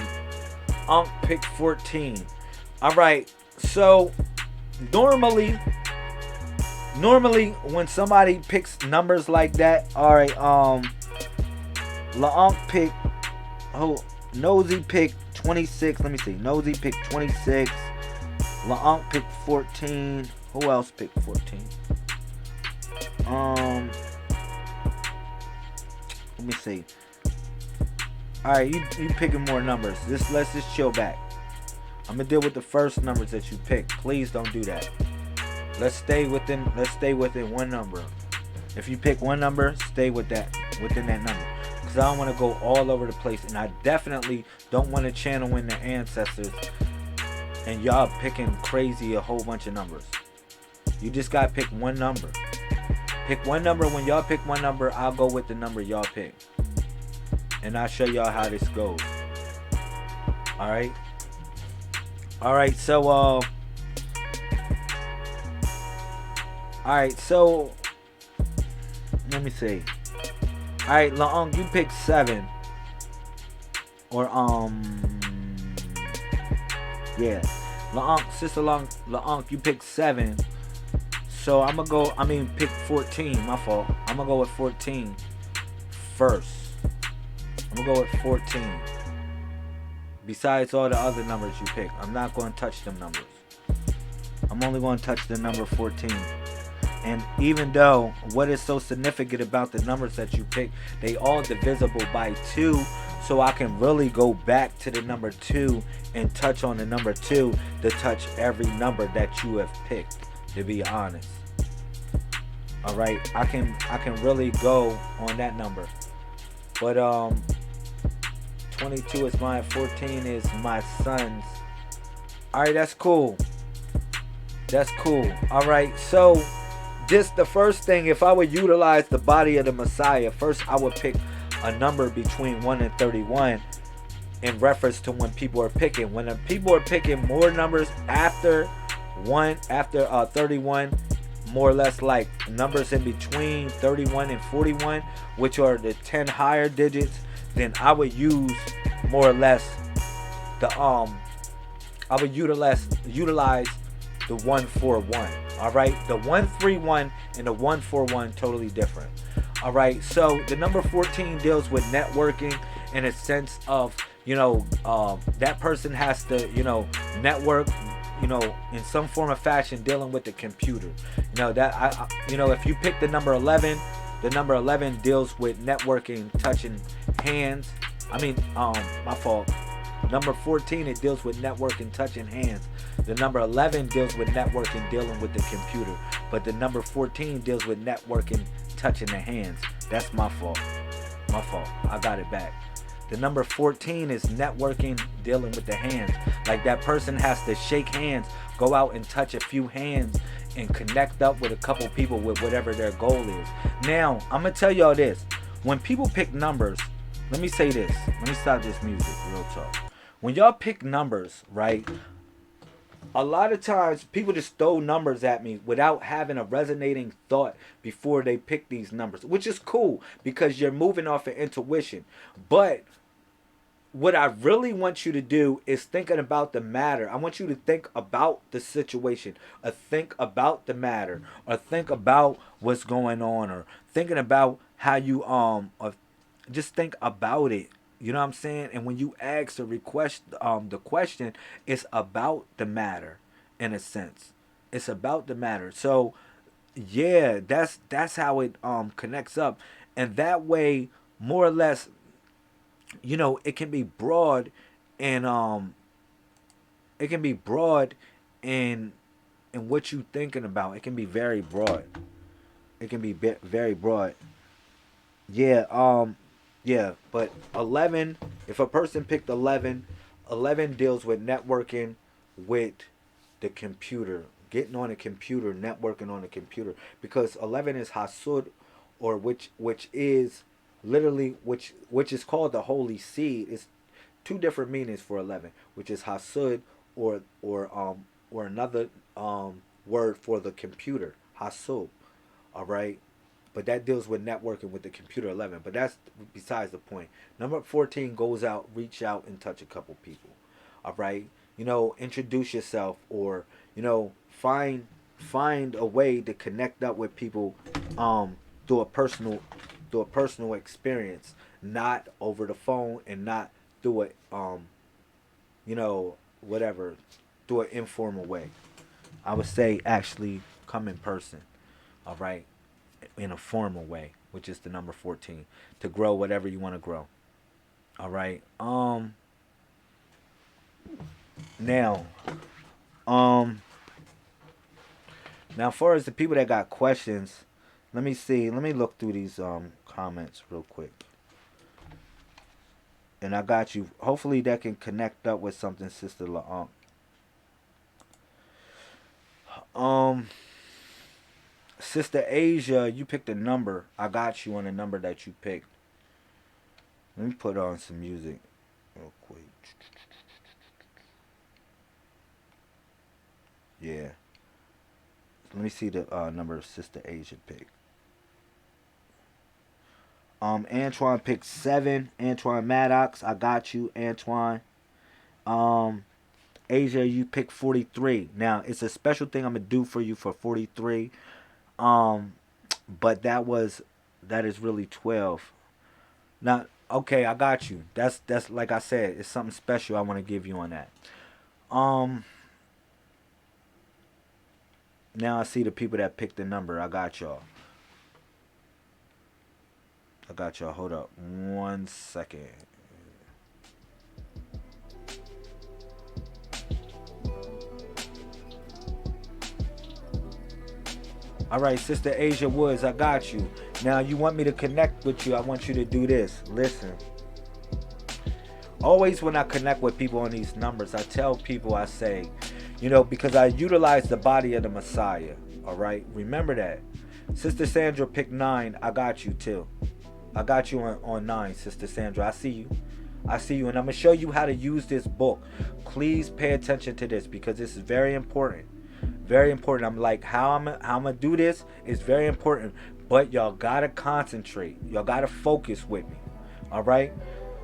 picked 14. All right, so normally when somebody picks numbers like that, all right, LaUnc picked, Nosy picked 26. Let me see. Nosy picked 26. LaUnc picked 14. Who else picked 14? Let me see. All right, you picking more numbers. Let's just chill back. I'm gonna deal with the first numbers that you picked. Please don't do that. Let's stay within one number. If you pick one number, stay within that number. Because I don't want to go all over the place, and I definitely don't want to channel in the ancestors and y'all picking crazy a whole bunch of numbers. You just gotta pick one number. Pick one number. When y'all pick one number, I'll go with the number y'all pick. And I'll show y'all how this goes. Alright. Alright, so alright, so let me see. Alright, LaUnc, you picked 7. Or yeah. Sister LaUnc, you picked 7. So I'm gonna go, pick 14, my fault. I'm gonna go with 14 first. I'm gonna go with 14. Besides all the other numbers you pick, I'm not going to touch them numbers. I'm only going to touch the number 14. And even though what is so significant about the numbers that you pick, they all divisible by 2, so I can really go back to the number 2 and touch on the number 2 to touch every number that you have picked, to be honest. All right, I can really go on that number. But 22 is mine, 14 is my son's. Alright, that's cool. That's cool. Alright, so the first thing, if I would utilize the body of the Messiah, first I would pick a number between 1 and 31 in reference to when people are picking. When people are picking more numbers after 31, more or less like numbers in between 31 and 41, which are the 10 higher digits, then I would use more or less the I would utilize the 141. All right, the 131 and the 141 totally different. All right, so the number 14 deals with networking in a sense of that person has to network in some form of fashion dealing with the computer. If you pick the number 11, the number 11 deals with networking, touching hands. My fault. Number 14, it deals with networking, touching hands. The number 11 deals with networking, dealing with the computer. But the number 14 deals with networking, touching the hands. That's my fault. My fault. I got it back. The number 14 is networking, dealing with the hands. Like that person has to shake hands, go out and touch a few hands, and connect up with a couple people with whatever their goal is. Now, I'm going to tell y'all this. When people pick numbers, let me say this. Let me stop this music, real talk. When y'all pick numbers, right, a lot of times people just throw numbers at me without having a resonating thought before they pick these numbers, which is cool because you're moving off of intuition. But what I really want you to do is thinking about the matter. I want you to think about the situation, or think about the matter, or think about what's going on, or thinking about how you or just think about it. You know what I'm saying? And when you ask the question, it's about the matter. in a sense. It's about the matter. So yeah, that's how it connects up, and that way, more or less, it can be broad, and it can be broad in what you thinking about. It can be very broad. It can be very broad. Yeah, yeah, but 11, if a person picked 11, 11 deals with networking with the computer, getting on a computer, networking on a computer, because 11 is Hasud, or which is literally which is called the holy seed. It's two different meanings for 11, which is Hasud, or another word for the computer, Hasub. All right, but that deals with networking with the computer 11. But that's besides the point. Number 14 goes out, reach out, and touch a couple people. All right, introduce yourself, or find a way to connect up with people through a personal experience, not over the phone, and not through whatever, through an informal way. I would say actually come in person. All right, in a formal way, which is the number 14, to grow whatever you want to grow. All right. Now, um, now, as far as the people that got questions, let me see. Let me look through these comments real quick. And I got you. Hopefully, that can connect up with something, Sister La. Sister Asia, you picked a number. I got you on the number that you picked. Let me put on some music real quick. Yeah. Let me see the number Sister Asia picked. Antoine picked 7. Antoine Maddox, I got you, Antoine. Asia, you picked 43. Now, it's a special thing I'm gonna do for you for 43. But that is really 12. Now, okay, I got you. That's like I said, it's something special I want to give you on that. Um, Now I see the people that picked the number. I got y'all. Hold up 1 second. All right, Sister Asia Woods, I got you. Now you want me to connect with you. I want you to do this. Listen. Always when I connect with people on these numbers, I tell people, I say, because I utilize the body of the Messiah. All right? Remember that. Sister Sandra picked 9. I got you too. I got you on 9, Sister Sandra. I see you. And I'm going to show you how to use this book. Please pay attention to this, because this is very important. Very important. I'm like, how I'm gonna do this is very important. But y'all gotta concentrate. Y'all gotta focus with me. All right.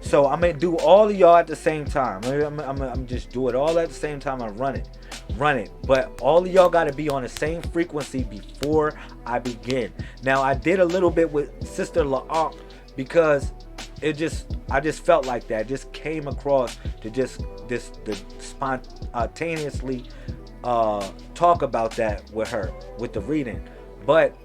So I'm gonna do all of y'all at the same time. I'm just do it all at the same time. and run it. But all of y'all gotta be on the same frequency before I begin. Now I did a little bit with Sister La, because I just felt like that. It just came across to the spontaneously talk about that with her, with the reading. But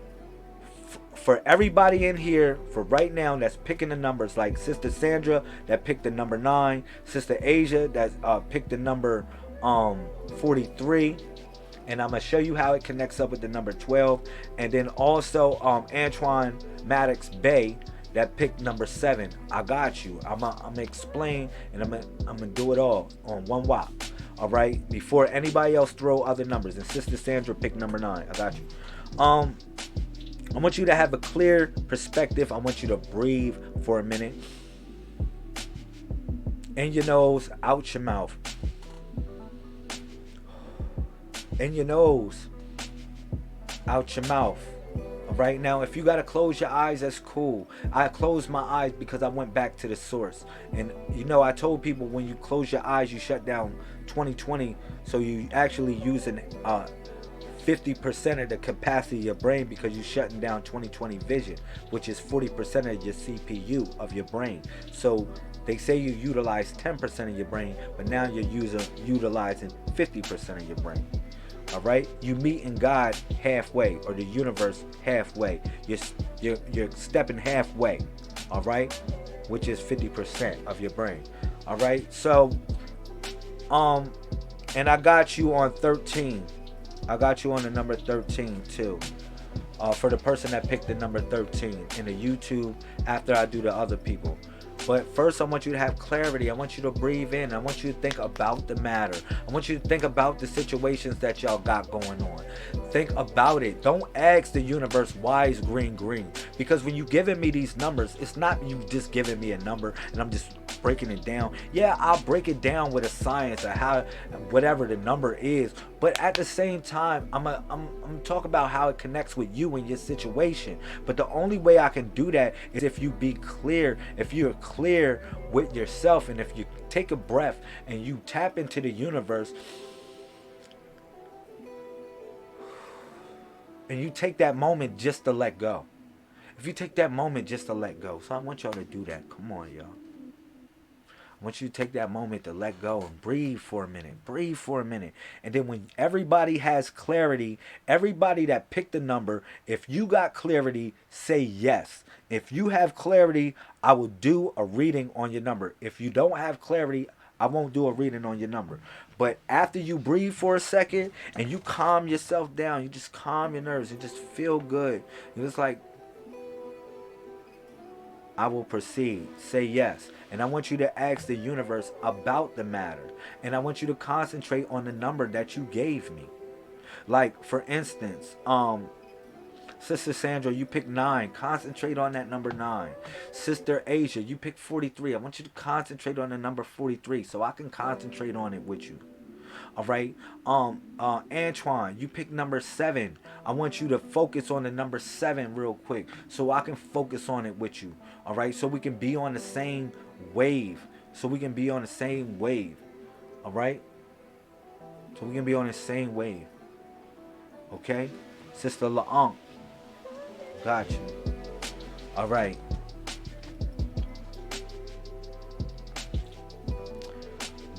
for everybody in here, for right now, that's picking the numbers, like Sister Sandra that picked the number 9, Sister Asia that picked the number 43, and I'm gonna show you how it connects up with the number 12, and then also Antoine Maddox Bay that picked number 7. I got you. I'm gonna explain, and I'm gonna do it all on one whop. All right, before anybody else throw other numbers. And Sister Sandra picked number 9. I got you. I want you to have a clear perspective. I want you to breathe for a minute. In your nose, out your mouth. In your nose, out your mouth. Right now, if you gotta close your eyes, that's cool. I closed my eyes because I went back to the source. And I told people, when you close your eyes, you shut down 2020. So you actually using 50% of the capacity of your brain, because you're shutting down 2020 vision, which is 40% of your CPU of your brain. So they say you utilize 10% of your brain, but now you're utilizing 50% of your brain. All right, you meeting God halfway, or the universe halfway. You're stepping halfway. All right, which is 50% of your brain. All right, so and I got you on 13. I got you on the number 13 too. For the person that picked the number 13 in the YouTube after I do the other people. But first, I want you to have clarity. I want you to breathe in. I want you to think about the matter. I want you to think about the situations that y'all got going on. Think about it. Don't ask the universe why is green green. Because when you giving me these numbers, it's not you just giving me a number and I'm just breaking it down. Yeah, I'll break it down with a science or how whatever the number is. But at the same time, I'm talking about how it connects with you and your situation. But the only way I can do that is if you be clear, if you're clear with yourself, and if you take a breath and you tap into the universe and you take that moment just to let go. If you take that moment just to let go. So I want y'all to do that. Come on, y'all. I want you to take that moment to let go and breathe for a minute. Breathe for a minute. And then when everybody has clarity, everybody that picked the number, if you got clarity, say yes. If you have clarity, I will do a reading on your number. If you don't have clarity, I won't do a reading on your number. But after you breathe for a second and you calm yourself down, you just calm your nerves, you just feel good. You're just like, I will proceed. Say yes. And I want you to ask the universe about the matter. And I want you to concentrate on the number that you gave me. Like, for instance, Sister Sandra, you picked 9. Concentrate on that number 9. Sister Asia, you picked 43. I want you to concentrate on the number 43 so I can concentrate on it with you. All right. Antoine, you picked number 7. I want you to focus on the number 7 real quick so I can focus on it with you. All right. So we can be on the same wave. All right. So we can be on the same wave. Okay. Sister LaUnc, got you. All right.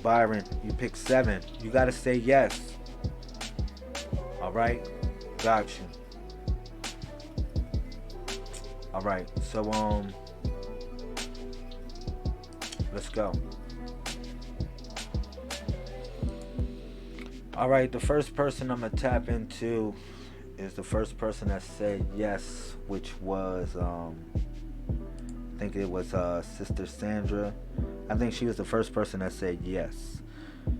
Byron, you picked 7. You got to say yes. All right. Got you. All right. So, let's go. All right. The first person I'm going to tap into is the first person that said yes, which was, I think it was Sister Sandra. I think she was the first person that said yes.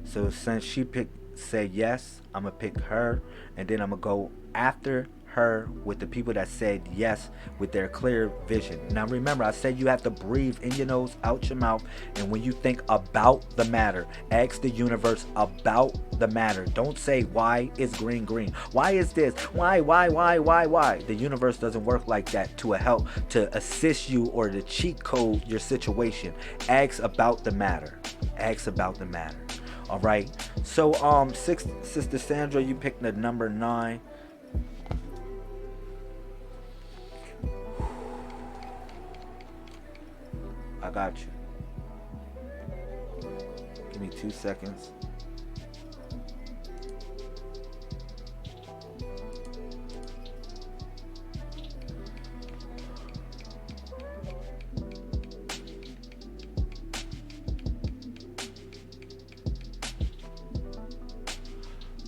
So since she said yes, I'm going to pick her, and then I'm going to go after her with the people that said yes with their clear vision. Now remember, I said you have to breathe in your nose, out your mouth, and when you think about the matter, ask the universe about the matter. Don't say, why is green green? Why is this? Why? The universe doesn't work like that to help, to assist you or to cheat code your situation. Ask about the matter. Ask about the matter. All right. So, Sister Sandra, you picked the number 9. I got you. Give me 2 seconds.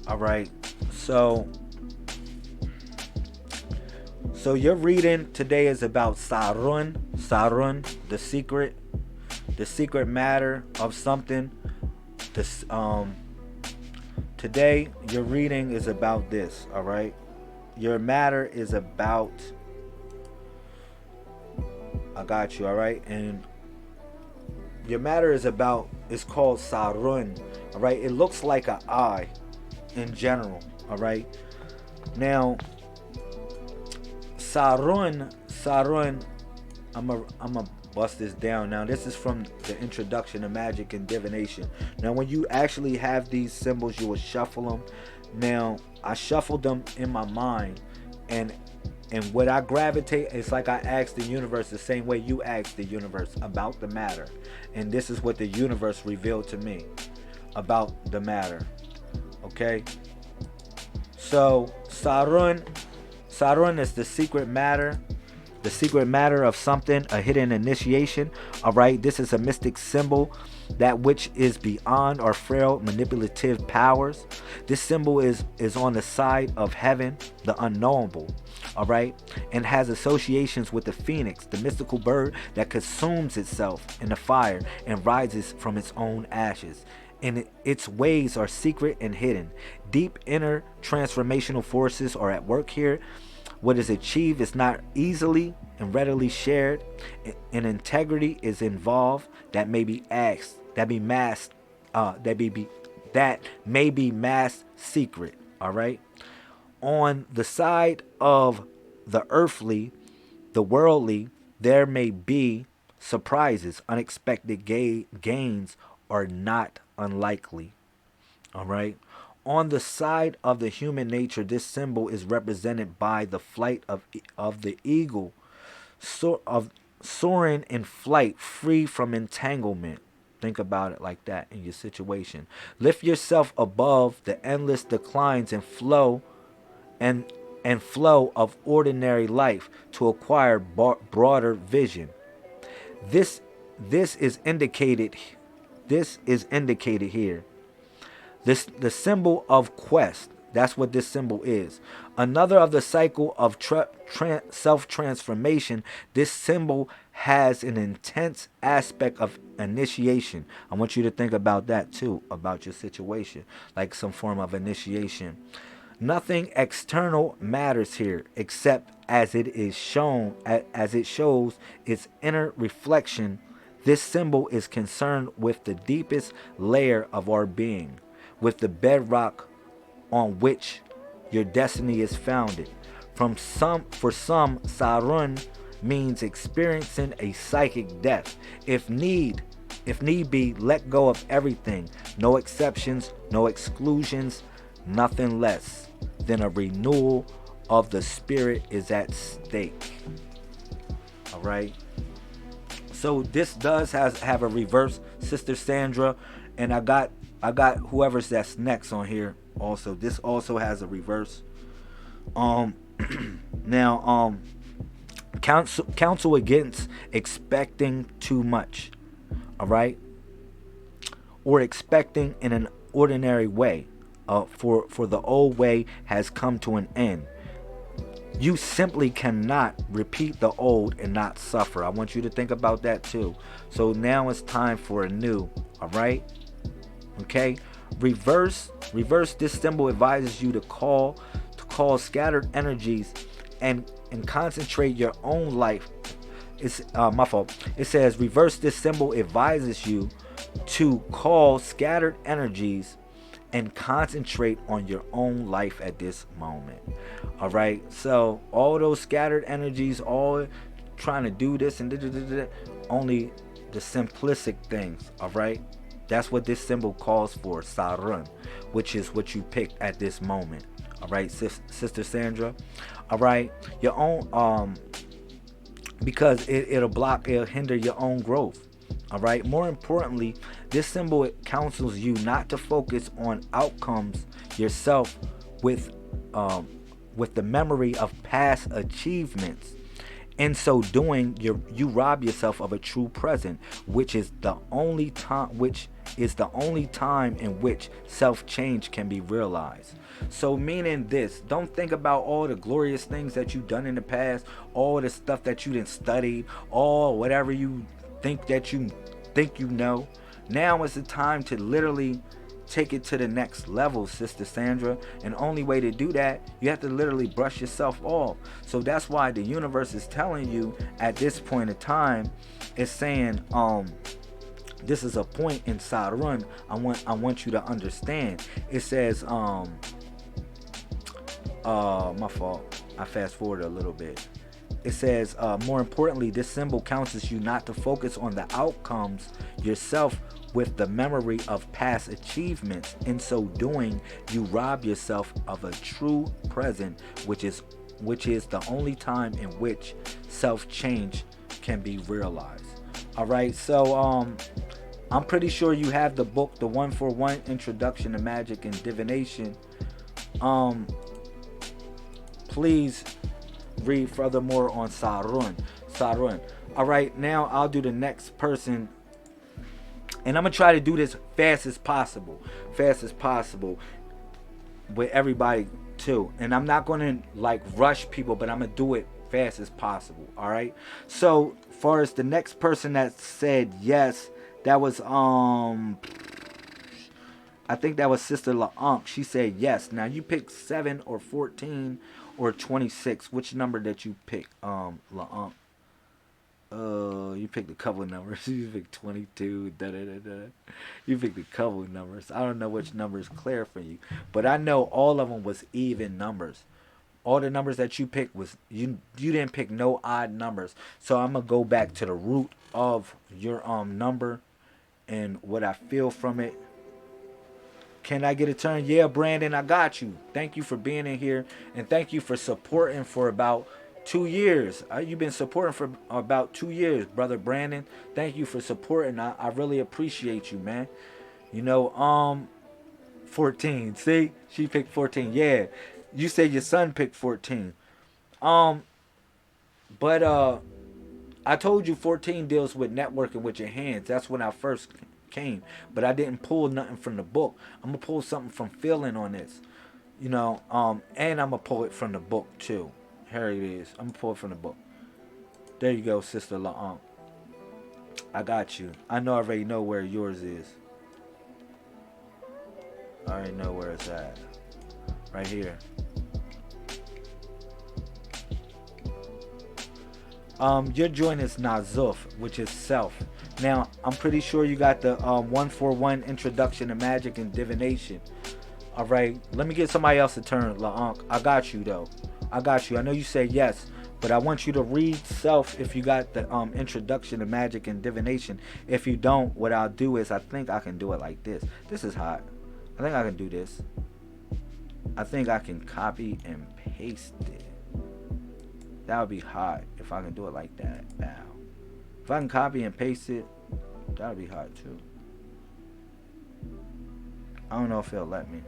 All right. So your reading today is about Sarun, the secret matter of something. This today your reading is about this, all right? Your matter is about, I got you, all right? And your matter is about, it's called Sarun, all right? It looks like an eye in general, all right? Now Sarun, I'm a bust this down. Now this is from the introduction to magic and divination. Now when you actually have these symbols, you will shuffle them. Now I shuffled them in my mind, and what I gravitate, it's like I ask the universe the same way you ask the universe about the matter, and this is what the universe revealed to me about the matter. Okay, So Sarun is the secret matter. The secret matter of something, a hidden initiation. All right, this is a mystic symbol, that which is beyond our frail manipulative powers. This symbol is on the side of heaven, the unknowable. All right, and has associations with the phoenix, the mystical bird that consumes itself in the fire and rises from its own ashes. And its ways are secret and hidden. Deep inner transformational forces are at work here. What is achieved is not easily and readily shared. An integrity is involved that may be asked, that be masked, that may be masked secret. All right. On the side of the earthly, the worldly, there may be surprises, unexpected gains are not unlikely. All right. On the side of the human nature, this symbol is represented by the flight of the eagle, soaring in flight, free from entanglement. Think about it like that in your situation. Lift yourself above the endless declines and flow and flow of ordinary life to acquire broader vision. This is indicated. This is indicated here. The symbol of quest. That's what this symbol is. Another of the cycle of self-transformation. This symbol has an intense aspect of initiation. I want you to think about that too, about your situation, like some form of initiation. Nothing external matters here except as it is shown, as it shows its inner reflection. This symbol is concerned with the deepest layer of our being, with the bedrock on which your destiny is founded. For some, Sarun means experiencing a psychic death. If need be, let go of everything. No exceptions, no exclusions, nothing less than a renewal of the spirit is at stake. All right. So this does have a reverse, Sister Sandra, and I got whoever's that's next on here also. This also has a reverse. Now counsel against expecting too much. All right? Or expecting in an ordinary way. For the old way has come to an end. You simply cannot repeat the old and not suffer. I want you to think about that too. So now it's time for a new. All right? Okay, reverse this symbol advises you to call scattered energies and concentrate your own life. It's my fault. It says reverse this symbol advises you to call scattered energies and concentrate on your own life at this moment. All right, so all those scattered energies, all trying to do this and only the simplistic things. All right. That's what this symbol calls for, Sarun, which is what you picked at this moment. All right, Sister Sandra. All right, your own, because it'll hinder your own growth. All right. More importantly, this symbol counsels you not to focus on outcomes yourself with the memory of past achievements. In so doing, you rob yourself of a true present, which is the only time in which self-change can be realized. So meaning this, don't think about all the glorious things that you've done in the past, all the stuff that you didn't study, all whatever you think you know. Now is the time to literally take it to the next level, Sister Sandra. And only way to do that, you have to literally brush yourself off. So that's why the universe is telling you at this point in time, it's saying, this is a point in Sarun I want you to understand. It says, my fault. I fast forward a little bit. It says, more importantly, this symbol counsels you not to focus on the outcomes yourself with the memory of past achievements. In so doing, you rob yourself of a true present, which is the only time in which self-change can be realized. All right, so I'm pretty sure you have the book, the 1-for-1 Introduction to Magic and Divination. please read furthermore on Sarun. Sarun. All right, now I'll do the next person, and I'm gonna try to do this fast as possible, with everybody too. And I'm not gonna like rush people, but I'm gonna do it fast as possible. All right. So far as the next person that said yes, that was I think that was Sister LaUnc. She said yes. Now you pick 7 or 14 or 26. Which number did you pick, LaUnc? You picked a couple of numbers. You picked 22. You picked a couple of numbers. I don't know which number is clear for you, but I know all of them was even numbers. All the numbers that you picked was you didn't pick no odd numbers. So I'm gonna go back to the root of your number and what I feel from it. Can I get a turn? Yeah, Brandon, I got you. Thank you for being in here, and thank you for supporting for about 2 years. You've been supporting for about 2 years, brother Brandon. Thank you for supporting. I really appreciate you, man. 14. See, she picked 14. Yeah, you said your son picked 14. But I told you 14 deals with networking with your hands. That's when I first came, but I didn't pull nothing from the book. I'm gonna pull something from feeling on this, and I'm gonna pull it from the book too. Here it is. I'm gonna pull it from the book. There you go, Sister LaUnc. I got you. I already know where yours is. I already know where it's at. Right here. Your joint is Nazuf, which is self. Now, I'm pretty sure you got the 141 Introduction to Magic and Divination. All right, let me get somebody else to turn, LaUnc. I got you, though. I got you. I know you said yes, but I want you to read self if you got the Introduction to Magic and Divination. If you don't, what I'll do is I think I can do it like this. This is hot. I think I can do this. I think I can copy and paste it. That would be hot if I can do it like that. Wow. If I can copy and paste it, that would be hot too. I don't know if it'll let me.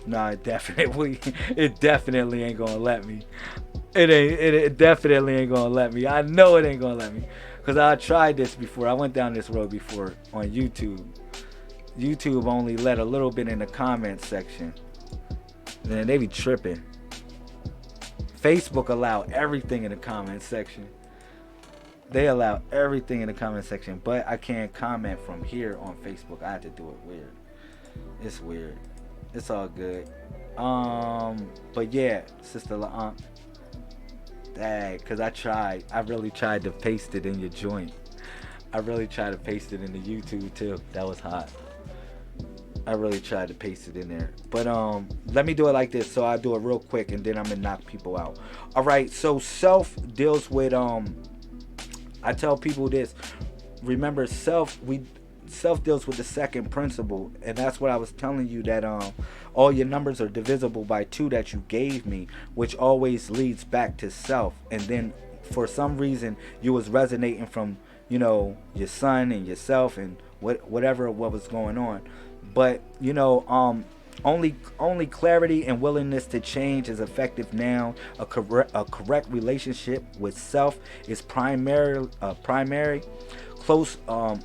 No, it definitely ain't gonna let me. It definitely ain't gonna let me. I know it ain't gonna let me, cause I tried this before. I went down this road before on YouTube. YouTube only let a little bit in the comment section. Man, they be tripping. Facebook allow everything in the comment section. They allow everything in the comment section, but I can't comment from here on Facebook. I have to do it weird. It's weird. It's all good. But yeah, Sister LaUnc. Dang, cause I really tried to paste it in your joint. I really tried to paste it in the YouTube too. That was hot. I really tried to paste it in there. But let me do it like this. So I'll do it real quick and then I'm gonna knock people out. Alright, so self deals with I tell people this. Remember, self deals with the second principle, and that's what I was telling you, that all your numbers are divisible by 2 that you gave me, which always leads back to self. And then for some reason you was resonating from your son and yourself and what was going on. But only clarity and willingness to change is effective now. A correct relationship with self is primary. Close all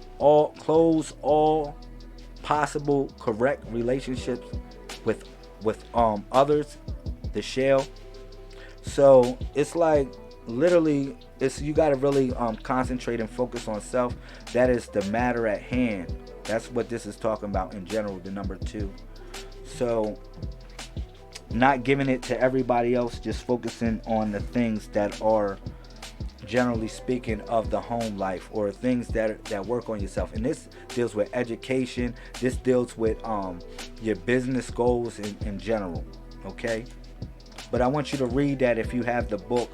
possible correct relationships with others. The shell. So it's like literally, you got to really concentrate and focus on self. That is the matter at hand. That's what this is talking about in general, the number 2. So not giving it to everybody else, just focusing on the things that are, generally speaking, of the home life, or things that work on yourself. And this deals with education. This deals with your business goals in general. Okay? But I want you to read that if you have the book.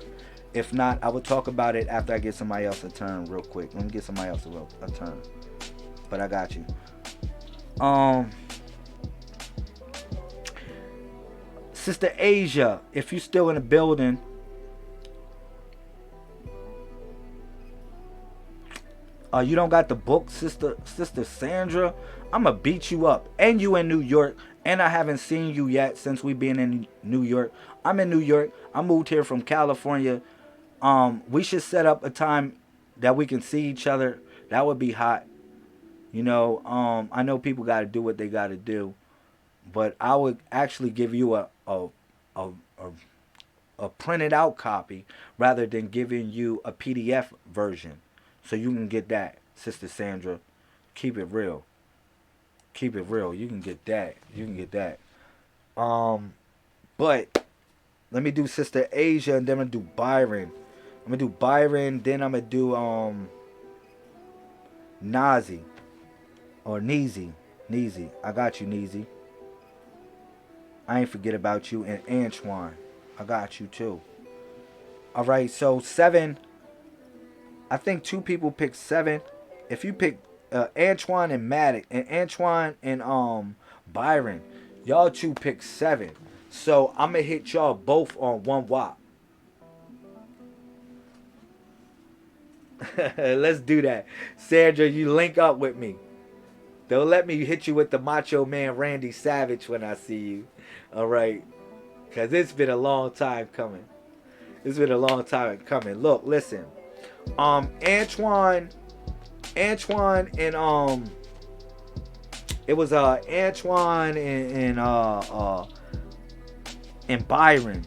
If not, I will talk about it after I get somebody else a turn real quick. Let me get somebody else a turn. But I got you. Sister Asia, if you still in the building, you don't got the book, Sister Sandra, I'm gonna beat you up. And you in New York, And I haven't seen you yet since we been in New York. I'm in New York. I moved here from California. We should set up a time that we can see each other. That would be hot. I know people got to do what they got to do, but I would actually give you a a printed out copy rather than giving you a PDF version, so you can get that, Sister Sandra. Keep it real. Keep it real. You can get that. You can get that. But let me do Sister Asia, and then I'm gonna do Byron. I'm gonna do Byron, then I'm gonna do Nazi or Neezy. Neezy. I got you, Neezy. I ain't forget about you. And Antoine. I got you too. Alright, so 7. I think 2 people picked 7. If you pick Antoine and Maddox, and Antoine and Byron, y'all 2 picked 7. So I'm gonna hit y'all both on 1 wop. Let's do that. Sandra, you link up with me. Don't let me hit you with the Macho Man Randy Savage when I see you. Alright? Because it's been a long time coming. It's been a long time coming. Look, listen. Antoine and it was Antoine and Byron.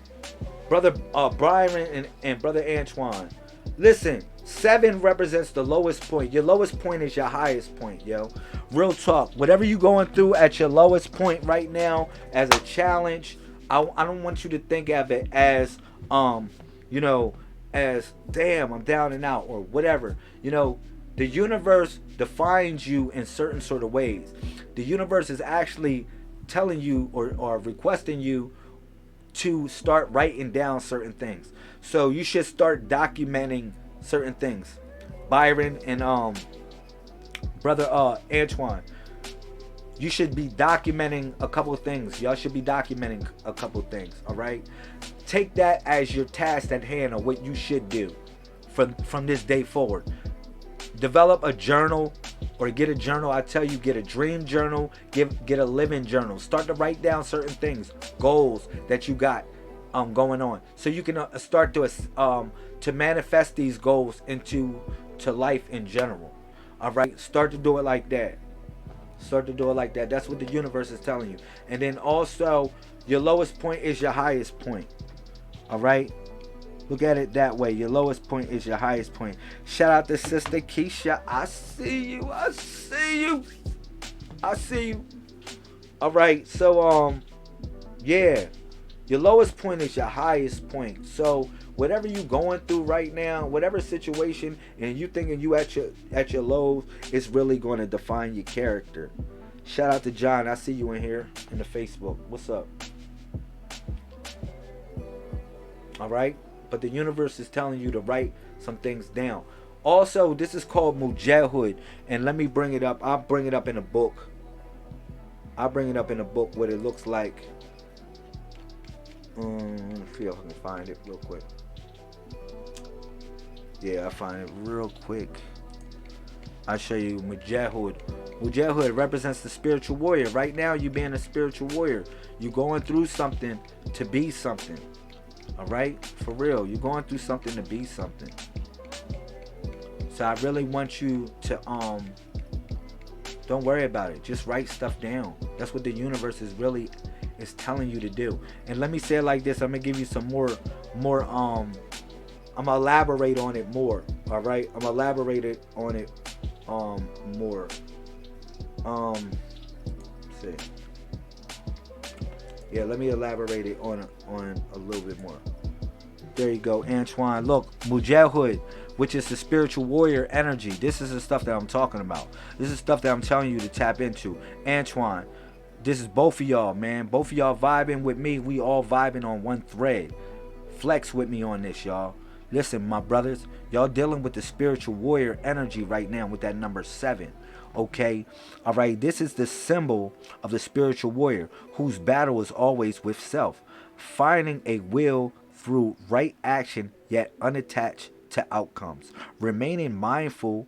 Brother Byron and Brother Antoine. Listen, 7 represents the lowest point. Your lowest point is your highest point, yo. Real talk. Whatever you going through at your lowest point right now as a challenge, I don't want you to think of it as as damn, I'm down and out or whatever. The universe defines you in certain sort of ways. The universe is actually telling you or requesting you to start writing down certain things. So you should start documenting certain things. Byron and brother Antoine, you should be documenting a couple things. Y'all should be documenting a couple things. All right, take that as your task at hand, or what you should do from this day forward. Develop a journal, or get a journal. I tell you, get a dream journal, get a living journal. Start to write down certain things, goals that you got going on, so you can start to manifest these goals into life in general. All right, start to do it like that. Start to do it like that. That's what the universe is telling you. And then also, your lowest point is your highest point. All right, look at it that way. Your lowest point is your highest point. Shout out to Sister Keisha. I see you. I see you. I see you. All right, so yeah, your lowest point is your highest point. So whatever you going through right now, whatever situation, and you thinking you at your lows, it's really going to define your character. Shout out to John. I see you in here in the Facebook. What's up? All right, but the universe is telling you to write some things down. Also, this is called Mujahid, and let me bring it up. I'll bring it up in a book. I'll bring it up in a book what it looks like. Let me see if I can find it real quick. Yeah, I find it real quick. I'll show you Mujahid. Mujahid represents the spiritual warrior. Right now, you being a spiritual warrior. You going through something to be something. Alright? For real. You're going through something to be something. So I really want you to don't worry about it. Just write stuff down. That's what the universe is telling you to do. And let me say it like this. I'm gonna give you some more I'm gonna elaborate on it more. All right, I'm gonna elaborate on it more. Let's see. Yeah, let me elaborate it on a little bit more. There you go, Antoine. Look, Mujahid, which is the spiritual warrior energy. This is the stuff that I'm talking about. This is stuff that I'm telling you to tap into. Antoine, this is both of y'all, man. Both of y'all vibing with me. We all vibing on one thread. Flex with me on this, y'all. Listen, my brothers, y'all dealing with the spiritual warrior energy right now with that number 7. Okay? All right, this is the symbol of the spiritual warrior whose battle is always with self, finding a will through right action yet unattached to outcomes. Remaining mindful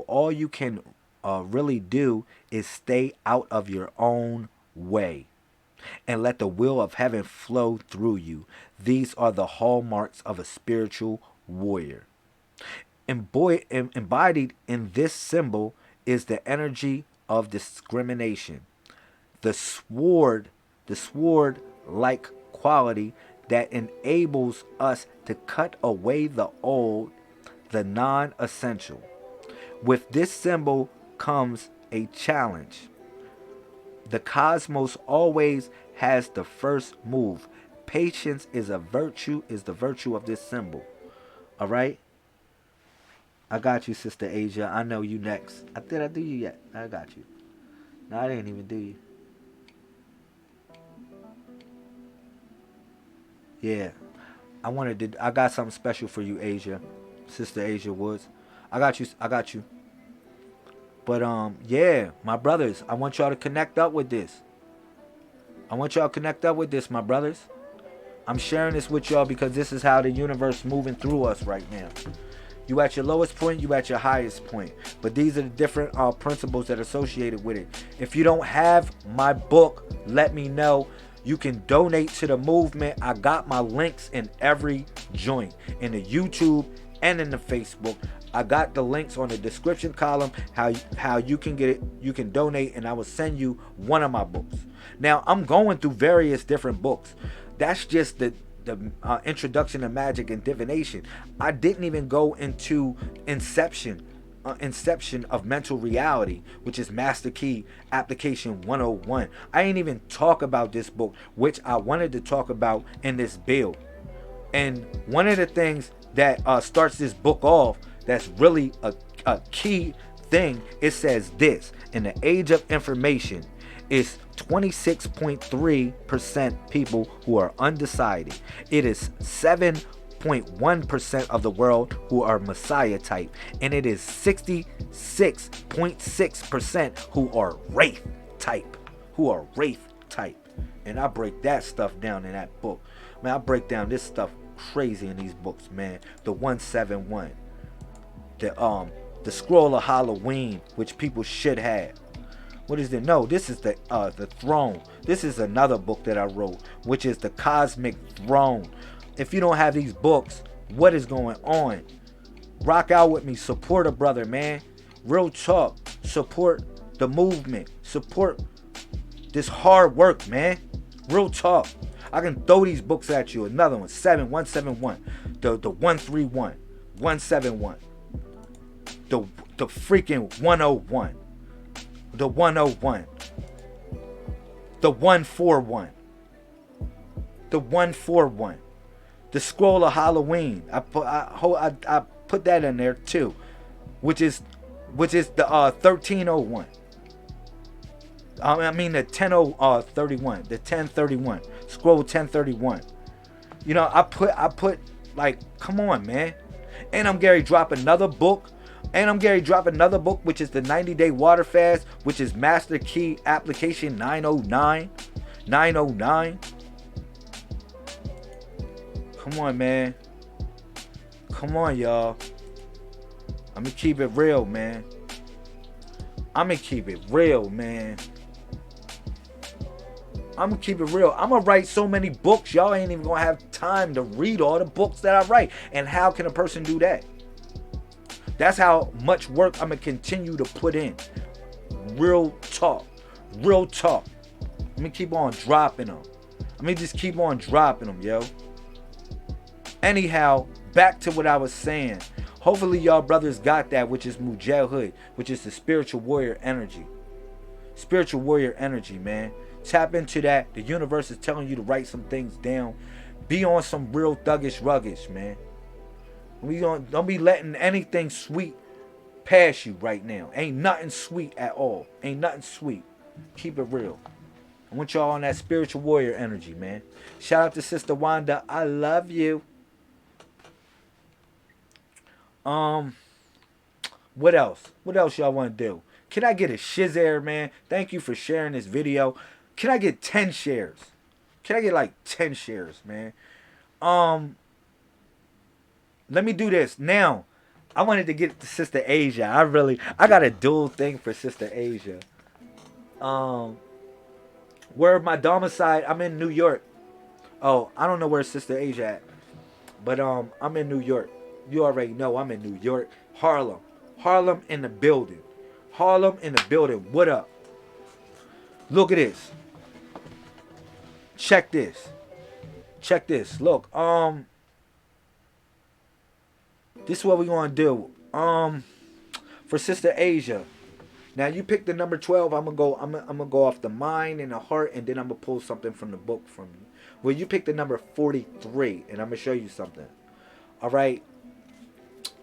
all you can really do is stay out of your own way and let the will of heaven flow through you. These are the hallmarks of a spiritual warrior. Embodied in this symbol is the energy of discrimination, the sword like quality that enables us to cut away the old, the non essential. With this symbol comes a challenge. The cosmos always has the first move. Patience is the virtue of this symbol. All right? I got you, Sister Asia. I know you next. Did I do you yet? I got you. No, I didn't even do you. Yeah. I got something special for you, Asia. Sister Asia Woods. I got you. But yeah, my brothers, I want y'all to connect up with this. My brothers. I'm sharing this with y'all because this is how the universe moving through us right now. You at your lowest point, you at your highest point. But these are the different principles that are associated with it. If you don't have my book, let me know. You can donate to the movement. I got my links in every joint, in the YouTube and in the Facebook. I got the links on the description column, how you can get it. You can donate, and I will send you one of my books. Now, I'm going through various different books. That's just the introduction to magic and divination. I didn't even go into inception of mental reality, which is Master Key Application 101. I ain't even talk about this book, which I wanted to talk about in this build. And one of the things that starts this book off, that's really a key thing, it says this: in the age of information, it's 26.3% people who are undecided. It is 7.1% of the world who are Messiah type, and it is 66.6% who are Wraith type. And I break that stuff down in that book. Man, I break down this stuff crazy in these books, man. The 171, the Scroll of Halloween, which people should have. What is it? No, this is the Throne. This is another book that I wrote, which is the Cosmic Throne. If you don't have these books, what is going on? Rock out with me. Support a brother, man. Real talk. Support the movement. Support this hard work, man. Real talk. I can throw these books at you. Another one. 171. The 131. 171. The freaking 101. The 101. The 141. The 141. The Scroll of Halloween. I put that in there too, which is the 1301. I mean the 1031. The 1031. Scroll 1031. You know, I put like, come on, man. And I'm Gary drop another book. Which is the 90-day water fast, which is Master Key Application 909. 909. Come on, man. Come on, y'all. I'm gonna keep it real, man. I'm gonna write so many books, y'all ain't even gonna have time to read all the books that I write. And how can a person do that? That's how much work I'm going to continue to put in. Real talk. Let me keep on dropping them. Yo. Anyhow, back to what I was saying. Hopefully y'all brothers got that, which is Mujahid, which is the spiritual warrior energy. Man. Tap into that. The universe is telling you to write some things down. Be on some real thuggish, man. Don't be letting anything sweet pass you right now. Ain't nothing sweet at all. Keep it real. I want y'all on that spiritual warrior energy, man. Shout out to Sister Wanda. I love you. What else? What else y'all want to do? Can I get a shizzer, man? Thank you for sharing this video. Can I get 10 shares? Can I get like 10 shares, man? Let me do this. Now, I wanted to get to Sister Asia. I got a dual thing for Sister Asia. Um, where my domicile, I'm in New York. Oh, I don't know where Sister Asia at, but I'm in New York. You already know I'm in New York, Harlem, Harlem in the building, Harlem in the building. What up? Look at this. Check this. Check this. Look, this is what we gonna do. For Sister Asia. Now you pick the number 12. I'm gonna go off the mind and the heart, and then I'm gonna pull something from the book from you. Well, you pick the number 43, and I'm gonna show you something. All right.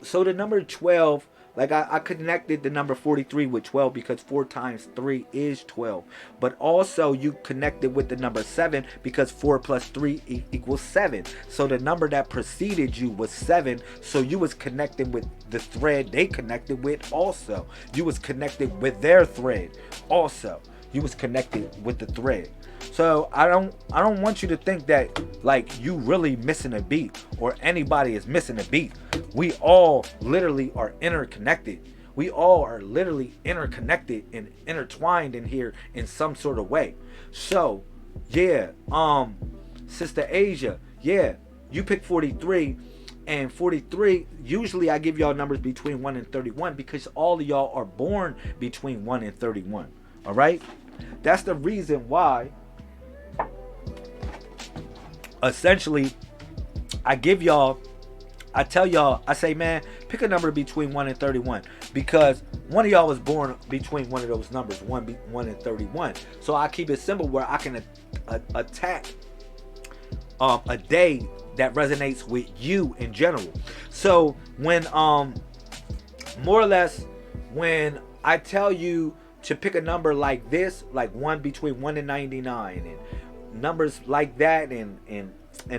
So the number 12, like I connected the number 43 with 12 because 4 times 3 is 12. But also you connected with the number 7 because 4 plus 3 equals 7. So the number that preceded you was 7. So you was connected with the thread they connected with also. You was connected with their thread also. You was connected with the thread. So I don't want you to think that like you really missing a beat or anybody is missing a beat. We all literally are interconnected. We all are literally interconnected and intertwined in here in some sort of way. So yeah, Sister Asia, yeah, you pick 43. And 43, usually I give y'all numbers between 1 and 31 because all of y'all are born between 1 and 31. All right? That's the reason why essentially I tell y'all, I say, man, pick a number between 1 and 31 because one of y'all was born between one of those numbers, 1 and 31. So I keep it simple where I can attack a day that resonates with you in general. So when more or less when I tell you to pick a number like this, like one between 1 and 99 and numbers like that and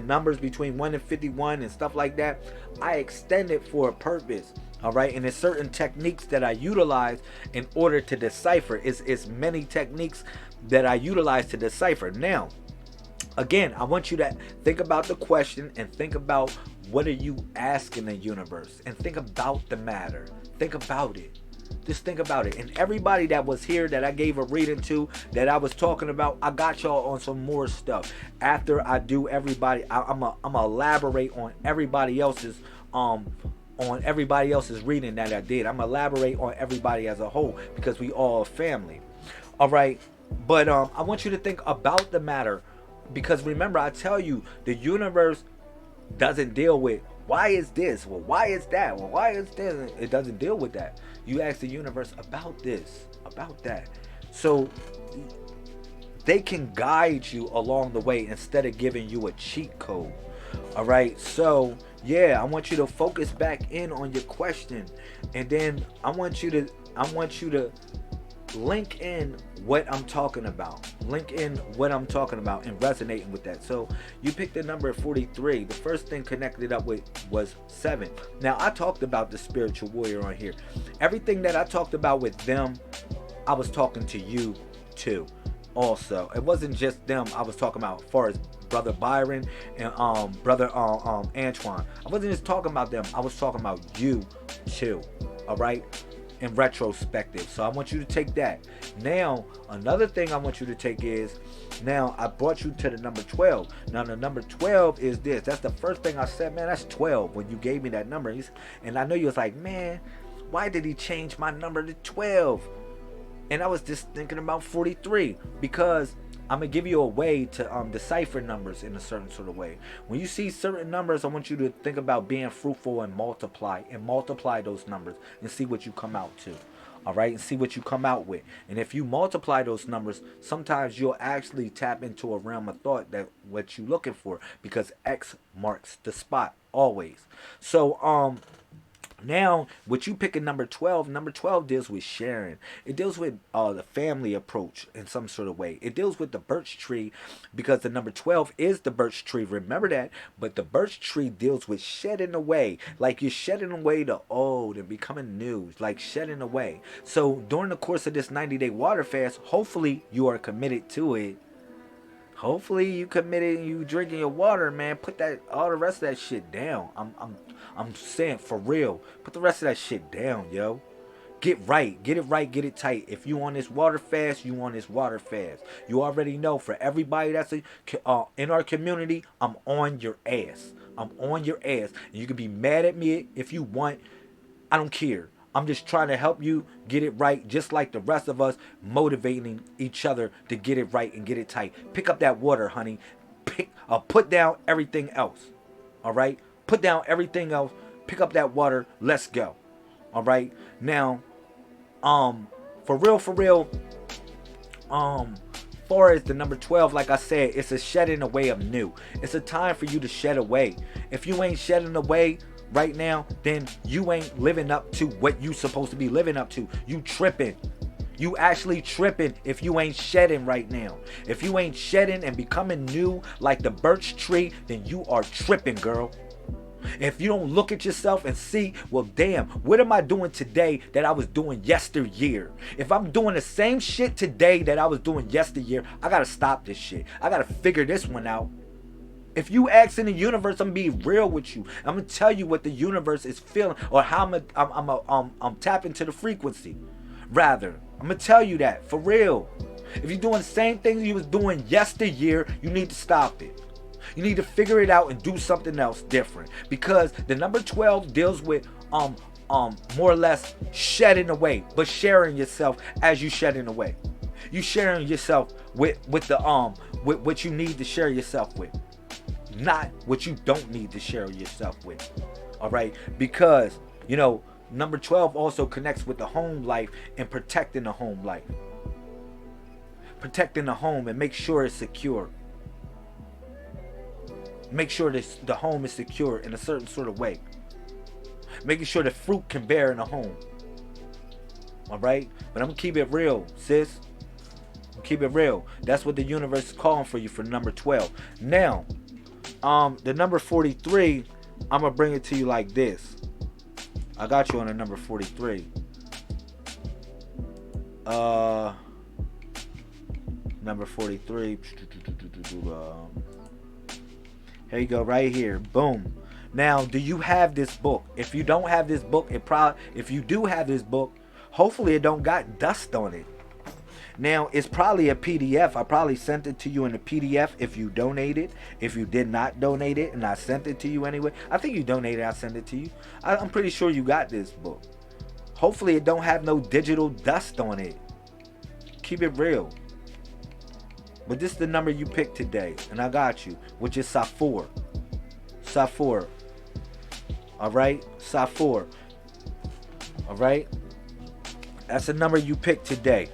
numbers between 1 and 51 and stuff like that, I extend it for a purpose. All right, and there's certain techniques that I utilize in order to decipher. It's many techniques that I utilize to decipher. Now, again, I want you to think about the question and think about what are you asking the universe and think about the matter. Think about it. Just think about it. And everybody that was here that I gave a reading to, that I was talking about, I got y'all on some more stuff. After I do everybody, I'm gonna elaborate on everybody else's reading that I did. I'm gonna elaborate on everybody as a whole because we all a family. All right, but I want you to think about the matter because remember, I tell you, the universe doesn't deal with why is this, well, why is that, well, why is this. It doesn't deal with that. You ask the universe about this, about that, so they can guide you along the way instead of giving you a cheat code. All right, so yeah, I want you to focus back in on your question, and then I want you to link in what I'm talking about. Link in what I'm talking about and resonating with that. So you picked the number 43. The first thing connected up with was 7. Now I talked about the spiritual warrior on here. Everything that I talked about with them, I was talking to you too. Also, it wasn't just them. I was talking about as far as Brother Byron and brother Antoine. I wasn't just talking about them. I was talking about you too. All right. In retrospective. So I want you to take that. Now, another thing I want you to take is, now I brought you to the number 12. Now the number 12 is this. That's the first thing I said, man, that's 12 when you gave me that number. And I know you was like, man, why did he change my number to 12? And I was just thinking about 43 because I'm going to give you a way to decipher numbers in a certain sort of way. When you see certain numbers, I want you to think about being fruitful and multiply those numbers and see what you come out to. All right, and see what you come out with. And if you multiply those numbers, sometimes you'll actually tap into a realm of thought that what you're looking for because X marks the spot always. So now, with you picking number 12 deals with sharing. It deals with the family approach in some sort of way. It deals with the birch tree because the number 12 is the birch tree. Remember that. But the birch tree deals with shedding away. Like you're shedding away the old and becoming new. Like shedding away. So during the course of this 90-day water fast, hopefully you are committed to it. Hopefully you committed and you drinking your water, man. Put that all the rest of that shit down. I'm saying for real. Put the rest of that shit down, yo. Get right, get it right, get it tight. If you on this water fast, you on this water fast. You already know. For everybody that's in our community, I'm on your ass. I'm on your ass. And you can be mad at me if you want. I don't care. I'm just trying to help you get it right, just like the rest of us motivating each other to get it right and get it tight. Pick up that water, honey. Put down everything else. All right? Put down everything else. Pick up that water. Let's go. All right? Now, for real, far as the number 12, like I said, it's a shedding away of new. It's a time for you to shed away. If you ain't shedding away right now, then you ain't living up to what you supposed to be living up to. You tripping. You actually tripping if you ain't shedding right now. If you ain't shedding and becoming new like the birch tree, then you are tripping, girl. If you don't look at yourself and see, well, damn, what am I doing today that I was doing yesteryear? If I'm doing the same shit today that I was doing yesteryear, I gotta stop this shit. I gotta figure this one out. If you ask in the universe, I'm gonna be real with you. I'm gonna tell you what the universe is feeling, or how I'm tapping to the frequency. Rather, I'm gonna tell you that for real. If you're doing the same thing you was doing yesteryear, you need to stop it. You need to figure it out and do something else different, because the number 12 deals with more or less shedding away, but sharing yourself as you shedding away. You sharing yourself with the with what you need to share yourself with, not what you don't need to share yourself with. All right, because you know number 12 also connects with the home life and protecting the home life, protecting the home and make sure it's secure. Make sure the home is secure in a certain sort of way. Making sure the fruit can bear in a home. Alright? But I'm going to keep it real, sis. Keep it real. That's what the universe is calling for you for number 12. Now, the number 43, I'm going to bring it to you like this. I got you on the number 43. Number 43. Here you go, right here. Boom. Now, do you have this book? If you don't have this book, if you do have this book, hopefully it don't got dust on it. Now, it's probably a PDF. I probably sent it to you in a PDF if you donated. If you did not donate it and I sent it to you anyway, I think you donated, I sent it to you. I'm pretty sure you got this book. Hopefully it don't have no digital dust on it. Keep it real. But this is the number you picked today, and I got you, which is Safor. Safor. Alright? Safor. Alright? That's the number you picked today.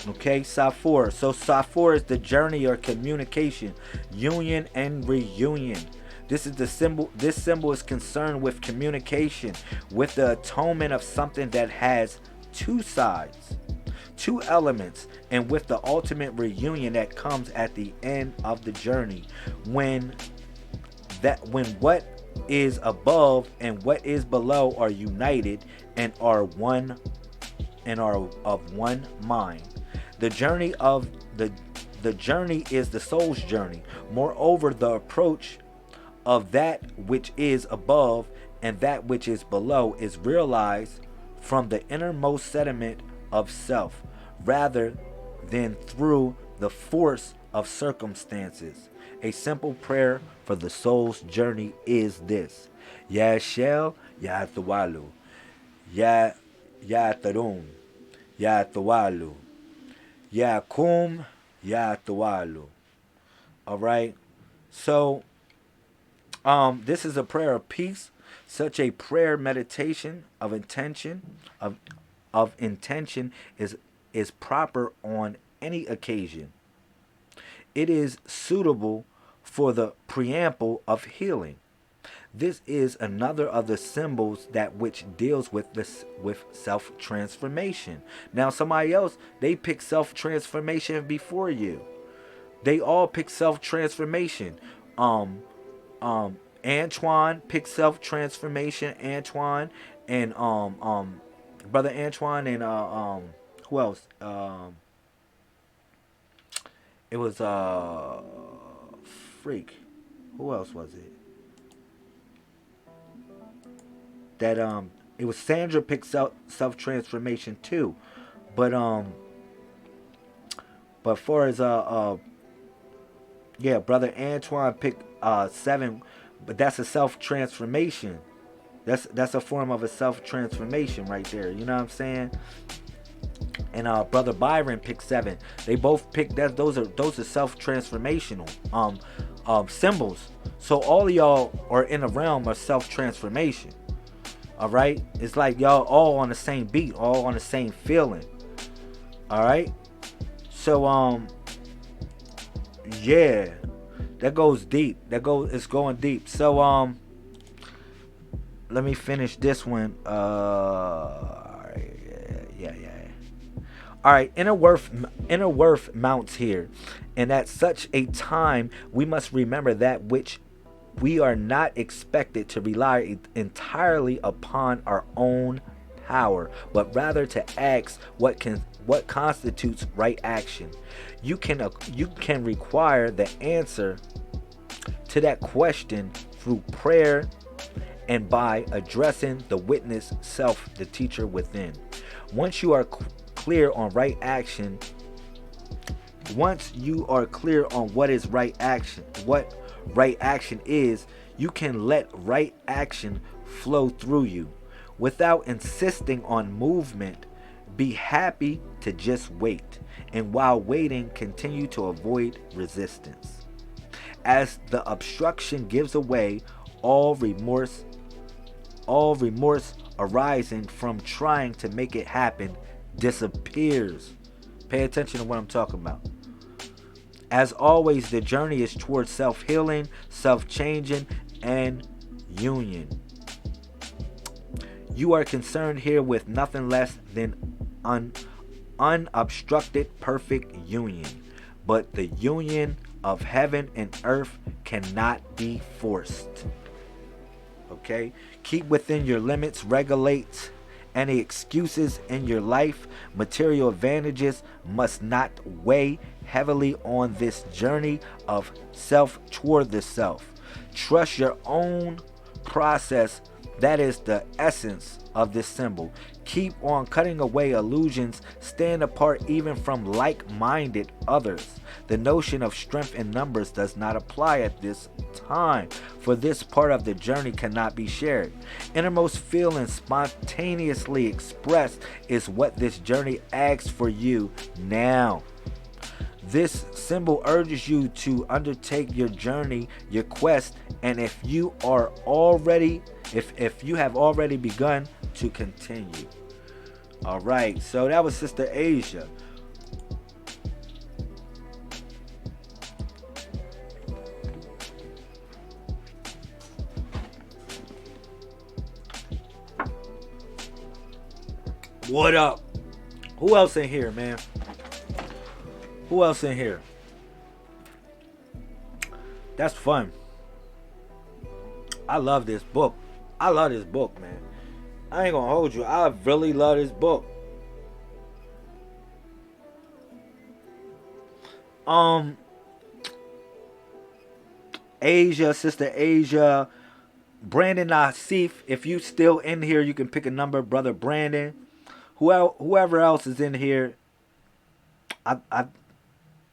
Okay? Safor. So Safor is the journey or communication, union and reunion. This is the symbol. This symbol is concerned with communication, with the atonement of something that has two sides, two elements, and with the ultimate reunion that comes at the end of the journey, when what is above and what is below are united and are one and are of one mind. The journey is the soul's journey. Moreover, the approach of that which is above and that which is below is realized from the innermost sediment of self, rather than through the force of circumstances. A simple prayer for the soul's journey is this: Ya Shel, Ya Tawalu, Ya Tarun, Ya Tawalu, Ya Kum, Ya Tawalu. Alright? So, this is a prayer of peace. Such a prayer meditation of intention is proper on any occasion. It is suitable for the preamble of healing. This is another of the symbols that which deals with this with self-transformation. Now somebody else, they pick self-transformation before you. They all pick self-transformation. Antoine picked self-transformation. Antoine and brother Antoine and who else? It was freak. Who else was it? That it was Sandra picked self transformation too, but far as yeah, brother Antoine picked 7, but that's a self transformation. That's a form of a self transformation right there. You know what I'm saying? And brother Byron picked 7. They both picked that. Those are self transformational symbols. So all of y'all are in a realm of self transformation. All right, it's like y'all all on the same beat, all on the same feeling. All right, so yeah, that goes deep. It's going deep. So let me finish this one. Yeah. All right, inner worth mounts here, and at such a time we must remember that which we are not expected to rely entirely upon our own power, but rather to ask what constitutes right action. You can require the answer to that question through prayer and by addressing the witness self, the teacher within. Once you are clear on right action, once you are clear on what is right action, what right action is, you can let right action flow through you without insisting on movement. Be happy to just wait, and while waiting, continue to avoid resistance. As the obstruction gives away, all remorse arising from trying to make it happen disappears. Pay attention to what I'm talking about. As always, the journey is towards self-healing, self-changing, and union. You are concerned here with nothing less than unobstructed perfect union. But the union of heaven and earth cannot be forced. Okay? Keep within your limits, regulate any excuses in your life. Material advantages must not weigh heavily on this journey of self toward the self. Trust your own process. That is the essence of this symbol. Keep on cutting away illusions. Stand apart even from like-minded others. The notion of strength in numbers does not apply at this time, for this part of the journey cannot be shared. Innermost feeling spontaneously expressed is what this journey asks for you now. This symbol urges you to undertake your journey, your quest, and if you have already begun, to continue. All right, so that was Sister Asia. What up? Who else in here, man? Who else in here? That's fun. I love this book. I love this book, man. I ain't gonna hold you. I really love this book. Asia, Sister Asia, Brandon Nasif. If you still in here, you can pick a number, brother Brandon. Whoever else is in here.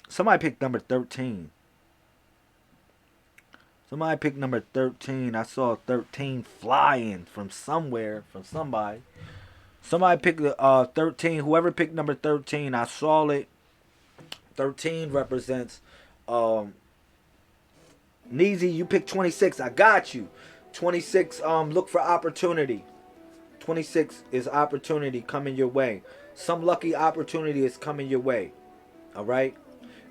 Somebody picked number 13. Somebody picked number 13. I saw 13 flying from somewhere, from somebody. Somebody picked 13. Whoever picked number 13, I saw it. 13 represents Neezy, you picked 26. I got you. 26, look for opportunity. 26 is opportunity coming your way. Some lucky opportunity is coming your way. All right?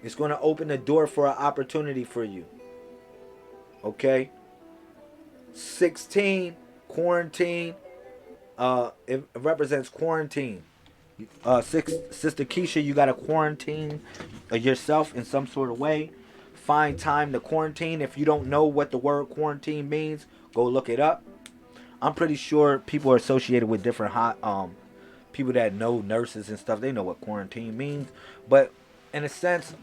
It's going to open the door for an opportunity for you. Okay? 16, quarantine. It represents quarantine. Sister Keisha, you got to quarantine yourself in some sort of way. Find time to quarantine. If you don't know what the word quarantine means, go look it up. I'm pretty sure people are associated with different people that know nurses and stuff. They know what quarantine means. But in a sense,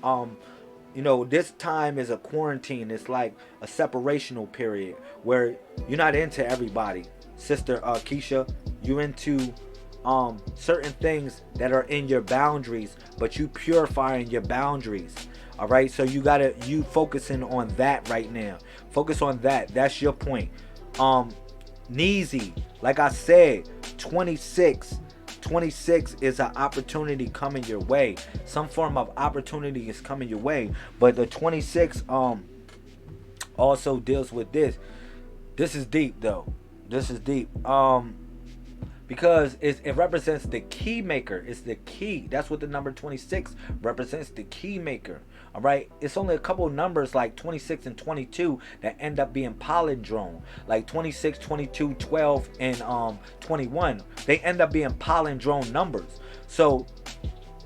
You know, this time is a quarantine. It's like a separational period where you're not into everybody. Sister Keisha, you're into certain things that are in your boundaries, but you purifying your boundaries. All right, so you focusing on that right now. Focus on that. That's your point. Neezy, like I said, 26 is an opportunity coming your way. Some form of opportunity is coming your way, but the 26 also deals with this. This is deep though. This is deep. Because it represents the key maker. It's the key. That's what the number 26 represents, the key maker. All right. It's only a couple numbers like 26 and 22 that end up being palindrome. Like 26, 22, 12, and 21. They end up being palindrome numbers. So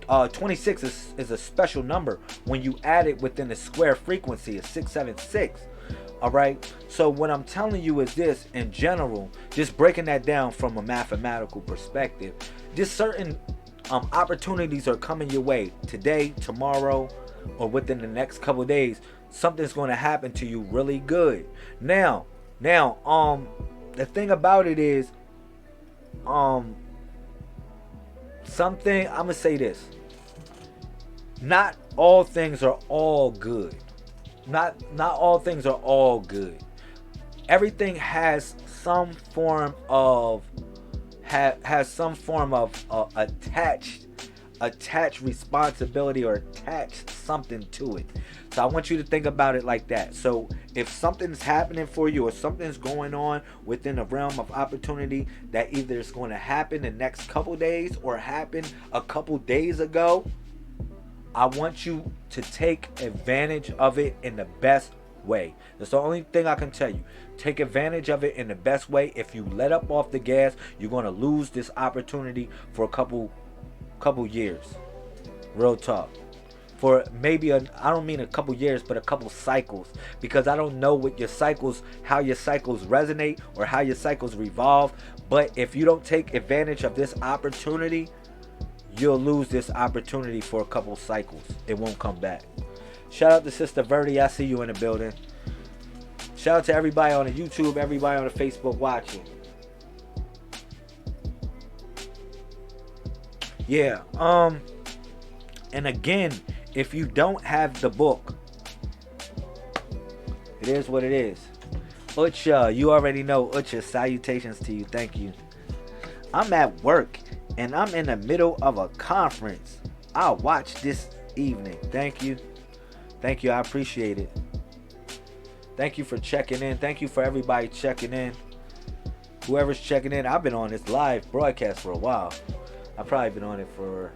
26 is a special number when you add it within the square frequency of 676. All right. So what I'm telling you is this in general, just breaking that down from a mathematical perspective, just certain opportunities are coming your way today, tomorrow, or within the next couple of days. Something's going to happen to you really good. Now, the thing about it is, something I'm gonna say this. Not all things are all good. Not all things are all good. Everything has some form of attached responsibility or attached something to it. So I want you to think about it like that. So if something's happening for you or something's going on within the realm of opportunity that either is going to happen the next couple days or happened a couple days ago, I want you to take advantage of it in the best way. That's the only thing I can tell you. Take advantage of it in the best way. If you let up off the gas, you're going to lose this opportunity for a couple years. Real talk. For maybe I don't mean a couple years, but a couple cycles, because I don't know what how your cycles resonate or how your cycles revolve. But if you don't take advantage of this opportunity, you'll lose this opportunity for a couple cycles. It won't come back. Shout out to Sister Verdi. I see you in the building. Shout out to everybody on the YouTube, everybody on the Facebook watching. Yeah. And again, if you don't have the book, it is what it is. Ucha, you already know Ucha. Salutations to you. Thank you. I'm at work and I'm in the middle of a conference. I'll watch this evening. Thank you. Thank you. I appreciate it. Thank you for checking in. Thank you for everybody checking in. Whoever's checking in, I've been on this live broadcast for a while. I've probably been on it for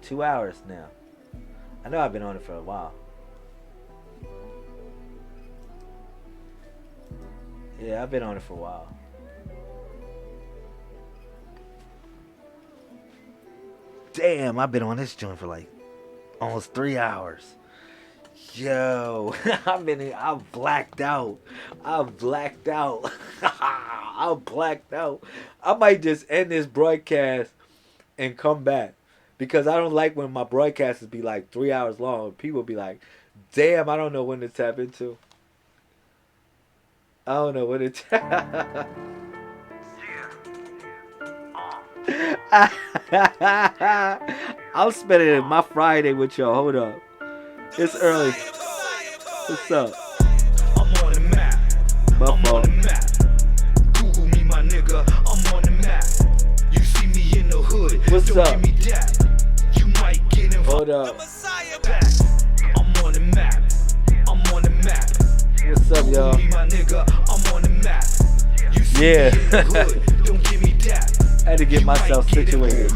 2 hours now. I know I've been on it for a while. Yeah, I've been on it for a while. Damn, I've been on this joint for like almost 3 hours. Yo, I blacked out. I'm blacked out. I might just end this broadcast and come back, because I don't like when my broadcasts be like 3 hours long. People be like, damn, I don't know when to tap into. I don't know when to tap. I'm spending my Friday with y'all. Hold up. It's early. What's up? I'm on the map. I'm on the map. Google me, my nigga. I'm on the map. You see me in the hood. What's Don't up? Give me that. You might get involved. Hold up. I'm on the map. I'm on the map. What's up, y'all? Google me, my nigga. I'm on the map. You see Yeah. me in the hood. Don't give me that. I had to get You myself might get situated.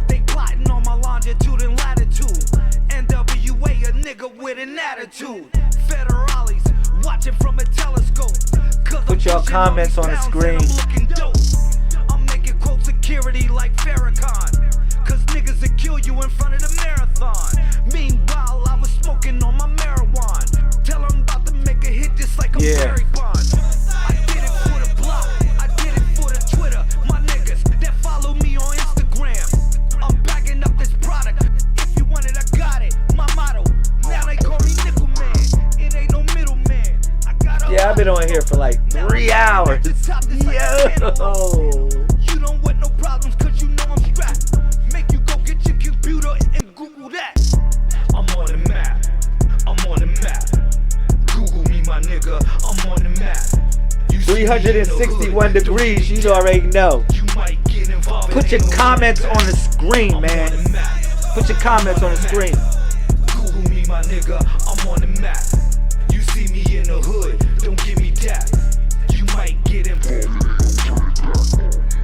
They plotting on my longitude and latitude. NWA, a nigga with an attitude. Federales watching from a telescope. Put your comments on the screen. I'm making quote security like Farrakhan. Cause niggas will kill you in front of the marathon. Meanwhile, I was smoking on my marijuana. Tell them about to make a hit just like a Barry Bond. I did it for the block. I did it for the Twitter. My niggas that follow me on Instagram. I'm backing up this product. If you want it, I got it. My motto, top this like a cantaloupe. Yo. You don't want no problems cause you know I'm strapped. Make you go get your computer and Google that. I'm on the map. I'm on the map. Google me, my nigga. I'm on the map. You see me in the 361 hood, degrees, you already know. you might get involved. Put your comments on the screen, I'm man. on the map. Put your comments on the screen. Google me, my nigga. I'm on the map. You see me in the hood, don't give me that. You might get involved.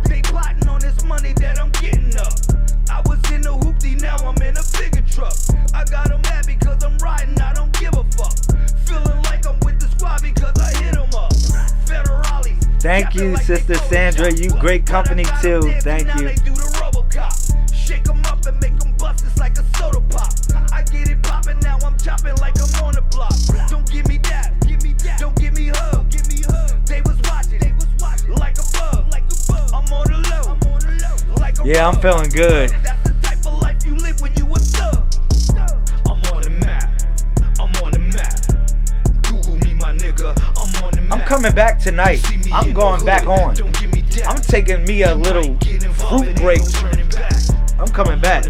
They plotting on this money that I'm getting up. I was in the hoopty, now I'm in a bigger truck. I got them mad because I'm riding, I don't give a fuck. Feeling like I'm with the squad because I hit them up. Federales. Thank you, Sister Sandra. You great company too. Thank you. They do the RoboCop. Shake them up and make them bust, it's like a soda pop. I get it poppin', now I'm chopping like I'm on the block. Don't give me that, don't give me hug. They was watching, like a bug. I'm on the low, like a Yeah, I'm bug. feeling good. That's the type of life you live when you a thug. I'm on the map, I'm on the map. Google me, my nigga, I'm on the map. I'm coming back tonight. See me I'm in going the back hood, on. don't give me that. I'm taking me a little fruit break. I'm coming back.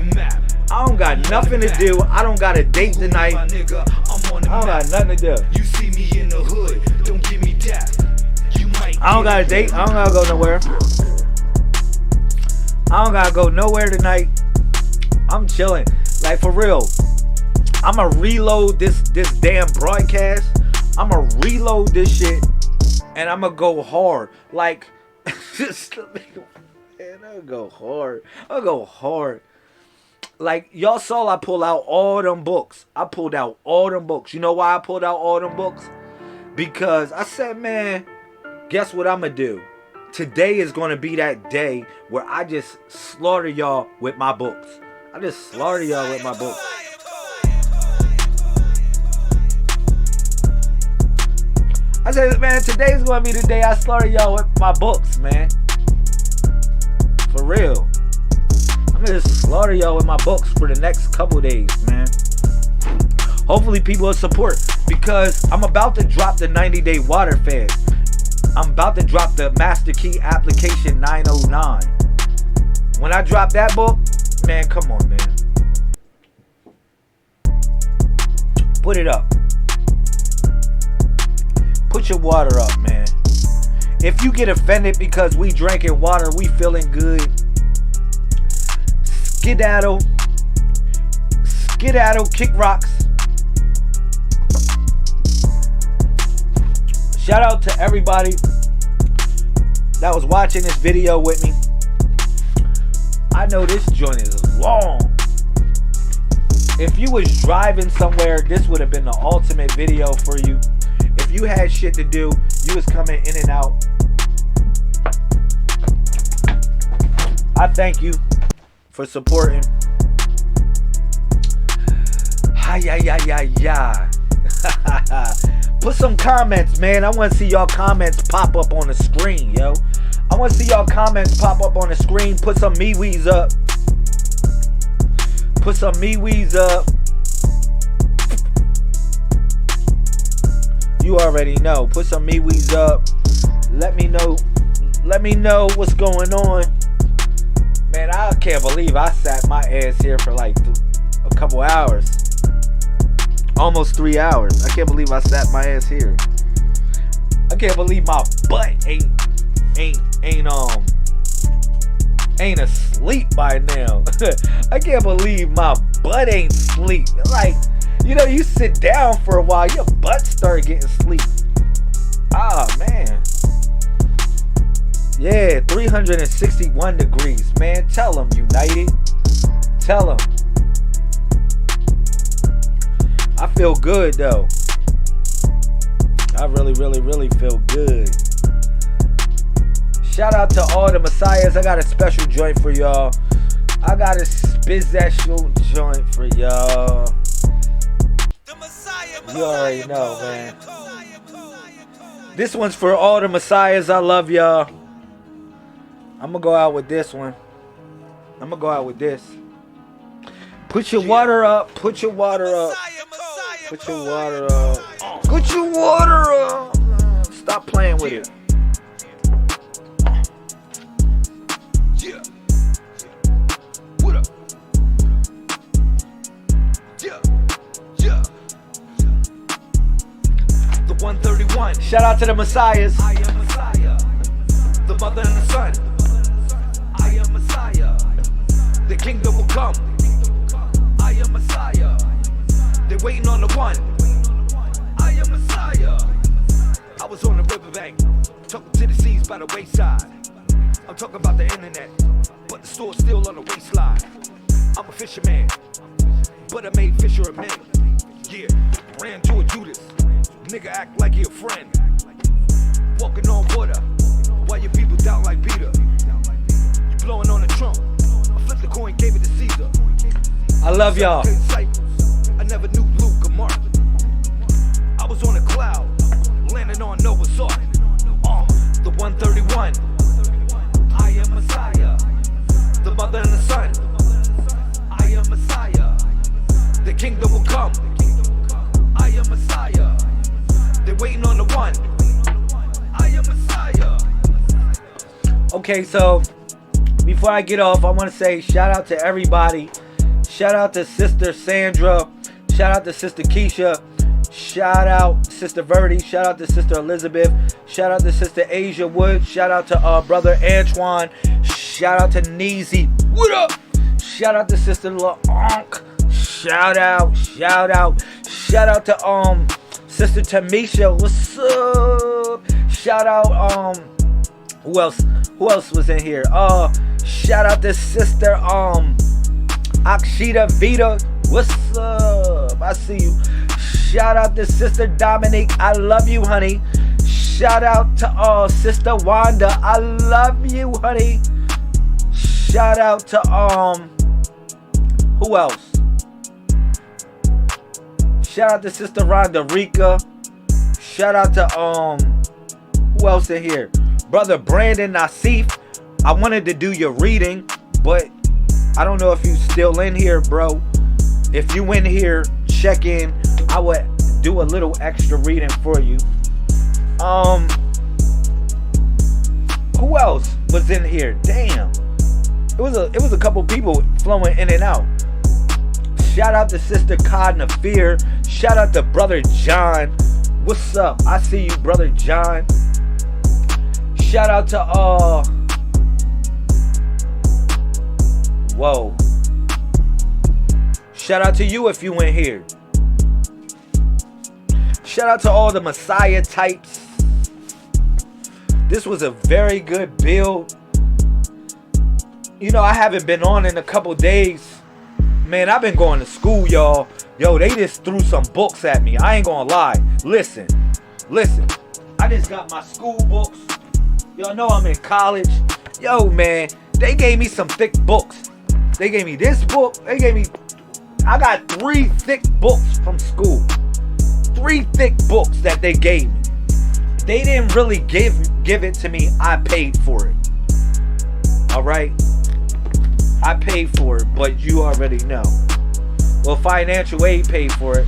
I don't got nothing to do. I don't got a date tonight. I don't got nothing to do. You see me in the hood, don't give me that. You might I don't got a date. I don't gotta go nowhere. I don't gotta go nowhere tonight. I'm chilling. Like, for real. I'ma reload this damn broadcast. I'ma reload this shit. And I'ma go hard. Like, just man, I'll go hard. I'll go hard. Like, y'all saw I pull out all them books. I pulled out all them books. You know why I pulled out all them books? Because I said, man, guess what I'm going to do? Today is going to be that day where I just slaughter y'all with my books. I just slaughter y'all with my books. I said, man, today's going to be the day I slaughter y'all with my books, man. For real. I'm gonna just slaughter y'all with my books for the next couple days, man. Hopefully people will support, because I'm about to drop the 90-day water fast. I'm about to drop the Master Key Application 909. When I drop that book, man, come on, man. Put it up. Put your water up, man. If you get offended because we drinking water, we feeling good, skedaddle, kick rocks. Shout out to everybody that was watching this video with me. I know this joint is long. If you was driving somewhere, this would have been the ultimate video for you. If you had shit to do, you was coming in and out. I thank you for supporting. Put some comments, man. I want to see y'all comments pop up on the screen, yo. I want to see y'all comments pop up on the screen. Put some me-wees up. Put some me-wees up. You already know. Put some me-wees up. Let me know. Let me know what's going on. Man, I can't believe I sat my ass here for like a couple hours. Almost 3 hours. I can't believe I sat my ass here. I can't believe my butt ain't asleep by now. I can't believe my butt ain't asleep. Like, you know, you sit down for a while, your butt start getting sleep. Ah, man. Yeah, 361 degrees, man. Tell them, United. Tell them. I feel good, though. I really, really, really feel good. Shout out to all the Messiahs. I got a special joint for y'all. I got a special joint for y'all. You already know, man. This one's for all the Messiahs. I love y'all. I'm gonna go out with this one. I'm gonna go out with this. Put your water up. Put your water up. Put your water up. Put your water up. Stop playing with it. Shout out to the Messiahs. I am Messiah, the mother and the son. I am Messiah, the kingdom will come. I am Messiah, they're waiting on the one. I am Messiah. I was on the riverbank, talking to the seas by the wayside. I'm talking about the internet, but the store's still on the waistline. I'm a fisherman, but I made fisher of men. Yeah, ran to a Judas, nigga act like he a friend. Walking on water, while your people doubt like Peter. You blowing on the trump, I flipped the coin, gave it to Caesar. I love y'all. I never knew Luke or Mark. I was on a cloud, landing on Noah's Ark. The 131. I am Messiah, the mother and the son. I am Messiah, the kingdom will come. I am Messiah, they're waiting on the one. I am Messiah. Okay, so before I get off, I want to say shout out to everybody. Shout out to Sister Sandra. Shout out to Sister Keisha. Shout out Sister Verdi. Shout out to Sister Elizabeth. Shout out to Sister Asia Wood. Shout out to Brother Antoine. Shout out to Neezy. What up? Shout out to Sister LaOnk. Shout out. Shout out. Shout out to Sister Tamisha. What's up? Shout out who else? Who else was in here? Shout out to Sister Akshita Vita. What's up? I see you. Shout out to Sister Dominique. I love you, honey. Shout out to Sister Wanda. I love you, honey. Shout out to who else? Shout out to Sister Rhonda Rika. Shout out to who else in here? Brother Brandon Nasif. I wanted to do your reading, but I don't know if you still in here, bro. If you in here, check in. I would do a little extra reading for you. Who else was in here? Damn. It was a couple people flowing in and out. Shout out to Sister Codna Fear. Shout out to Brother John. What's up? I see you, Brother John. Shout out to whoa. Shout out to you if you in here. Shout out to all the Messiah types. This was a very good build. You know, I haven't been on in a couple days. Man, I've been going to school, y'all. Yo, they just threw some books at me. I ain't gonna lie. Listen. I just got my school books. Y'all know I'm in college. Yo, man, they gave me some thick books. They gave me this book. I got 3 thick books from school. 3 thick books that they gave me. They didn't really give it to me. I paid for it. Alright? I paid for it, but you already know. Well, financial aid paid for it.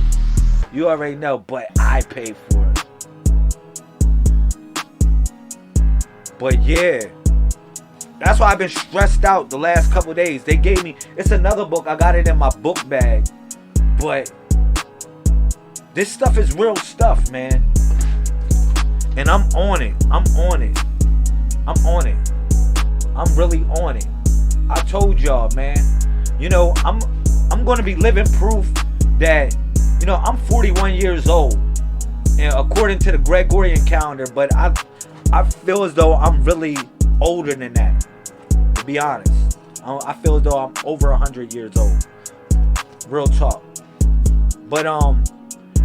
You already know, but I paid for it. But yeah. That's why I've been stressed out the last couple days. They gave me, it's another book. I got it in my book bag. But this stuff is real stuff, man. And I'm on it. I'm really on it. I told y'all, man. You know, I'm going to be living proof that, you know, I'm 41 years old. And according to the Gregorian calendar, but I feel as though I'm really older than that. To be honest. I feel as though I'm over 100 years old. Real talk. But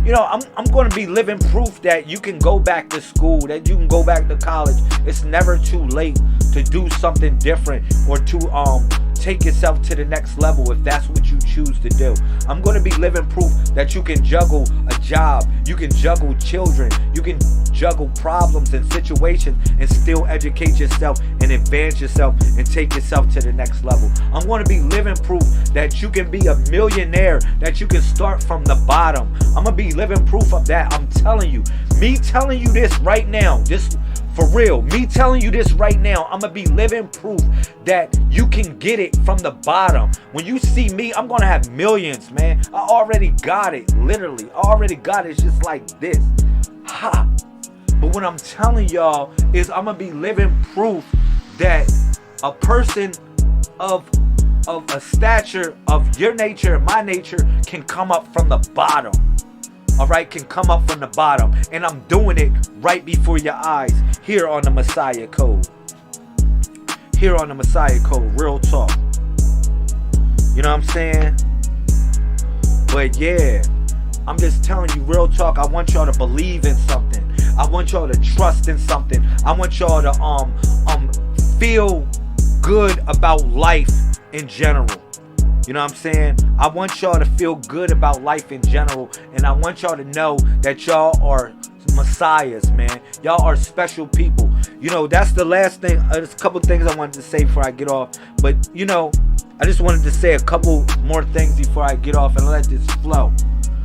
you know, I'm going to be living proof that you can go back to school, that you can go back to college. It's never too late to do something different or to take yourself to the next level if that's what you choose to do. I'm going to be living proof that you can juggle a job, you can juggle children, you can juggle problems and situations and still educate yourself and advance yourself and take yourself to the next level. I'm going to be living proof that you can be a millionaire, that you can start from the bottom. I'm going to be living proof of that. I'm telling you. Me telling you this right now, this for real, me telling you this right now, I'm going to be living proof that you can get it from the bottom. When you see me, I'm going to have millions, man. I already got it, literally. I already got it. It's just like this. Ha! But what I'm telling y'all is I'm gonna be living proof that a person of a stature of your nature and my nature can come up from the bottom. Alright, can come up from the bottom. And I'm doing it right before your eyes here on the Messiah Code. Here on the Messiah Code, real talk. You know what I'm saying? But yeah, I'm just telling you real talk. I want y'all to believe in something. I want y'all to trust in something. I want y'all to feel good about life in general. You know what I'm saying? I want y'all to feel good about life in general. And I want y'all to know that y'all are messiahs, man. Y'all are special people. You know, that's the last thing. There's a couple things I wanted to say before I get off. But, you know, I just wanted to say a couple more things before I get off and let this flow.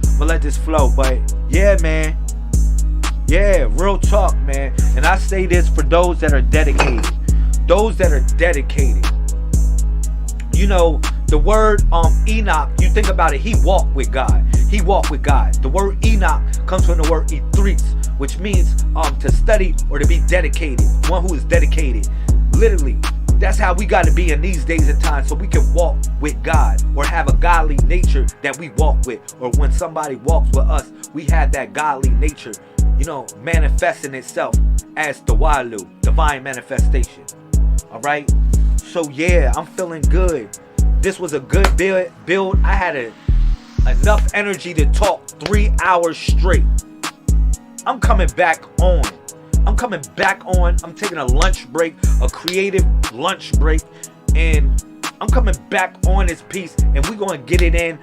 I'm gonna let this flow. But, yeah, man. Yeah, real talk, man. And I say this for those that are dedicated. Those that are dedicated. You know, the word Enoch, you think about it, he walked with God. He walked with God. The word Enoch comes from the word Ethris, which means to study or to be dedicated. One who is dedicated. Literally, that's how we got to be in these days and times, so we can walk with God or have a godly nature that we walk with. Or when somebody walks with us, we have that godly nature, you know, manifesting itself as the Walu, divine manifestation. All right? So yeah, I'm feeling good. This was a good build. I had enough energy to talk 3 hours straight. I'm coming back on. I'm taking a lunch break, a creative lunch break, and I'm coming back on this piece, and we're gonna get it in.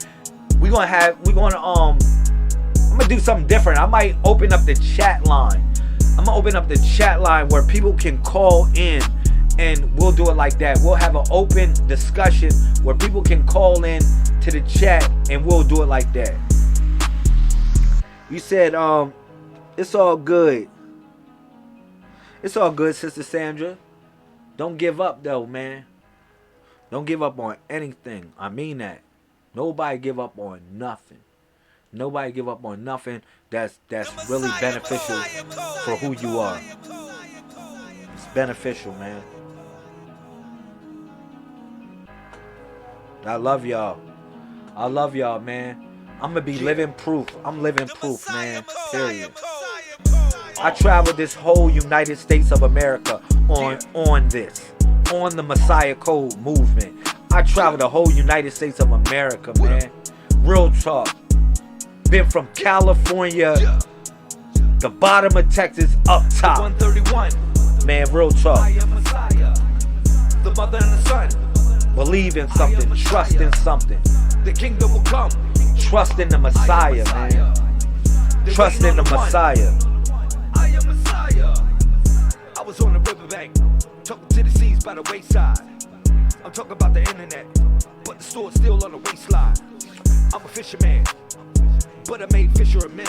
I'm gonna do something different. I might open up the chat line. I'm gonna open up the chat line where people can call in. And we'll do it like that. We'll have an open discussion where people can call in to the chat, and we'll do it like that. You said, it's all good. It's all good, Sister Sandra. Don't give up, though, man. Don't give up on anything. I mean that. Nobody give up on nothing. Nobody give up on nothing that's really beneficial for who you are. It's beneficial, man. I love y'all. I love y'all, man. I'm gonna be living proof. I'm living proof, man. Period. I traveled this whole United States of America on the Messiah Code movement. I traveled the whole United States of America, man. Real talk. Been from California, the bottom of Texas, up top. 131. Man, real talk. The mother and the son. Believe in something, trust in something. The kingdom will come. Trust in the Messiah, man. Trust in the Messiah. I am Messiah. I was on the riverbank, talking to the seas by the wayside. I'm talking about the internet, but the store's still on the waistline. I'm a fisherman, but I made Fisher a man.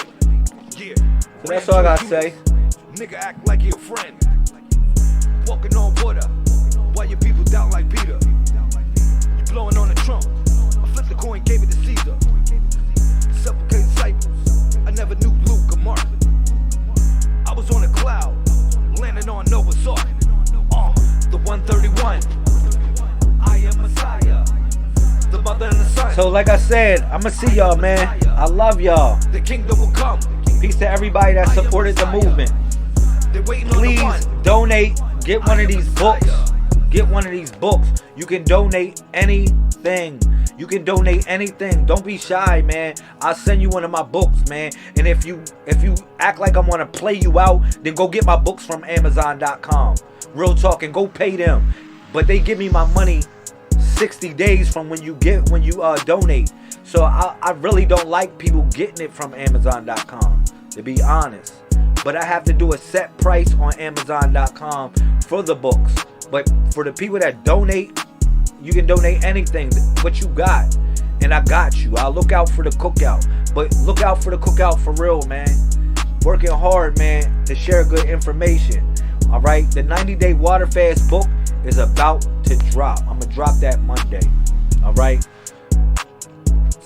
Yeah. So that's all I gotta say. Nigga act like you're a friend. Walking on water, while your people down like Peter. Blowing on the trunk, I flipped the coin, gave it to Caesar. Supplicating disciples, I never knew Luke or Mark. I was on a cloud, landing on Noah's Ark. The 131, I am Messiah, the mother and the son. So like I said, I'ma see y'all, man. I love y'all. The kingdom will come. Peace to everybody that supported the movement. Please donate, get one of these books. Get one of these books. You can donate anything. You can donate anything. Don't be shy, man. I'll send you one of my books, man. And if you act like I'm gonna play you out, then go get my books from Amazon.com. Real talk, and go pay them. But they give me my money 60 days from when you donate. So I really don't like people getting it from Amazon.com, to be honest. But I have to do a set price on Amazon.com for the books. But for the people that donate, you can donate anything, what you got. And I got you. I'll look out for the cookout. But look out for the cookout for real, man. Working hard, man, to share good information. All right? The 90-Day Water Fast book is about to drop. I'm going to drop that Monday. All right?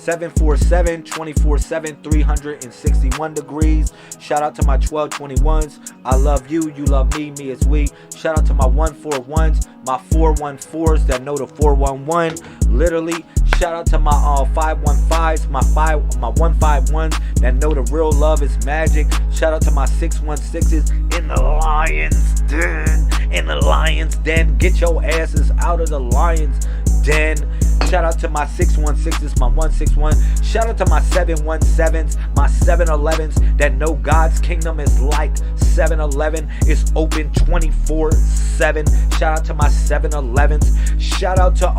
747, 24/7, 361 degrees. Shout out to my 1221s. I love you, you love me, me is we. Shout out to my 141s, my 414s that know the 411. Literally, shout out to my 515s, my 151s that know the real love is magic. Shout out to my 616s in the lion's den. In the lion's den. Get your asses out of the lion's den. Shout out to my 616s, my 161. Shout out to my 717s, my 711s that know God's kingdom is like 7-Eleven. It's open 24/7. Shout out to my 711s. Shout out to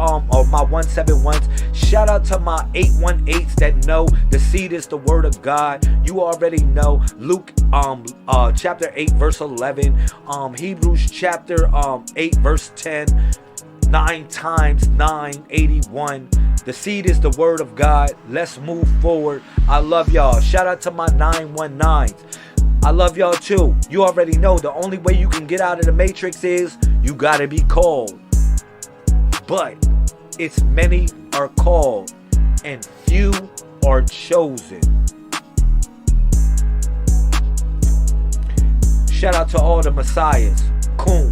my 171s. Shout out to my 818s that know the seed is the word of God. You already know Luke chapter 8 verse 11. Hebrews chapter 8 verse 10. 9 times 9, 81. The seed is the word of God. Let's move forward. I love y'all. Shout out to my 919s. I love y'all too. You already know the only way you can get out of the matrix is you gotta be called. But it's many are called and few are chosen. Shout out to all the messiahs. Coon.